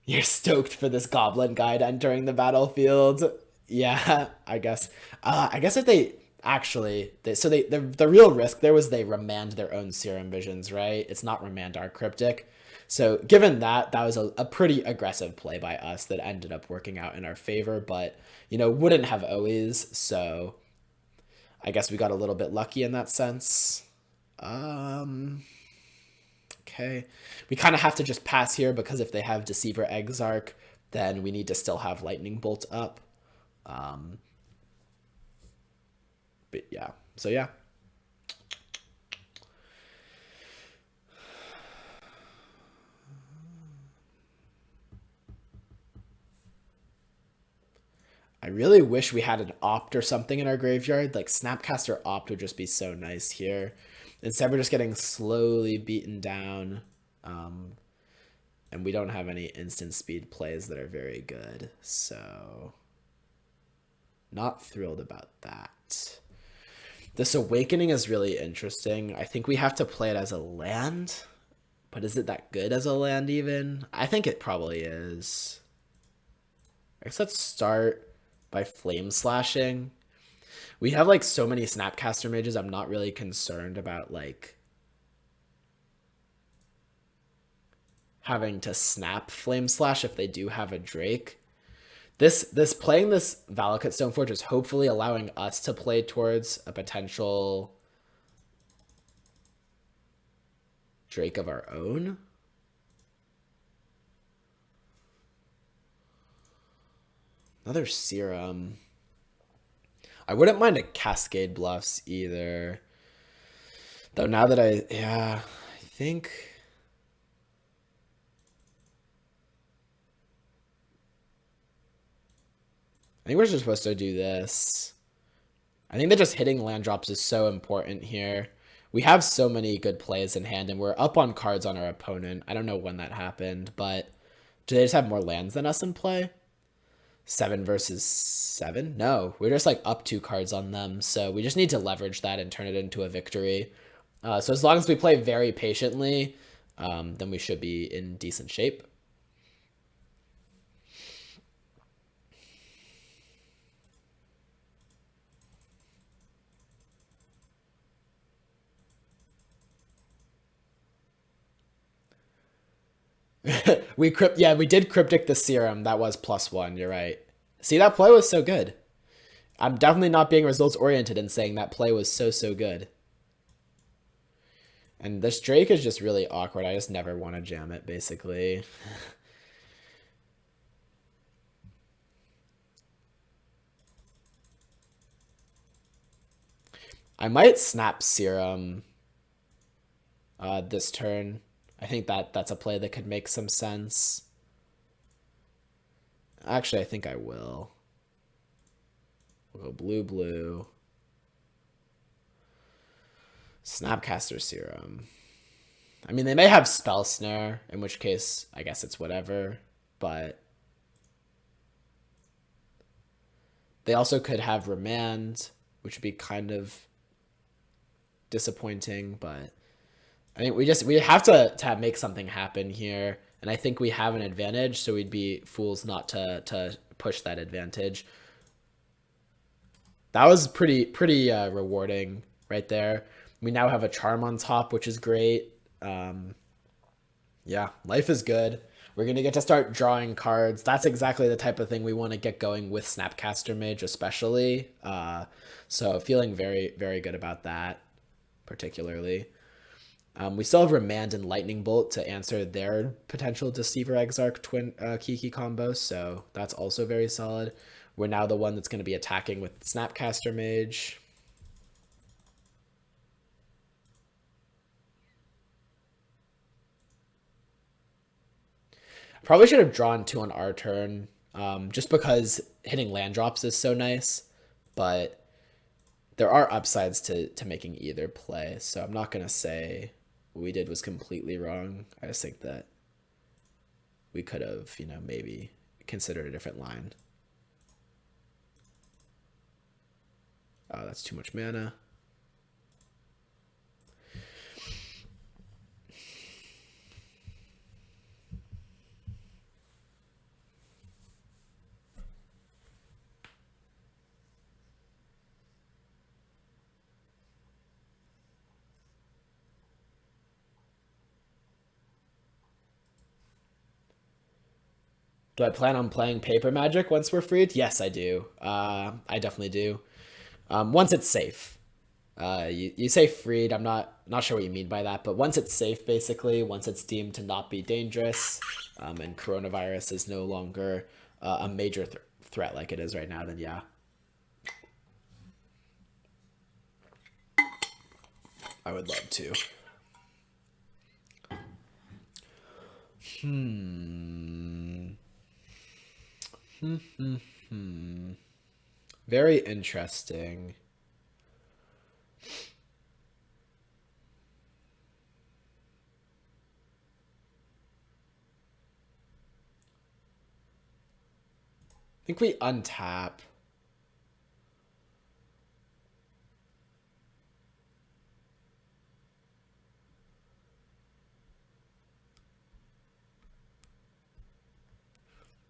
You're stoked for this goblin guide entering the battlefield. Yeah, I guess. I guess if they actually, the real risk there was they remand their own Serum Visions, right? It's not remand our cryptic. So given that, that was a pretty aggressive play by us that ended up working out in our favor, but, wouldn't have always. So I guess we got a little bit lucky in that sense. Okay. We kind of have to just pass here because if they have Deceiver Exarch, then we need to still have Lightning Bolt up. But yeah, so yeah. I really wish we had an opt or something in our graveyard. Like Snapcaster opt would just be so nice here. Instead, we're just getting slowly beaten down. And we don't have any instant speed plays that are very good. So not thrilled about that. This Awakening is really interesting. I think we have to play it as a land. But is it that good as a land even? I think it probably is. I guess let's start by Flame Slashing. We have like so many Snapcaster mages, I'm not really concerned about like having to snap Flame Slash if they do have a Drake. This playing this Valakut Stoneforge is hopefully allowing us to play towards a potential Drake of our own. Another Serum. I wouldn't mind a Cascade Bluffs either. Though now that I think we're just supposed to do this. I think that just hitting land drops is so important here. We have so many good plays in hand, and we're up on cards on our opponent. I don't know when that happened, but do they just have more lands than us in play? 7 versus 7? No, we're just like up 2 cards on them, so we just need to leverage that and turn it into a victory. So as long as we play very patiently, then we should be in decent shape. we did Cryptic the Serum. That was +1. You're right. See, that play was so good. I'm definitely not being results oriented in saying that play was so good. And this Drake is just really awkward. I just never want to jam it, basically. I might snap Serum this turn. I think that's a play that could make some sense. Actually, I think I will. We'll go blue. Snapcaster Serum. I mean, they may have Spell Snare, in which case I guess it's whatever, but they also could have Remand, which would be kind of disappointing, but I think we have to make something happen here, and I think we have an advantage, so we'd be fools not to push that advantage. That was pretty rewarding right there. We now have a Charm on top, which is great. Yeah, life is good. We're going to get to start drawing cards. That's exactly the type of thing we want to get going with Snapcaster Mage especially. So feeling very good about that particularly. We still have Remand and Lightning Bolt to answer their potential Deceiver Exarch twin Kiki combo, so that's also very solid. We're now the one that's going to be attacking with Snapcaster Mage. Probably should have drawn 2 on our turn, just because hitting land drops is so nice, but there are upsides to making either play, so I'm not going to say what we did was completely wrong. I just think that we could have, you know, maybe considered a different line. Oh, that's too much mana. Do I plan on playing Paper Magic once we're freed? Yes, I do. I definitely do. Once it's safe. You say freed. I'm not sure what you mean by that, but once it's safe, basically, once it's deemed to not be dangerous, and coronavirus is no longer a major threat like it is right now, then yeah. I would love to. Very interesting. I think we untap.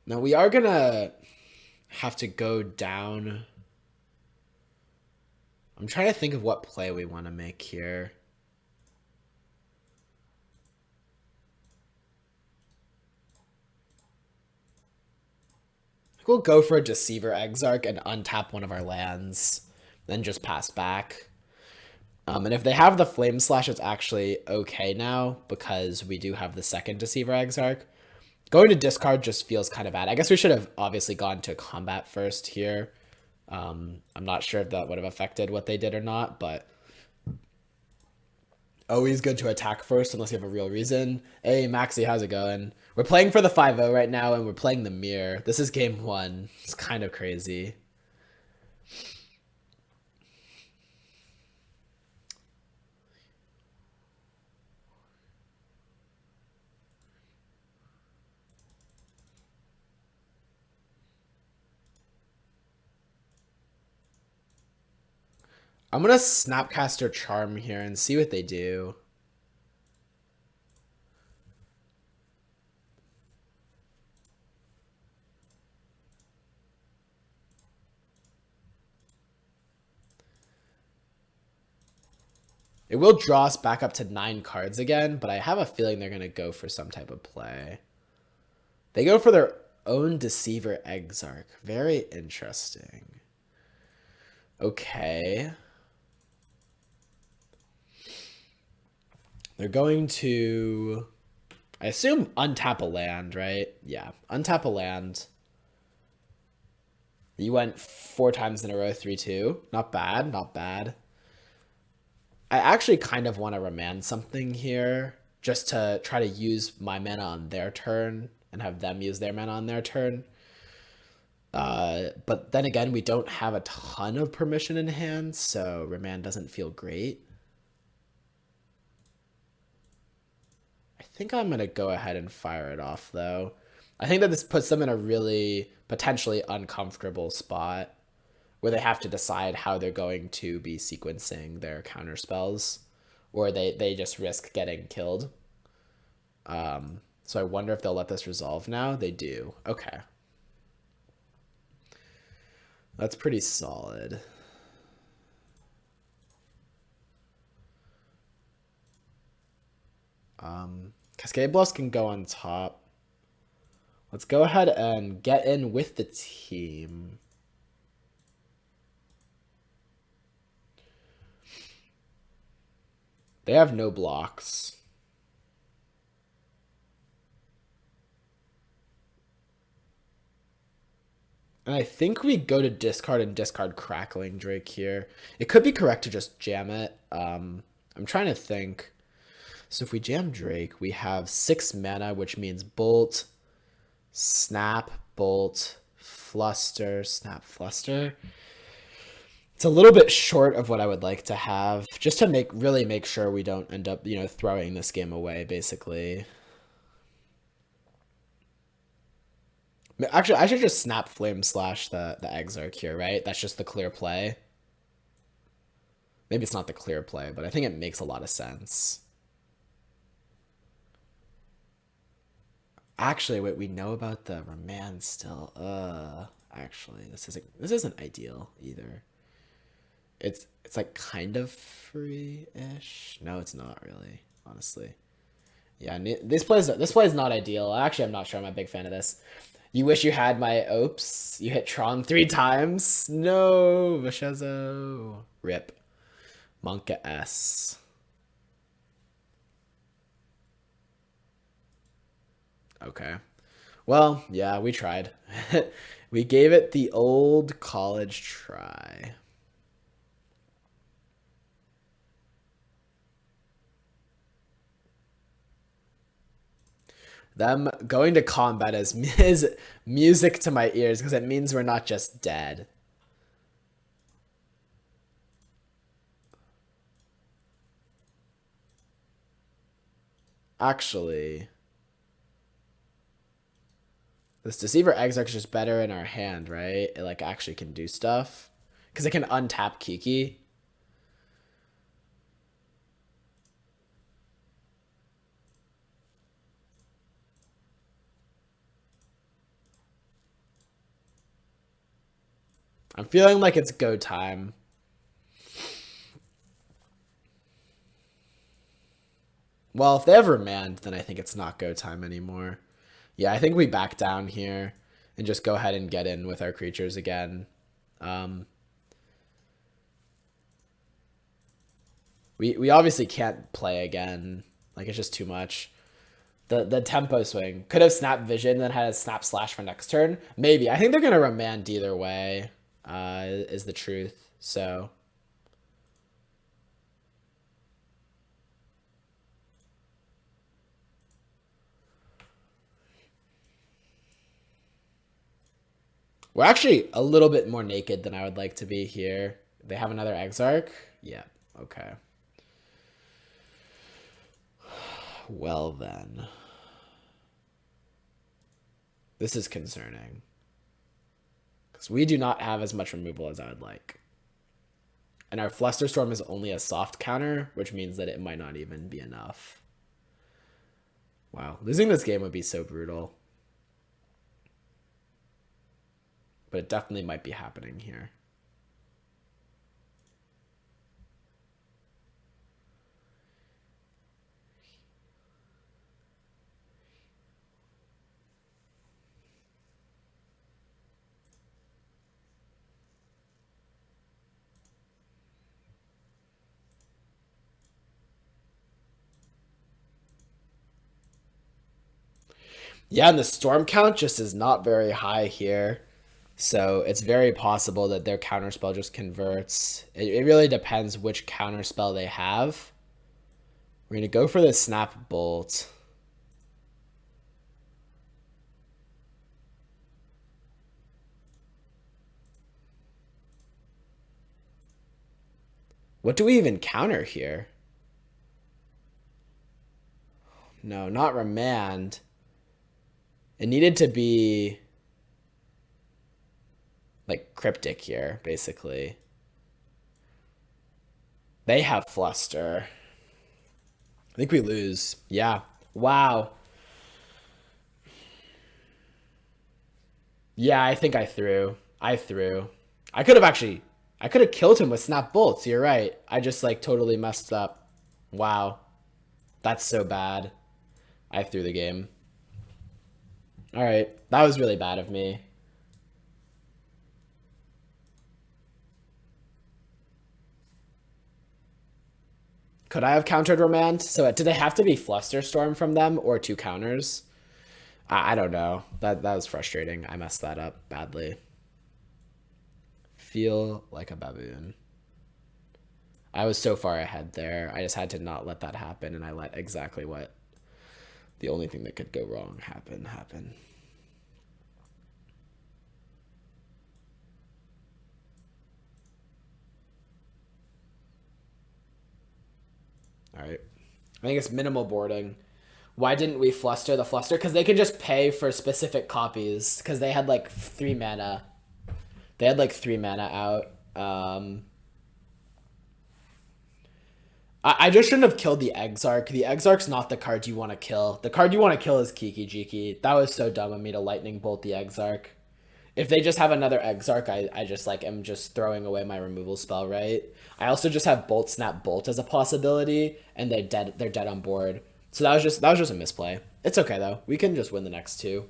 Now we are gonna have to go down. I'm trying to think of what play we want to make here. We'll go for a Deceiver Exarch and untap one of our lands, then just pass back. And if they have the Flame Slash, it's actually okay now because we do have the second Deceiver Exarch. Going to discard just feels kind of bad. I guess we should have obviously gone to combat first here. I'm not sure if that would have affected what they did or not, but always good to attack first unless you have a real reason. Hey, Maxi, how's it going? We're playing for the 5-0 right now, and we're playing the mirror. This is game 1. It's kind of crazy. I'm going to Snapcaster Charm here and see what they do. It will draw us back up to 9 cards again, but I have a feeling they're going to go for some type of play. They go for their own Deceiver Exarch. Very interesting. Okay. They're going to, I assume, untap a land, right? Yeah, untap a land. You went 4 times in a row, 3-2. Not bad, not bad. I actually kind of want to remand something here just to try to use my mana on their turn and have them use their mana on their turn. But then again, we don't have a ton of permission in hand, so remand doesn't feel great. I think I'm going to go ahead and fire it off, though. I think that this puts them in a really potentially uncomfortable spot where they have to decide how they're going to be sequencing their counter spells, or they just risk getting killed. So I wonder if they'll let this resolve now. They do. Okay. That's pretty solid. Cascade Bluffs can go on top. Let's go ahead and get in with the team. They have no blocks. And I think we go to discard and discard Crackling Drake here. It could be correct to just jam it. I'm trying to think. So if we jam Drake, we have 6 mana, which means Bolt, Snap, Bolt, Fluster, Snap, Fluster. It's a little bit short of what I would like to have, just to really make sure we don't end up, throwing this game away, basically. Actually, I should just Snap Flame Slash the Exarch here, right? That's just the clear play. Maybe it's not the clear play, but I think it makes a lot of sense. Actually, wait, we know about the Remand still. Actually, this isn't ideal either. It's like kind of free-ish. No, it's not really, honestly. Yeah, this play is not ideal. Actually, I'm not sure I'm a big fan of this. You wish you had my Oops. You hit Tron 3 times. No, Vashezo. Rip. Monka S. Okay. Well, yeah, we tried. We gave it the old college try. Them going to combat is music to my ears because it means we're not just dead. Actually, this Deceiver Exarch is just better in our hand, right? It like actually can do stuff because it can untap Kiki. I'm feeling like it's go time. Well, if they have Remand, then I think it's not go time anymore. Yeah, I think we back down here and just go ahead and get in with our creatures again. We obviously can't play again. Like, it's just too much. The tempo swing. Could have Snap Vision, then had a Snap Slash for next turn. Maybe. I think they're going to Remand either way, is the truth. So... We're actually a little bit more naked than I would like to be here. They have another Exarch? Yeah, okay. Well then. This is concerning. Because we do not have as much removal as I would like. And our Flusterstorm is only a soft counter, which means that it might not even be enough. Wow, losing this game would be so brutal. But it definitely might be happening here. Yeah, and the storm count just is not very high here. So it's very possible that their counterspell just converts. It really depends which counterspell they have. We're going to go for the Snap Bolt. What do we even counter here? No, not Remand. It needed to be like cryptic here, basically. They have Fluster. I think we lose. Yeah. Wow. Yeah, I think I threw. I threw. I could have actually. I could have killed him with Snap Bolts. You're right. I just like totally messed up. Wow. That's so bad. I threw the game. All right. That was really bad of me. Could I have countered Remand? So did they have to be Flusterstorm from them or two counters? I don't know. That was frustrating. I messed that up badly. Feel like a baboon. I was so far ahead there. I just had to not let that happen, and I let exactly what the only thing that could go wrong happen. All right. I think it's minimal boarding. Why didn't we fluster the fluster? Because they could just pay for specific copies. Because they had like 3 mana. They had like 3 mana out. I just shouldn't have killed the Exarch. The Exarch's not the card you want to kill. The card you want to kill is Kiki-Jiki. That was so dumb of me to lightning bolt the Exarch. If they just have another Exarch, I just like am just throwing away my removal spell, right? I also just have Bolt Snap Bolt as a possibility, and they're dead on board. So that was just a misplay. It's okay though. We can just win the next two.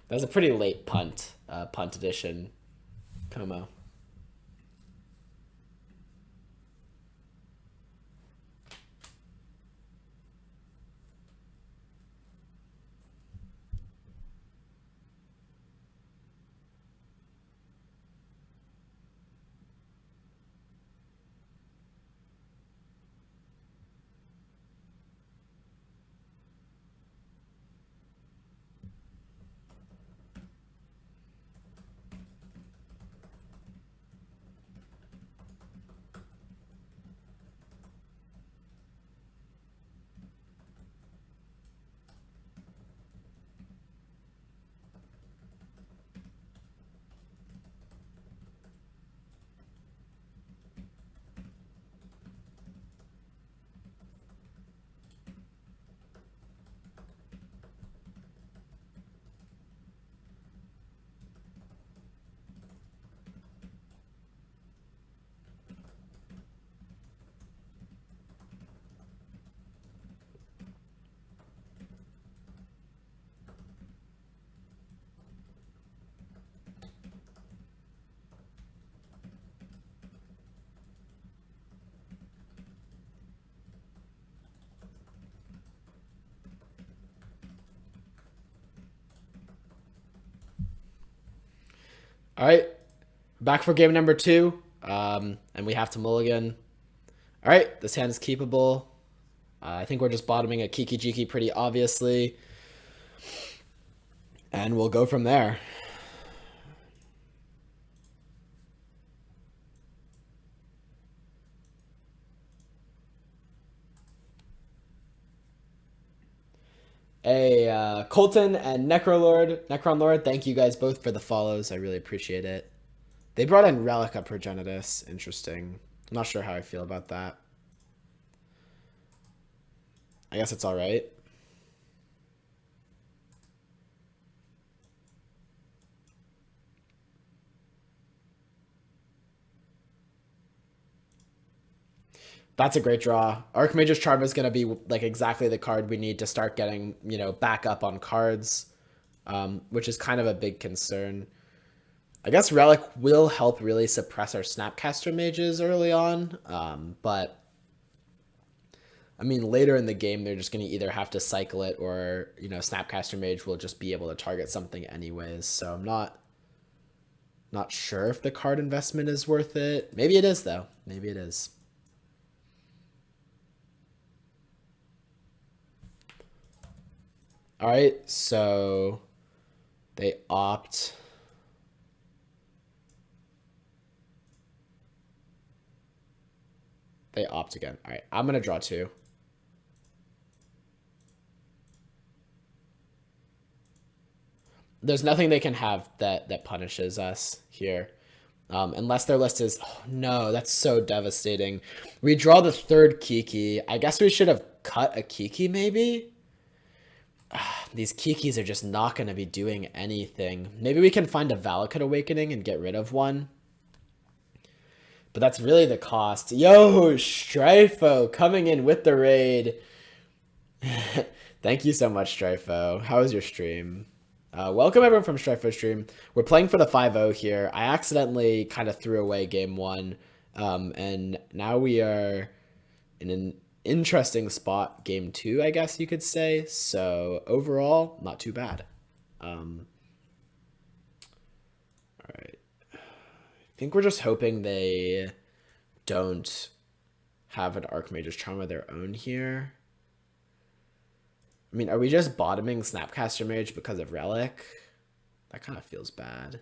That was a pretty late punt edition, Como. All right, back for game number two, and we have to mulligan. All right, this hand is keepable. I think we're just bottoming a Kiki-Jiki pretty obviously, and we'll go from there. Hey, Colton and Necron Lord, thank you guys both for the follows. I really appreciate it. They brought in Relica Progenitus. Interesting. I'm not sure how I feel about that. I guess it's all right. That's a great draw. Archmage's Charm is going to be like exactly the card we need to start getting, back up on cards, which is kind of a big concern. I guess Relic will help really suppress our Snapcaster mages early on, but I mean, later in the game, they're just going to either have to cycle it or, you know, Snapcaster Mage will just be able to target something anyways. So I'm not sure if the card investment is worth it. Maybe it is, though. Maybe it is. All right, so they opt. They opt again. All right, I'm going to draw 2. There's nothing they can have that punishes us here. Unless their list is, oh no, that's so devastating. We draw the 3rd Kiki. I guess we should have cut a Kiki maybe? These Kikis are just not going to be doing anything. Maybe we can find a Valakut Awakening and get rid of one. But that's really the cost. Yo, Strifo coming in with the raid. Thank you so much, Strifo. How was your stream? Welcome everyone from Strifo stream. We're playing for the 5-0 here. I accidentally kind of threw away game 1. And now we are in an interesting spot, game 2, I guess you could say. So overall, not too bad. All right. I think we're just hoping they don't have an Archmage's Charm of their own here. I mean, are we just bottoming Snapcaster Mage because of Relic? That kind of feels bad.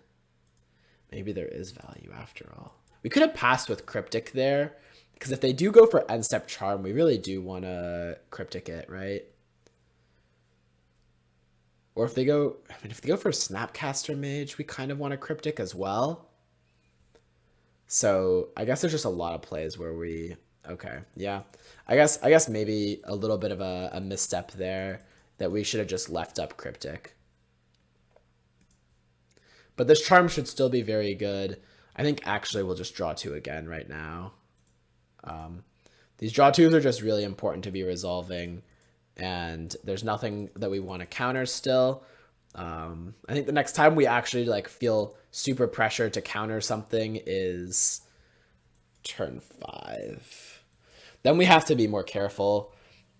Maybe there is value after all. We could have passed with Cryptic there, because if they do go for End Step Charm, we really do want to Cryptic it, right? Or if they go, I mean, if they go for Snapcaster Mage, we kind of want to Cryptic as well. So I guess there's just a lot of plays where we, okay, yeah. I guess maybe a little bit of a misstep there that we should have just left up Cryptic. But this charm should still be very good. I think actually we'll just draw 2 again right now. These draw 2s are just really important to be resolving, and there's nothing that we want to counter still. I think the next time we actually like feel super pressure to counter something is turn 5. Then we have to be more careful.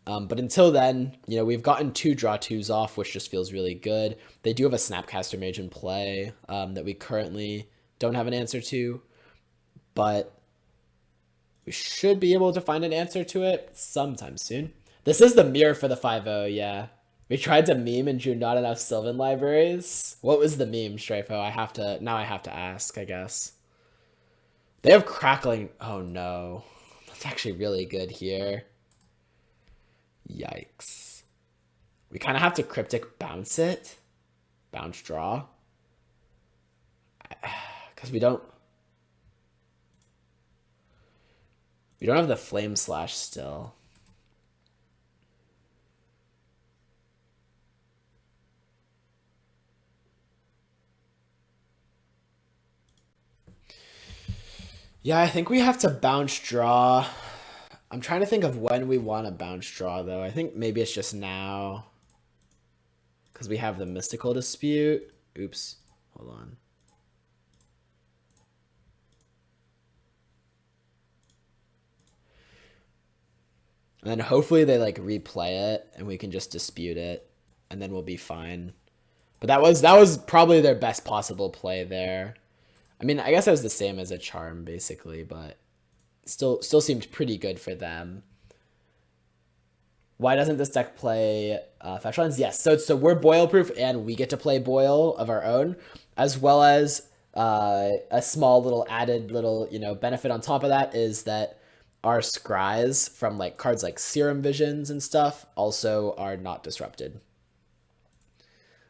But until then, you know, we've gotten 2 draw 2s off, which just feels really good. They do have a Snapcaster Mage in play that we currently don't have an answer to, but we should be able to find an answer to it sometime soon. This is the mirror for the 5-0, yeah. We tried to meme and drew not enough Sylvan libraries. What was the meme, Strifo? I have to ask, I guess. They have Crackling. Oh no. That's actually really good here. Yikes. We kind of have to Cryptic bounce it. Bounce draw. Because we don't have the Flame Slash still. Yeah, I think we have to bounce draw. I'm trying to think of when we want to bounce draw, though. I think maybe it's just now. Because we have the Mystical Dispute. Oops. Hold on. And then hopefully they like replay it and we can just dispute it. And then we'll be fine. But that was probably their best possible play there. I mean, I guess it was the same as a charm, basically, but still seemed pretty good for them. Why doesn't this deck play fetch lands? Yes, so we're boil proof and we get to play boil of our own, as well as a small little added little, you know, benefit on top of that is that our scries from like cards like Serum Visions and stuff also are not disrupted,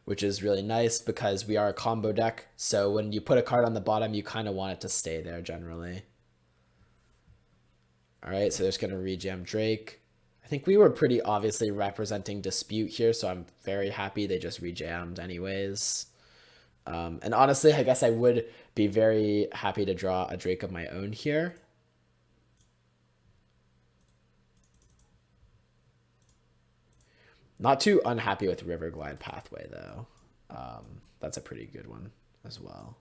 which is really nice because we are a combo deck. So when you put a card on the bottom, you kind of want it to stay there generally. All right, so there's going to rejam Drake. I think we were pretty obviously representing Dispute here, so I'm very happy they just rejammed anyways. And honestly, I guess I would be very happy to draw a Drake of my own here. Not too unhappy with Riverglide Pathway, though. That's a pretty good one as well.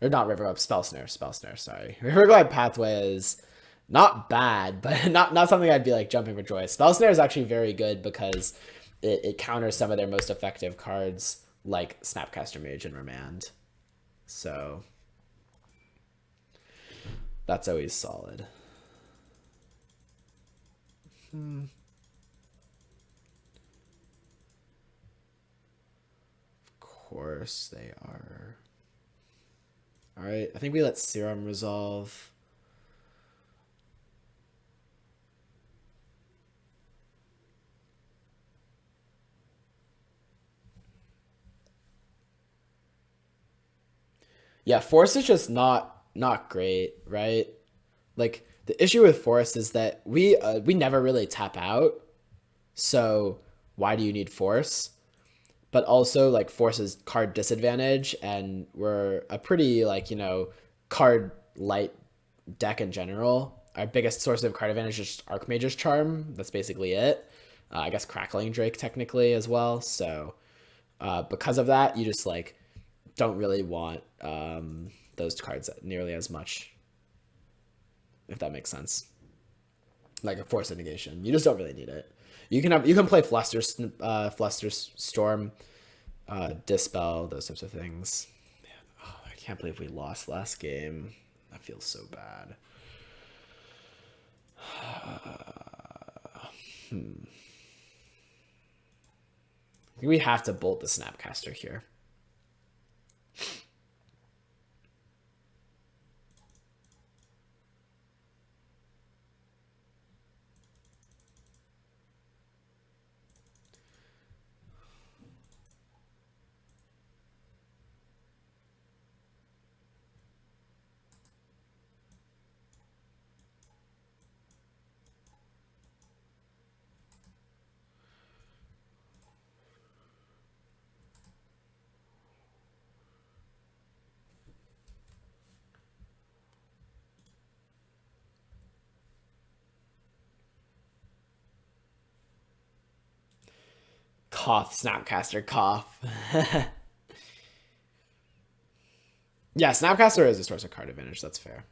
Or not Riverglide, Spell Snare, sorry. Riverglide Pathway is Not bad, but not something I'd be like jumping for joy. Spell Snare is actually very good because it counters some of their most effective cards like Snapcaster Mage and Remand. So that's always solid. Of course they are. All right, I think we let Serum resolve. Yeah, Force is just not great, right? Like the issue with Force is that we never really tap out. So why do you need Force? But also like Force is card disadvantage, and we're a pretty like, card light deck in general. Our biggest source of card advantage is just Archmage's Charm. That's basically it. I guess Crackling Drake technically as well. So because of that, you just like don't really want those cards nearly as much, if that makes sense. Like a Force of Negation, you just don't really need it. You can play Fluster Storm, Dispel, those types of things. Man, oh, I can't believe we lost last game. That feels so bad. I think we have to bolt the Snapcaster here. Cough, Snapcaster, cough. Yeah, Snapcaster is a source of card advantage. That's fair.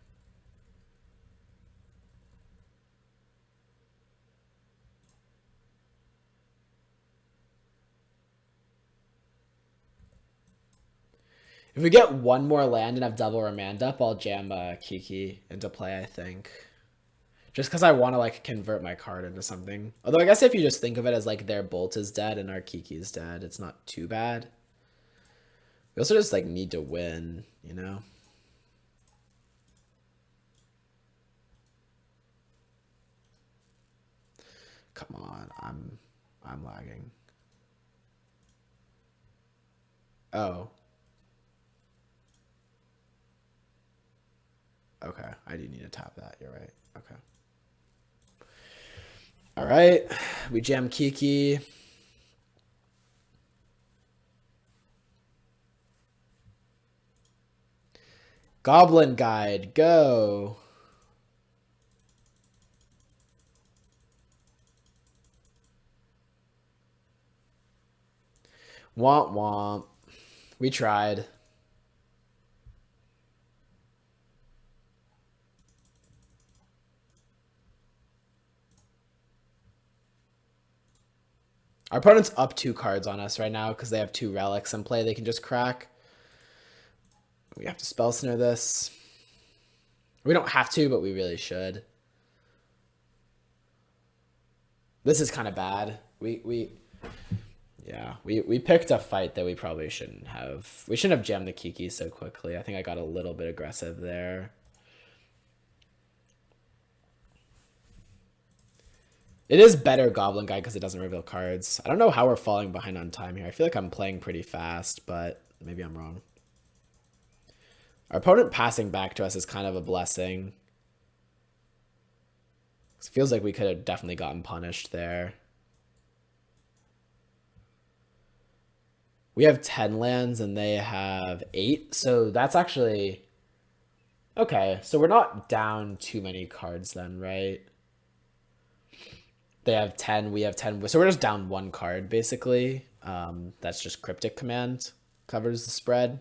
If we get one more land and have double Remand up, I'll jam Kiki into play, I think. Just because I want to like convert my card into something. Although I guess if you just think of it as like their Bolt is dead and our Kiki's dead, it's not too bad. We also just like need to win, you know? Come on, I'm lagging. Oh. Okay, I do need to tap that. You're right. Okay. All right, we jam Kiki. Goblin Guide, go. Womp womp. We tried. Our opponent's up 2 cards on us right now because they have 2 relics in play they can just crack. We have to Spell Snare this. We don't have to, but we really should. This is kind of bad. We picked a fight that we probably shouldn't have. We shouldn't have jammed the Kiki so quickly. I think I got a little bit aggressive there. It is better Goblin Guide because it doesn't reveal cards. I don't know how we're falling behind on time here. I feel like I'm playing pretty fast, but maybe I'm wrong. Our opponent passing back to us is kind of a blessing. It feels like we could have definitely gotten punished there. We have 10 lands and they have 8, so that's actually... Okay, so we're not down too many cards then, right? They have 10, we have 10, so we're just down 1 card, basically. That's just Cryptic Command covers the spread.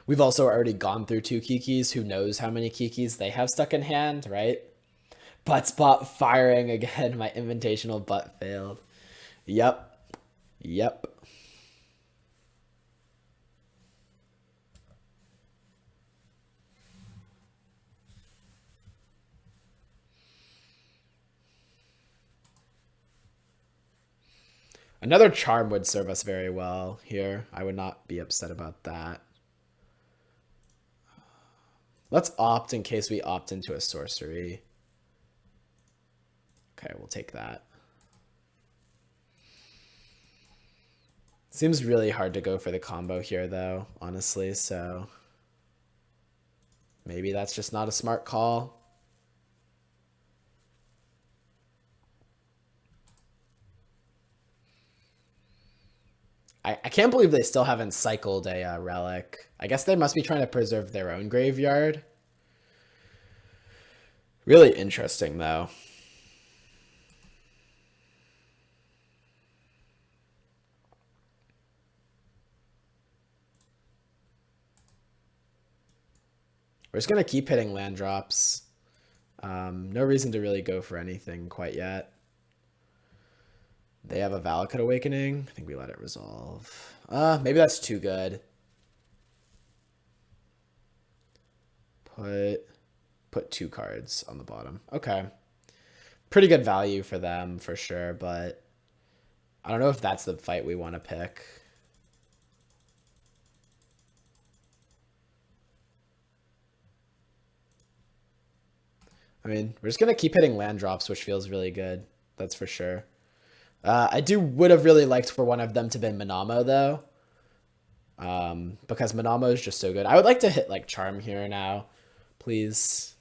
We've also already gone through 2 Kikis. Who knows how many Kikis they have stuck in hand, right? Butt spot firing again. My invitational butt failed. Yep. Yep. Another charm would serve us very well here. I would not be upset about that. Let's opt in case we opt into a sorcery. Okay, we'll take that. Seems really hard to go for the combo here, though, honestly, so maybe that's just not a smart call. I can't believe they still haven't cycled a relic. I guess they must be trying to preserve their own graveyard. Really interesting, though. We're just going to keep hitting land drops. No reason to really go for anything quite yet. They have a Valakut Awakening. I think we let it resolve. Maybe that's too good. Put 2 cards on the bottom. Okay. Pretty good value for them for sure, but I don't know if that's the fight we want to pick. I mean, we're just going to keep hitting land drops, which feels really good. That's for sure. I would have really liked for one of them to be Manamo, though. Because Manamo is just so good. I would like to hit, like, Charm here now. Please.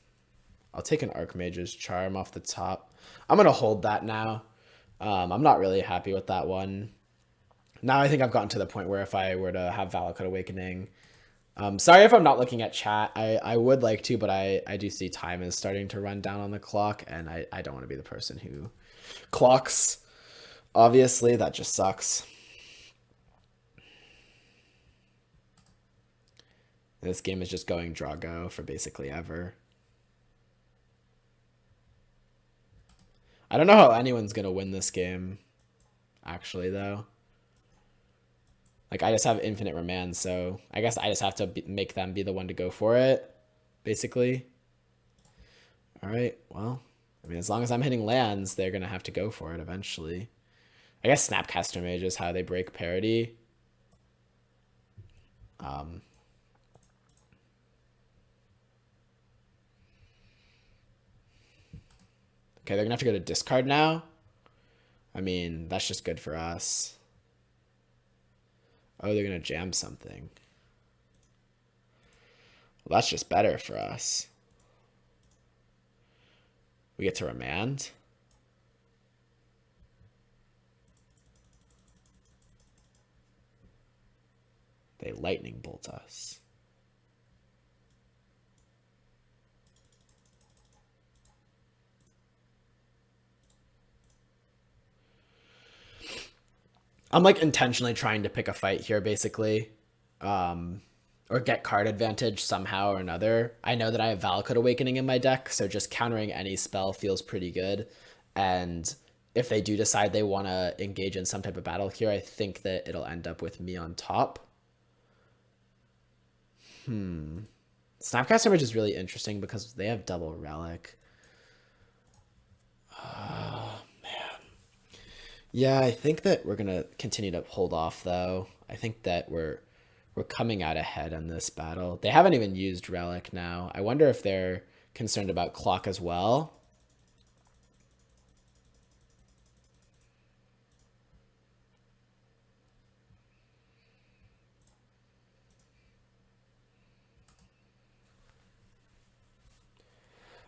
I'll take an Archmage's Charm off the top. I'm going to hold that now. I'm not really happy with that one. Now I think I've gotten to the point where if I were to have Valakut Awakening... sorry if I'm not looking at chat. I would like to, but I do see time is starting to run down on the clock, and I don't want to be the person who clocks. Obviously, that just sucks. This game is just going draw-go for basically ever. I don't know how anyone's going to win this game, actually, though. Like, I just have infinite remand, so I guess I just have to make them be the one to go for it, basically. All right, well, I mean, as long as I'm hitting lands, they're going to have to go for it eventually. I guess Snapcaster Mage is how they break parity. Okay, they're going to have to go to discard now. I mean, that's just good for us. Oh, they're going to jam something. Well, that's just better for us. We get to remand. They lightning bolt us. I'm like intentionally trying to pick a fight here, basically. Or get card advantage somehow or another. I know that I have Valakut Awakening in my deck, so just countering any spell feels pretty good. And if they do decide they want to engage in some type of battle here, I think that it'll end up with me on top. Snapcaster Mage is really interesting because they have double relic. Oh, man. Yeah, I think that we're going to continue to hold off, though. I think that we're coming out ahead in this battle. They haven't even used relic now. I wonder if they're concerned about clock as well.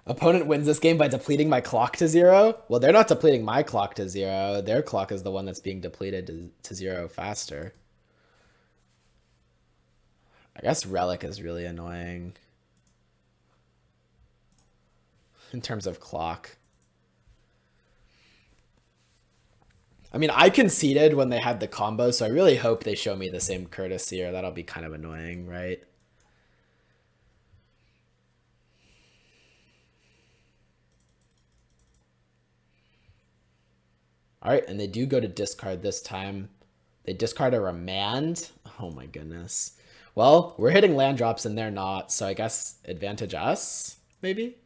Opponent wins this game by depleting my clock to 0. Well, they're not depleting my clock to 0. Their clock is the one that's being depleted to 0 faster. I guess relic is really annoying in terms of clock. I mean, I conceded when they had the combo, so I really hope they show me the same courtesy, or that'll be kind of annoying, right? All right, and they do go to discard this time. They discard a Remand. Oh my goodness. Well, we're hitting land drops and they're not, so I guess advantage us, maybe?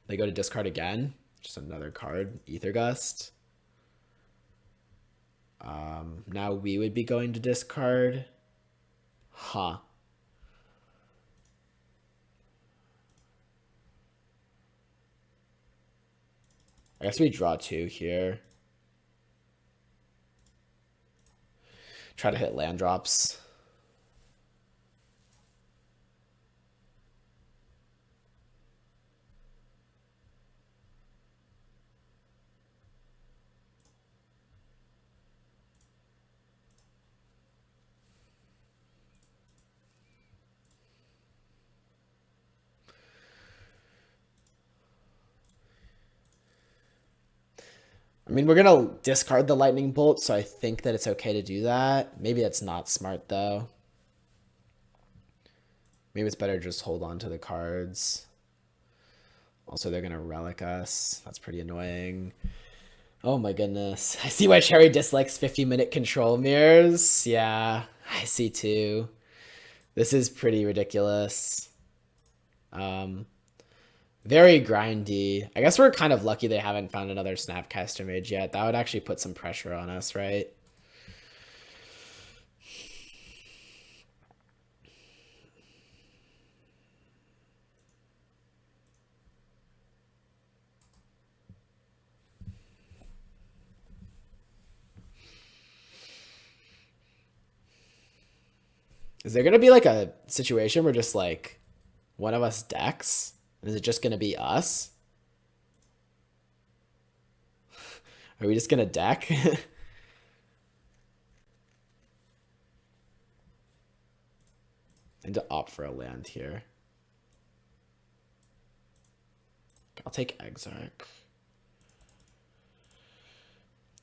They go to discard again. Just another card, Ether Gust. Now we would be going to discard. Huh. I guess we draw 2 here. Try to hit land drops. I mean, we're going to discard the lightning bolt, so I think that it's okay to do that. Maybe that's not smart, though. Maybe it's better to just hold on to the cards. Also, they're going to relic us. That's pretty annoying. Oh my goodness. I see why Cherry dislikes 50-minute control mirrors. Yeah, I see too. This is pretty ridiculous. Very grindy. I guess we're kind of lucky they haven't found another Snapcaster Mage yet. That would actually put some pressure on us, right? Is there going to be like a situation where just like one of us decks? Is it just going to be us? Are we just going to deck? And to opt for a land here. I'll take Exarch.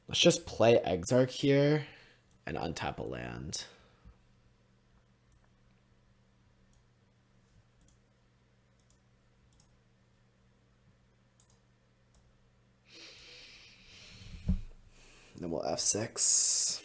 Let's just play Exarch here and untap a land. Then we'll F6.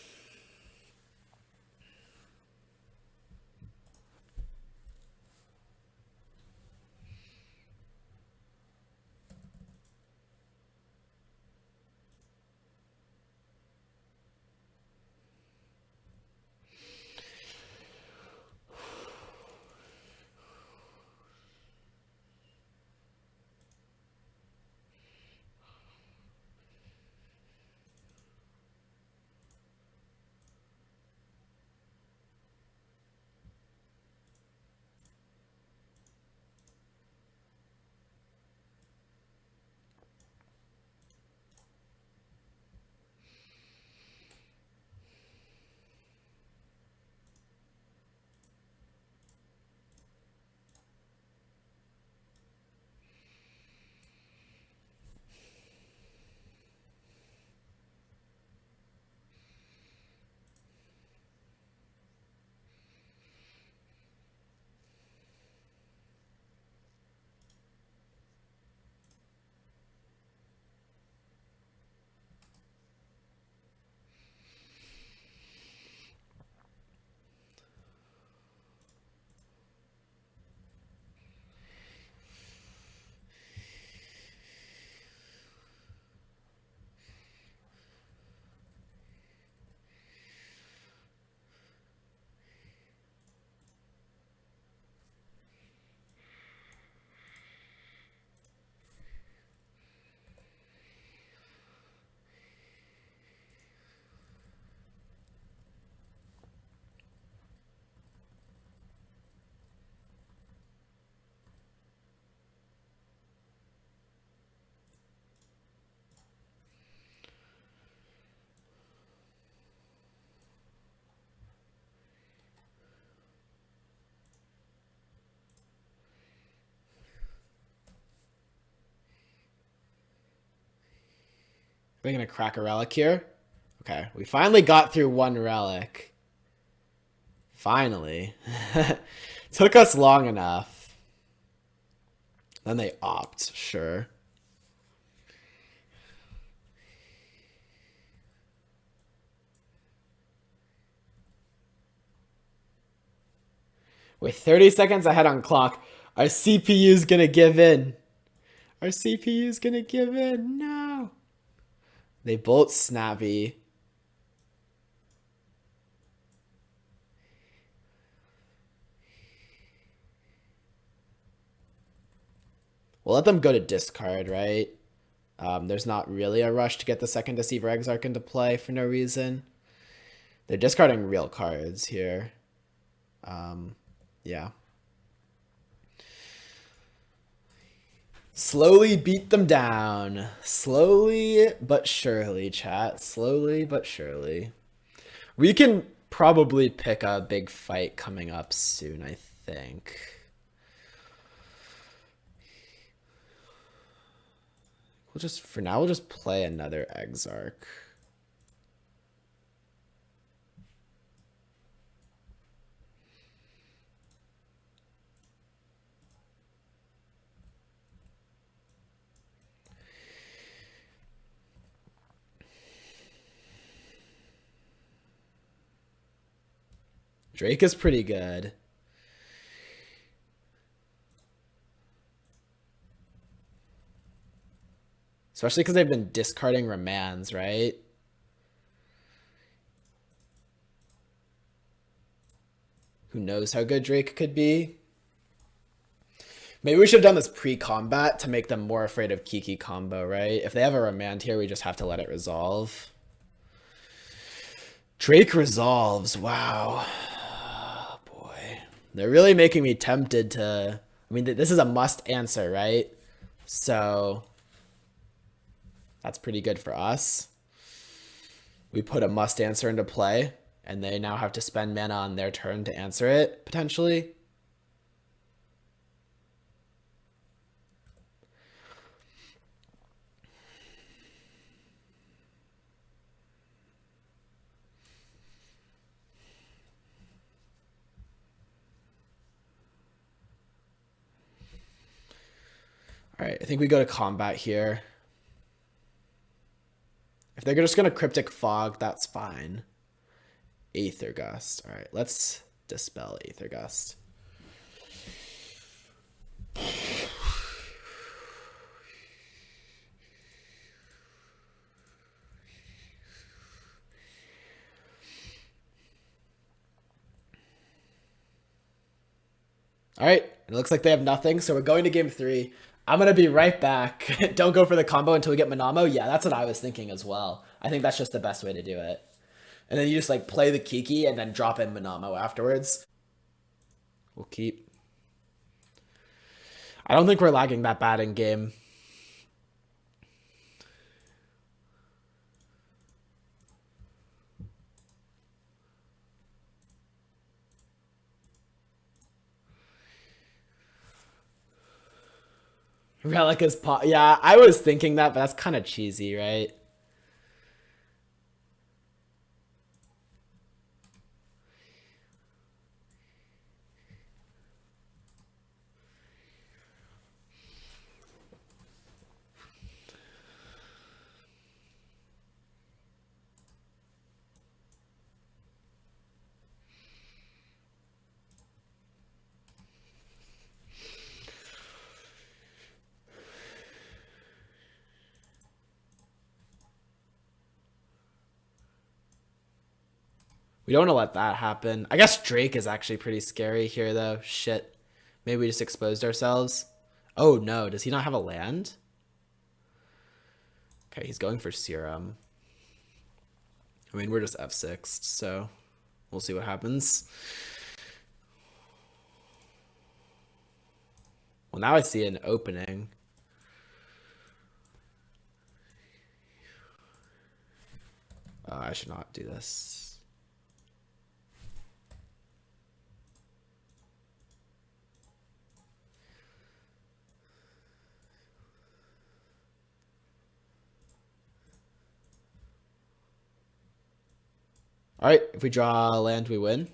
We're gonna crack a relic here. Okay, we finally got through one relic. Finally. Took us long enough. Then they opt, sure. With 30 seconds ahead on clock, our CPU's gonna give in. Our CPU's gonna give in. No. They bolt Snappy. We'll let them go to discard, right? There's not really a rush to get the second Deceiver Exarch into play for no reason. They're discarding real cards here. Yeah. Slowly beat them down. Slowly but surely, chat. Slowly but surely. We can probably pick a big fight coming up soon, I think. For now, we'll just play another Exarch. Drake is pretty good. Especially because they've been discarding Remands, right? Who knows how good Drake could be? Maybe we should have done this pre-combat to make them more afraid of Kiki combo, right? If they have a Remand here, we just have to let it resolve. Drake resolves. Wow. Oh, boy. They're really making me tempted to... I mean, this is a must answer, right? So... that's pretty good for us. We put a must answer into play, and they now have to spend mana on their turn to answer it, potentially. All right, I think we go to combat here. If they're just going to Cryptic Fog, that's fine. Aether Gust. All right, let's dispel Aether Gust. All right, it looks like they have nothing, so we're going to game 3. I'm going to be right back. Don't go for the combo until we get Manamo. Yeah, that's what I was thinking as well. I think that's just the best way to do it. And then you just like play the Kiki and then drop in Manamo afterwards. We'll keep. I don't think we're lagging that bad in game. Relic is yeah, I was thinking that, but that's kind of cheesy, right? We don't want to let that happen. I guess Drake is actually pretty scary here, though. Shit. Maybe we just exposed ourselves. Oh, no. Does he not have a land? Okay, he's going for Serum. I mean, we're just F6'd, so we'll see what happens. Well, now I see an opening. I should not do this. All right, if we draw land, we win.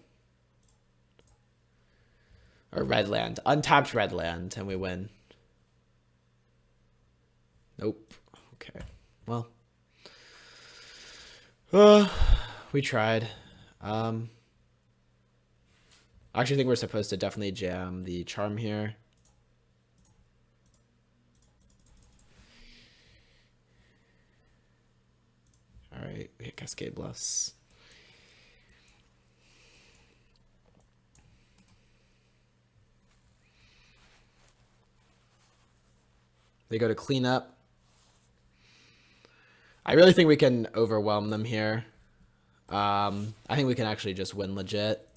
Or red land. Untapped red land, and we win. Nope. Okay. Well, we tried. I actually think we're supposed to definitely jam the charm here. All right, we hit Cascade Bluffs. They go to clean up. I really think we can overwhelm them here. I think we can actually just win legit.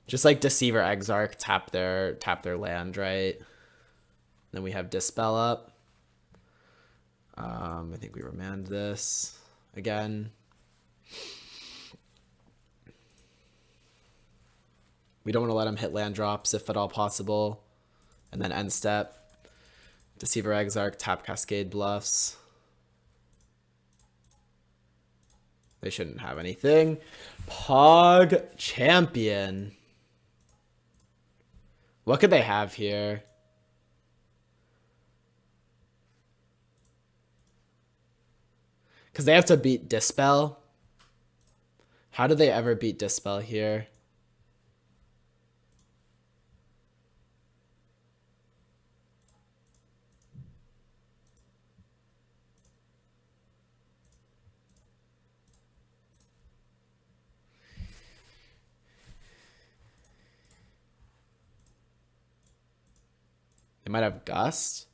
Just like Deceiver Exarch, tap their land, right? Then we have Dispel up. I think we remand this again. We don't want to let him hit land drops if at all possible. And then end step. Deceiver Exarch, tap Cascade Bluffs. They shouldn't have anything. Pog Champion. What could they have here? Because they have to beat Dispel. How do they ever beat Dispel here? They might have Gust.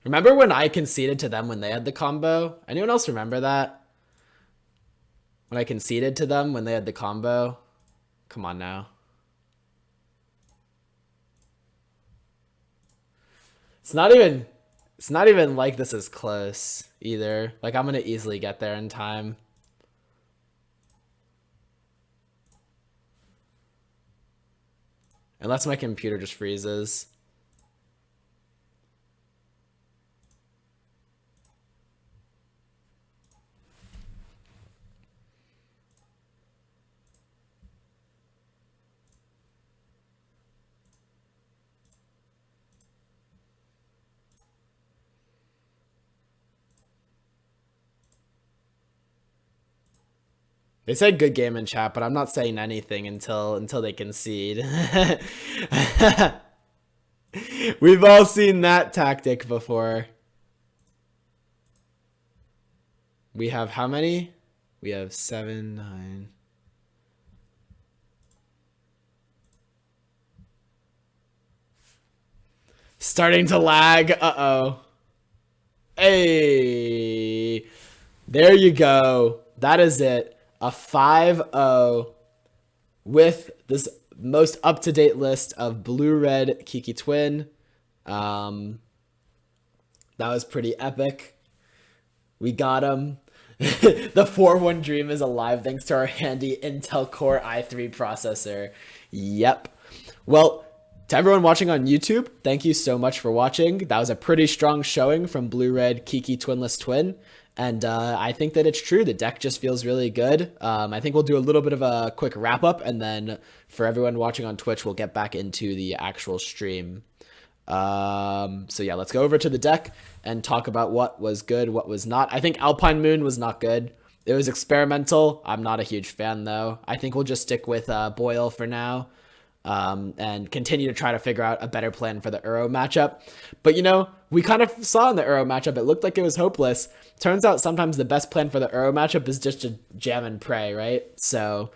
Remember when I conceded to them when they had the combo? Anyone else remember that? When I conceded to them when they had the combo? Come on now. It's not even like this is close either. Like I'm gonna easily get there in time. Unless my computer just freezes. They said good game in chat, but I'm not saying anything until they concede. We've all seen that tactic before. We have how many? We have 7, 9. Starting to lag. Uh-oh. Hey. There you go. That is it. A 5-0 with this most up-to-date list of blue-red Kiki-Twin. That was pretty epic. We got him. The 4-1 dream is alive thanks to our handy Intel Core i3 processor. Yep. Well, to everyone watching on YouTube, thank you so much for watching. That was a pretty strong showing from blue-red Kiki Twinless And I think that it's true. The deck just feels really good. I think we'll do a little bit of a quick wrap up. And then for everyone watching on Twitch, we'll get back into the actual stream. So yeah, let's go over to the deck and talk about what was good, what was not. I think Alpine Moon was not good. It was experimental. I'm not a huge fan though. I think we'll just stick with Boyle for now. And continue to try to figure out a better plan for the Uro matchup. But, you know, we kind of saw in the Uro matchup, it looked like it was hopeless. Turns out sometimes the best plan for the Uro matchup is just to jam and pray, right? So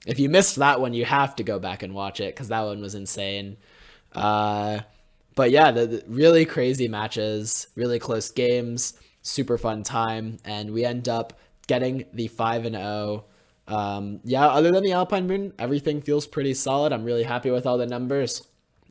if you missed that one, you have to go back and watch it because that one was insane. But yeah, the really crazy matches, really close games, super fun time. And we end up getting the 5-0. Yeah, other than the Alpine Moon, everything feels pretty solid. I'm really happy with all the numbers.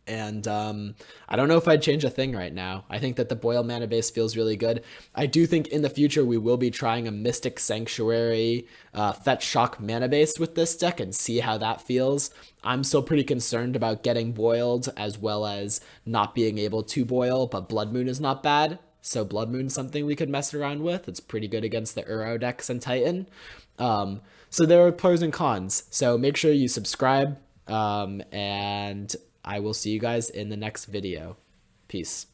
And I don't know if I'd change a thing right now. I think that the Boil mana base feels really good. I do think in the future we will be trying a Mystic Sanctuary Fetch Shock mana base with this deck and see how that feels. I'm still pretty concerned about getting boiled as well as not being able to boil, but Blood Moon is not bad. So Blood Moon's something we could mess around with. It's pretty good against the Uro decks and Titan. So there are pros and cons. So make sure you subscribe, and I will see you guys in the next video. Peace.